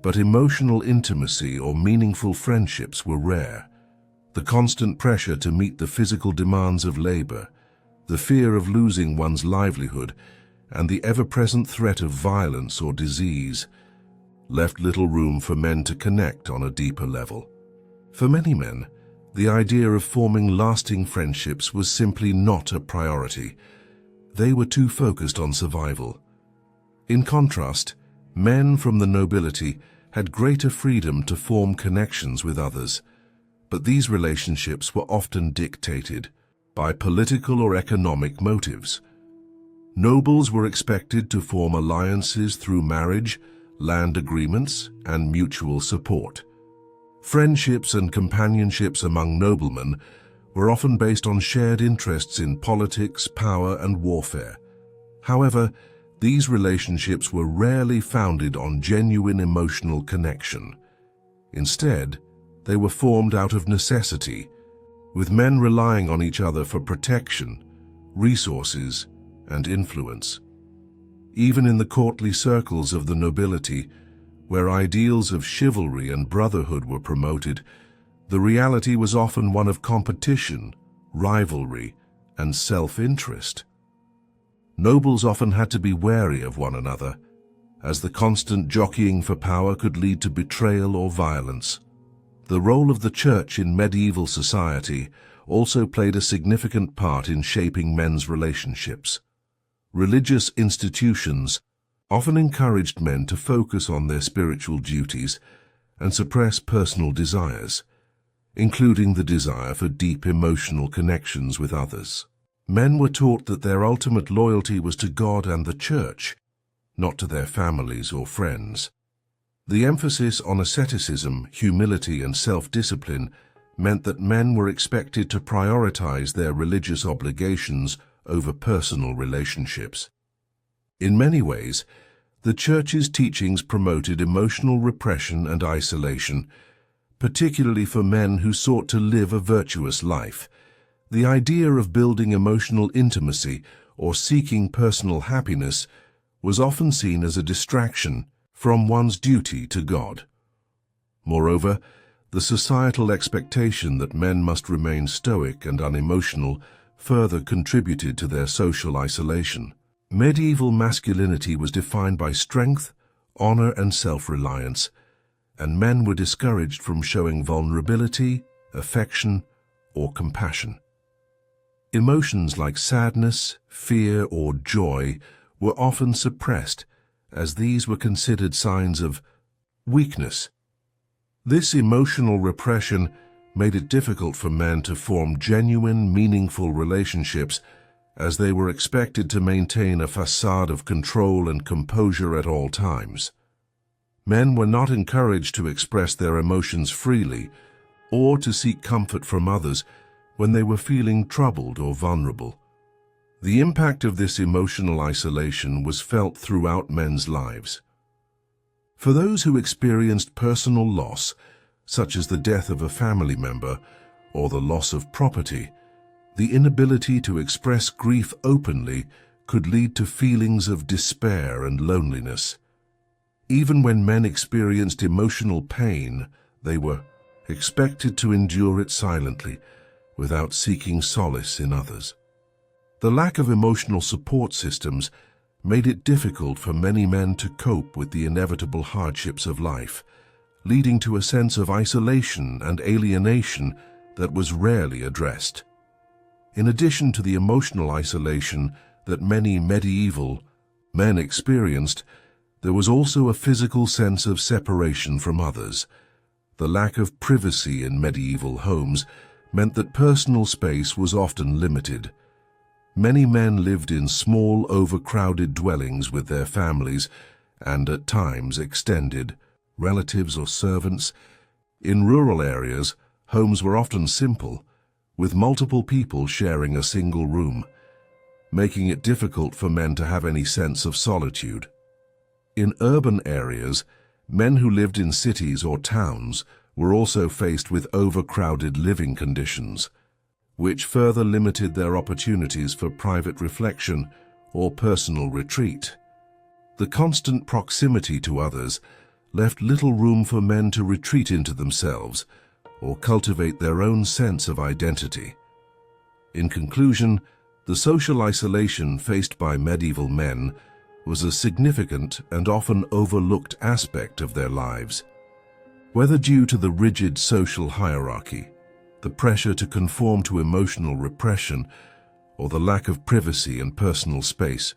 but emotional intimacy or meaningful friendships were rare. The constant pressure to meet the physical demands of labor, the fear of losing one's livelihood, and the ever-present threat of violence or disease left little room for men to connect on a deeper level. For many men, the idea of forming lasting friendships was simply not a priority. They were too focused on survival. In contrast, men from the nobility had greater freedom to form connections with others, but these relationships were often dictated by political or economic motives. Nobles were expected to form alliances through marriage, land agreements, and mutual support. Friendships and companionships among noblemen were often based on shared interests in politics, power, and warfare. However, these relationships were rarely founded on genuine emotional connection. Instead, they were formed out of necessity, with men relying on each other for protection, resources, and influence. Even in the courtly circles of the nobility, where ideals of chivalry and brotherhood were promoted, the reality was often one of competition, rivalry, and self-interest. Nobles often had to be wary of one another, as the constant jockeying for power could lead to betrayal or violence. The role of the church in medieval society also played a significant part in shaping men's relationships. Religious institutions often encouraged men to focus on their spiritual duties and suppress personal desires, including the desire for deep emotional connections with others. Men were taught that their ultimate loyalty was to God and the church, not to their families or friends. The emphasis on asceticism, humility, and self-discipline meant that men were expected to prioritize their religious obligations over personal relationships. In many ways, the Church's teachings promoted emotional repression and isolation, particularly for men who sought to live a virtuous life. The idea of building emotional intimacy or seeking personal happiness was often seen as a distraction from one's duty to God. Moreover, the societal expectation that men must remain stoic and unemotional further contributed to their social isolation. Medieval masculinity was defined by strength, honor, and self-reliance, and men were discouraged from showing vulnerability, affection, or compassion. Emotions like sadness, fear, or joy were often suppressed, as these were considered signs of weakness. This emotional repression made it difficult for men to form genuine, meaningful relationships, as they were expected to maintain a facade of control and composure at all times. Men were not encouraged to express their emotions freely or to seek comfort from others when they were feeling troubled or vulnerable. The impact of this emotional isolation was felt throughout men's lives. For those who experienced personal loss, such as the death of a family member or the loss of property, the inability to express grief openly could lead to feelings of despair and loneliness. Even when men experienced emotional pain, they were expected to endure it silently, without seeking solace in others. The lack of emotional support systems made it difficult for many men to cope with the inevitable hardships of life, leading to a sense of isolation and alienation that was rarely addressed. In addition to the emotional isolation that many medieval men experienced, there was also a physical sense of separation from others. The lack of privacy in medieval homes meant that personal space was often limited. Many men lived in small, overcrowded dwellings with their families and, at times, extended relatives or servants. In rural areas, homes were often simple, with multiple people sharing a single room, making it difficult for men to have any sense of solitude. In urban areas, men who lived in cities or towns were also faced with overcrowded living conditions, which further limited their opportunities for private reflection or personal retreat. The constant proximity to others left little room for men to retreat into themselves or cultivate their own sense of identity. In conclusion, the social isolation faced by medieval men was a significant and often overlooked aspect of their lives. Whether due to the rigid social hierarchy, the pressure to conform to emotional repression, or the lack of privacy and personal space,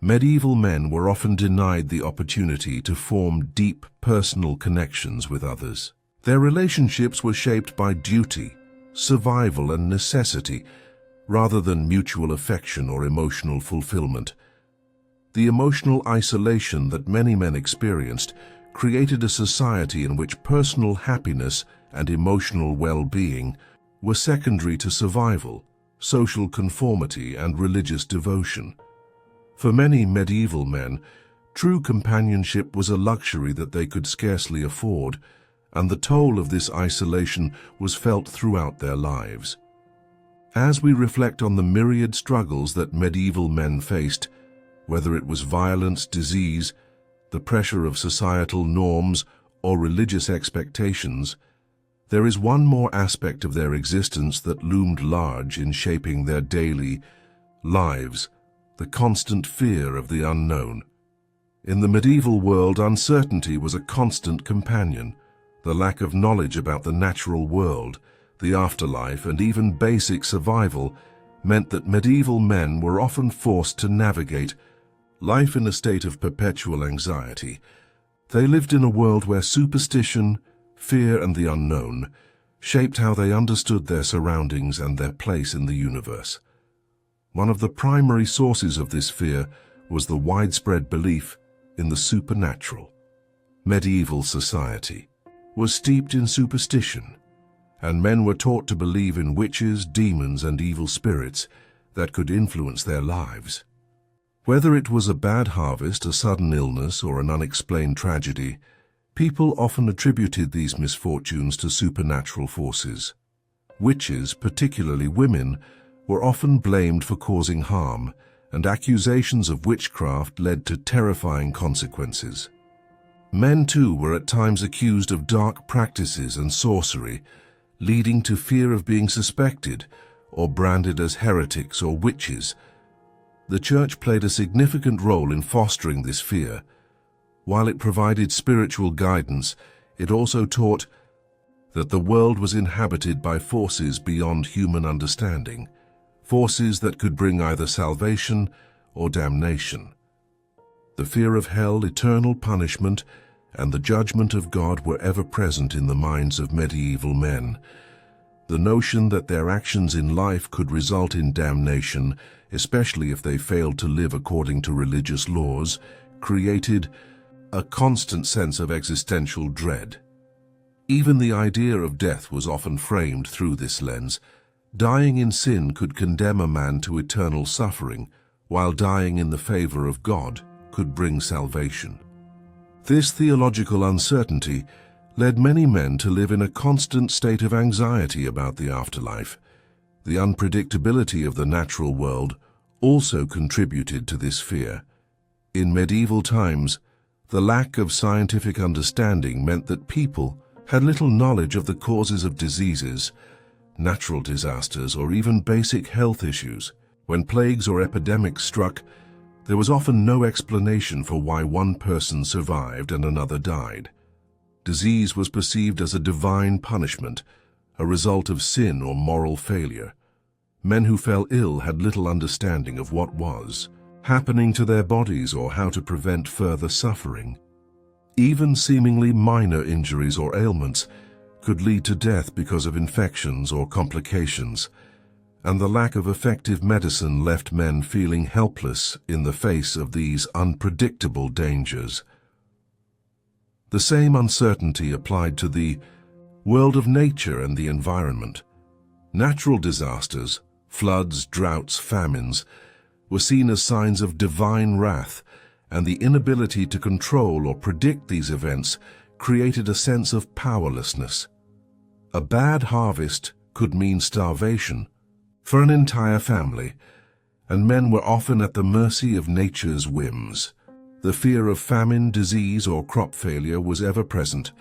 medieval men were often denied the opportunity to form deep personal connections with others. Their relationships were shaped by duty, survival, and necessity, rather than mutual affection or emotional fulfillment. The emotional isolation that many men experienced created a society in which personal happiness and emotional well-being were secondary to survival, social conformity, and religious devotion. For many medieval men, true companionship was a luxury that they could scarcely afford, and the toll of this isolation was felt throughout their lives. As we reflect on the myriad struggles that medieval men faced, whether it was violence, disease, the pressure of societal norms, or religious expectations, there is one more aspect of their existence that loomed large in shaping their daily lives: the constant fear of the unknown. In the medieval world, uncertainty was a constant companion. The lack of knowledge about the natural world, the afterlife, and even basic survival meant that medieval men were often forced to navigate life in a state of perpetual anxiety. They lived in a world where superstition, fear, and the unknown shaped how they understood their surroundings and their place in the universe. One of the primary sources of this fear was the widespread belief in the supernatural. Medieval society was steeped in superstition, and men were taught to believe in witches, demons, and evil spirits that could influence their lives. Whether it was a bad harvest, a sudden illness, or an unexplained tragedy, people often attributed these misfortunes to supernatural forces. Witches, particularly women, were often blamed for causing harm, and accusations of witchcraft led to terrifying consequences. Men, too, were at times accused of dark practices and sorcery, leading to fear of being suspected or branded as heretics or witches. The Church played a significant role in fostering this fear. While it provided spiritual guidance, it also taught that the world was inhabited by forces beyond human understanding, forces that could bring either salvation or damnation. The fear of hell, eternal punishment, and the judgment of God were ever present in the minds of medieval men. The notion that their actions in life could result in damnation, especially if they failed to live according to religious laws, created a constant sense of existential dread. Even the idea of death was often framed through this lens. Dying in sin could condemn a man to eternal suffering, while dying in the favor of God could bring salvation. This theological uncertainty led many men to live in a constant state of anxiety about the afterlife. The unpredictability of the natural world also contributed to this fear. In medieval times, The lack of scientific understanding meant that people had little knowledge of the causes of diseases, natural disasters, or even basic health issues. When plagues or epidemics struck, there was often no explanation for why one person survived and another died. Disease was perceived as a divine punishment, a result of sin or moral failure. Men who fell ill had little understanding of what was happening to their bodies or how to prevent further suffering. Even seemingly minor injuries or ailments could lead to death because of infections or complications, and the lack of effective medicine left men feeling helpless in the face of these unpredictable dangers. The same uncertainty applied to the world of nature and the environment. Natural disasters, floods, droughts, famines, were seen as signs of divine wrath, and the inability to control or predict these events created a sense of powerlessness. A bad harvest could mean starvation for an entire family, and men were often at the mercy of nature's whims. The fear of famine, disease, or crop failure was ever present,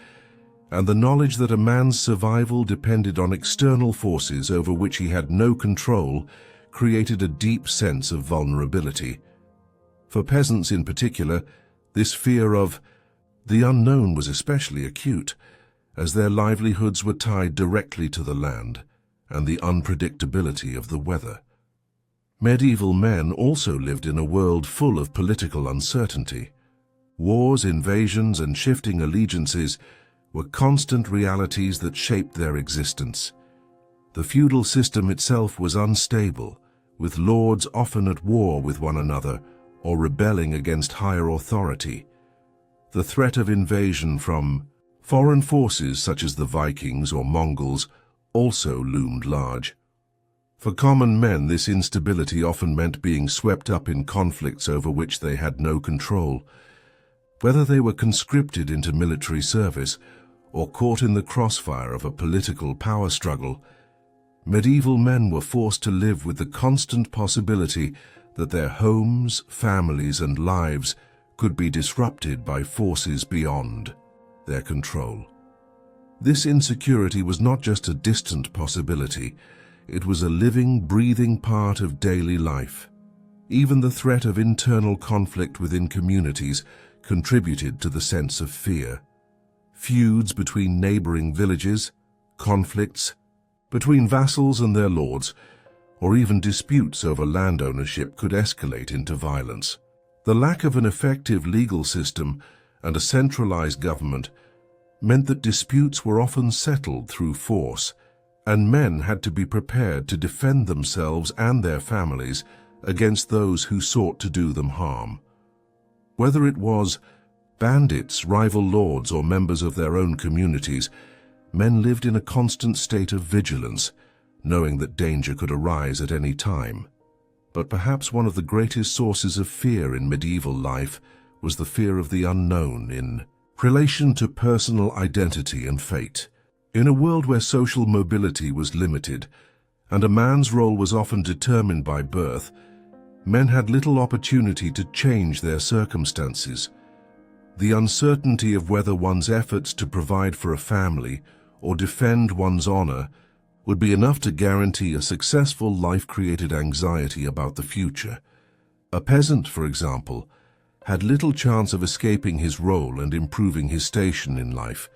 and the knowledge that a man's survival depended on external forces over which he had no control created a deep sense of vulnerability. For peasants in particular, this fear of the unknown was especially acute, as their livelihoods were tied directly to the land and the unpredictability of the weather. Medieval men also lived in a world full of political uncertainty. Wars, invasions, and shifting allegiances were constant realities that shaped their existence. The feudal system itself was unstable, with lords often at war with one another or rebelling against higher authority. The threat of invasion from foreign forces such as the Vikings or Mongols also loomed large. For common men, this instability often meant being swept up in conflicts over which they had no control. Whether they were conscripted into military service or caught in the crossfire of a political power struggle, medieval men were forced to live with the constant possibility that their homes, families, and lives could be disrupted by forces beyond their control. This insecurity was not just a distant possibility, it was a living, breathing part of daily life. Even the threat of internal conflict within communities contributed to the sense of fear. Feuds between neighboring villages, conflicts between vassals and their lords, or even disputes over land ownership could escalate into violence. The lack of an effective legal system and a centralized government meant that disputes were often settled through force, and men had to be prepared to defend themselves and their families against those who sought to do them harm. Whether it was bandits, rival lords, or members of their own communities, men lived in a constant state of vigilance, knowing that danger could arise at any time. But perhaps one of the greatest sources of fear in medieval life was the fear of the unknown in relation to personal identity and fate. In a world where social mobility was limited, and a man's role was often determined by birth, men had little opportunity to change their circumstances. The uncertainty of whether one's efforts to provide for a family or defend one's honor would be enough to guarantee a successful life created anxiety about the future. A peasant, for example, had little chance of escaping his role and improving his station in life.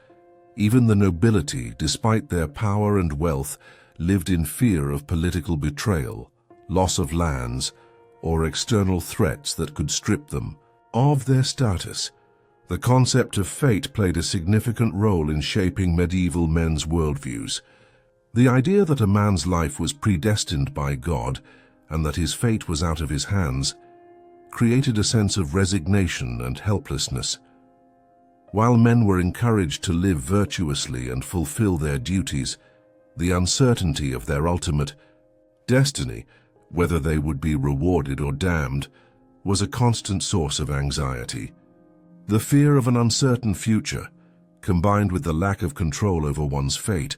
Even the nobility, despite their power and wealth, lived in fear of political betrayal, loss of lands, or external threats that could strip them of their status. The concept of fate played a significant role in shaping medieval men's worldviews. The idea that a man's life was predestined by God and that his fate was out of his hands created a sense of resignation and helplessness. While men were encouraged to live virtuously and fulfill their duties, the uncertainty of their ultimate destiny, whether they would be rewarded or damned, was a constant source of anxiety. The fear of an uncertain future, combined with the lack of control over one's fate,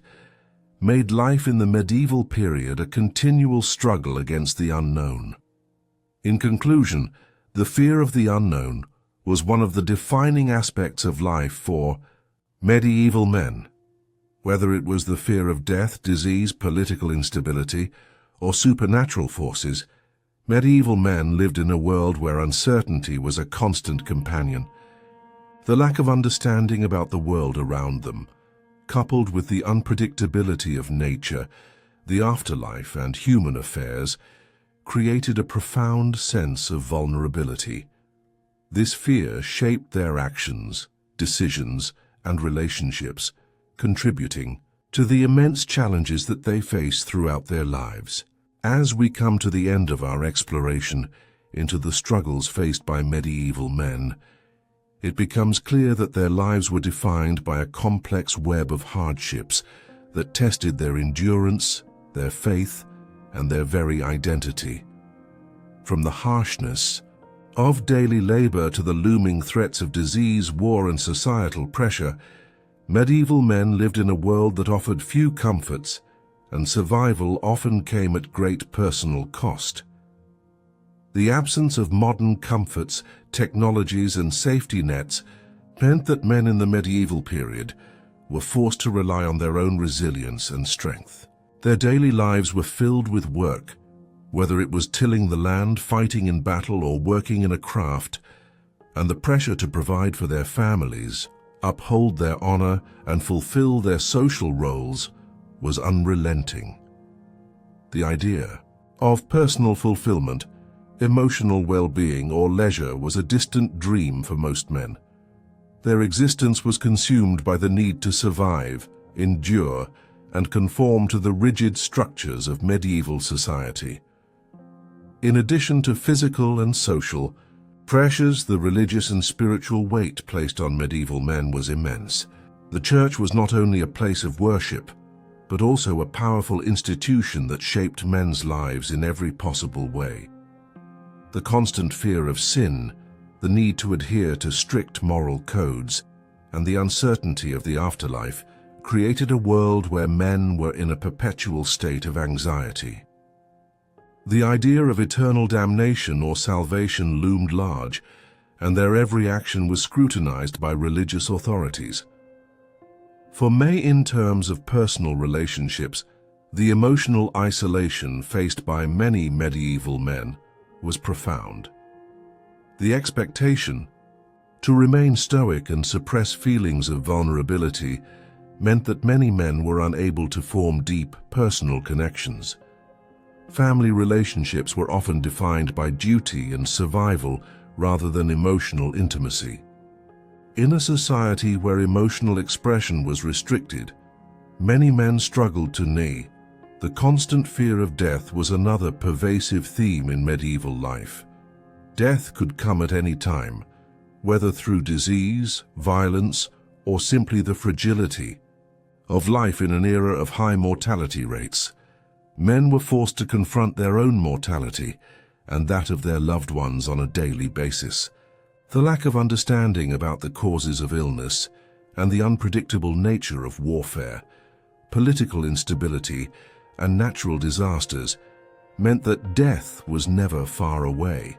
made life in the medieval period a continual struggle against the unknown. In conclusion, the fear of the unknown, was one of the defining aspects of life for medieval men. Whether it was the fear of death, disease, political instability, or supernatural forces, medieval men lived in a world where uncertainty was a constant companion. The lack of understanding about the world around them, coupled with the unpredictability of nature, the afterlife, and human affairs, created a profound sense of vulnerability. This fear shaped their actions, decisions, and relationships, contributing to the immense challenges that they face throughout their lives. As we come to the end of our exploration into the struggles faced by medieval men, it becomes clear that their lives were defined by a complex web of hardships that tested their endurance, their faith, and their very identity. From the harshness of daily labor to the looming threats of disease, war, and societal pressure, medieval men lived in a world that offered few comforts, and survival often came at great personal cost. The absence of modern comforts, technologies, and safety nets meant that men in the medieval period were forced to rely on their own resilience and strength. Their daily lives were filled with work, whether it was tilling the land, fighting in battle, or working in a craft, and the pressure to provide for their families, uphold their honor, and fulfill their social roles was unrelenting. The idea of personal fulfillment, emotional well-being, or leisure was a distant dream for most men. Their existence was consumed by the need to survive, endure, and conform to the rigid structures of medieval society. In addition to physical and social pressures, the religious and spiritual weight placed on medieval men was immense. The church was not only a place of worship, but also a powerful institution that shaped men's lives in every possible way. The constant fear of sin, the need to adhere to strict moral codes, and the uncertainty of the afterlife created a world where men were in a perpetual state of anxiety. The idea of eternal damnation or salvation loomed large, and their every action was scrutinized by religious authorities. For many, in terms of personal relationships, the emotional isolation faced by many medieval men was profound. The expectation to remain stoic and suppress feelings of vulnerability meant that many men were unable to form deep personal connections. Family relationships were often defined by duty and survival rather than emotional intimacy. In a society where emotional expression was restricted, many men struggled to knee. The constant fear of death was another pervasive theme in medieval life. Death could come at any time, whether through disease, violence, or simply the fragility of life in an era of high mortality rates. Men were forced to confront their own mortality and that of their loved ones on a daily basis. The lack of understanding about the causes of illness and the unpredictable nature of warfare, political instability, and natural disasters meant that death was never far away.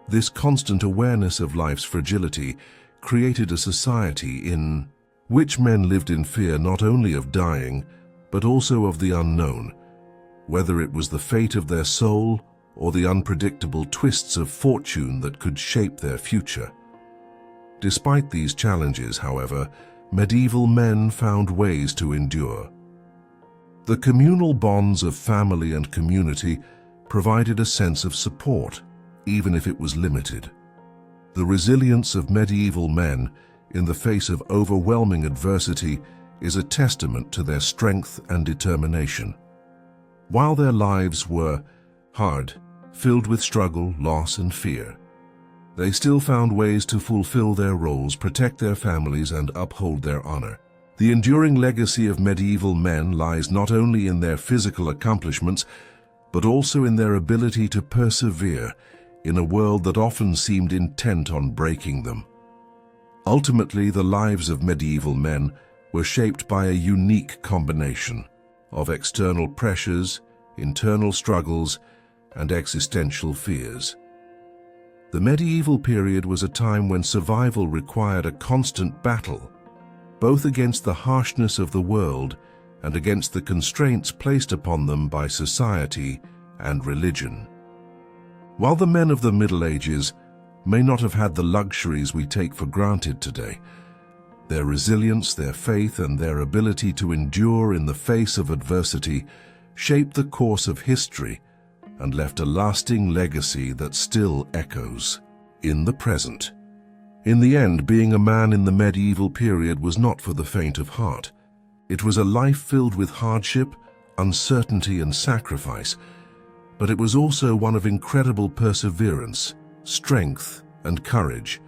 This constant awareness of life's fragility created a society in which men lived in fear not only of dying, but also of the unknown, whether it was the fate of their soul or the unpredictable twists of fortune that could shape their future. Despite these challenges, however, medieval men found ways to endure. The communal bonds of family and community provided a sense of support, even if it was limited. The resilience of medieval men in the face of overwhelming adversity is a testament to their strength and determination. While their lives were hard, filled with struggle, loss, and fear, they still found ways to fulfill their roles, protect their families, and uphold their honor. The enduring legacy of medieval men lies not only in their physical accomplishments, but also in their ability to persevere in a world that often seemed intent on breaking them. Ultimately, the lives of medieval men were shaped by a unique combination of external pressures, internal struggles, and existential fears. The medieval period was a time when survival required a constant battle, both against the harshness of the world and against the constraints placed upon them by society and religion. While the men of the Middle Ages may not have had the luxuries we take for granted today, their resilience, their faith, and their ability to endure in the face of adversity shaped the course of history and left a lasting legacy that still echoes in the present. In the end, being a man in the medieval period was not for the faint of heart. It was a life filled with hardship, uncertainty, and sacrifice, but it was also one of incredible perseverance, strength, and courage.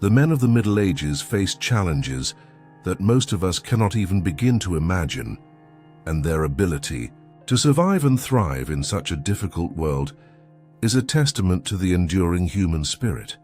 The men of the Middle Ages faced challenges that most of us cannot even begin to imagine, and their ability to survive and thrive in such a difficult world is a testament to the enduring human spirit.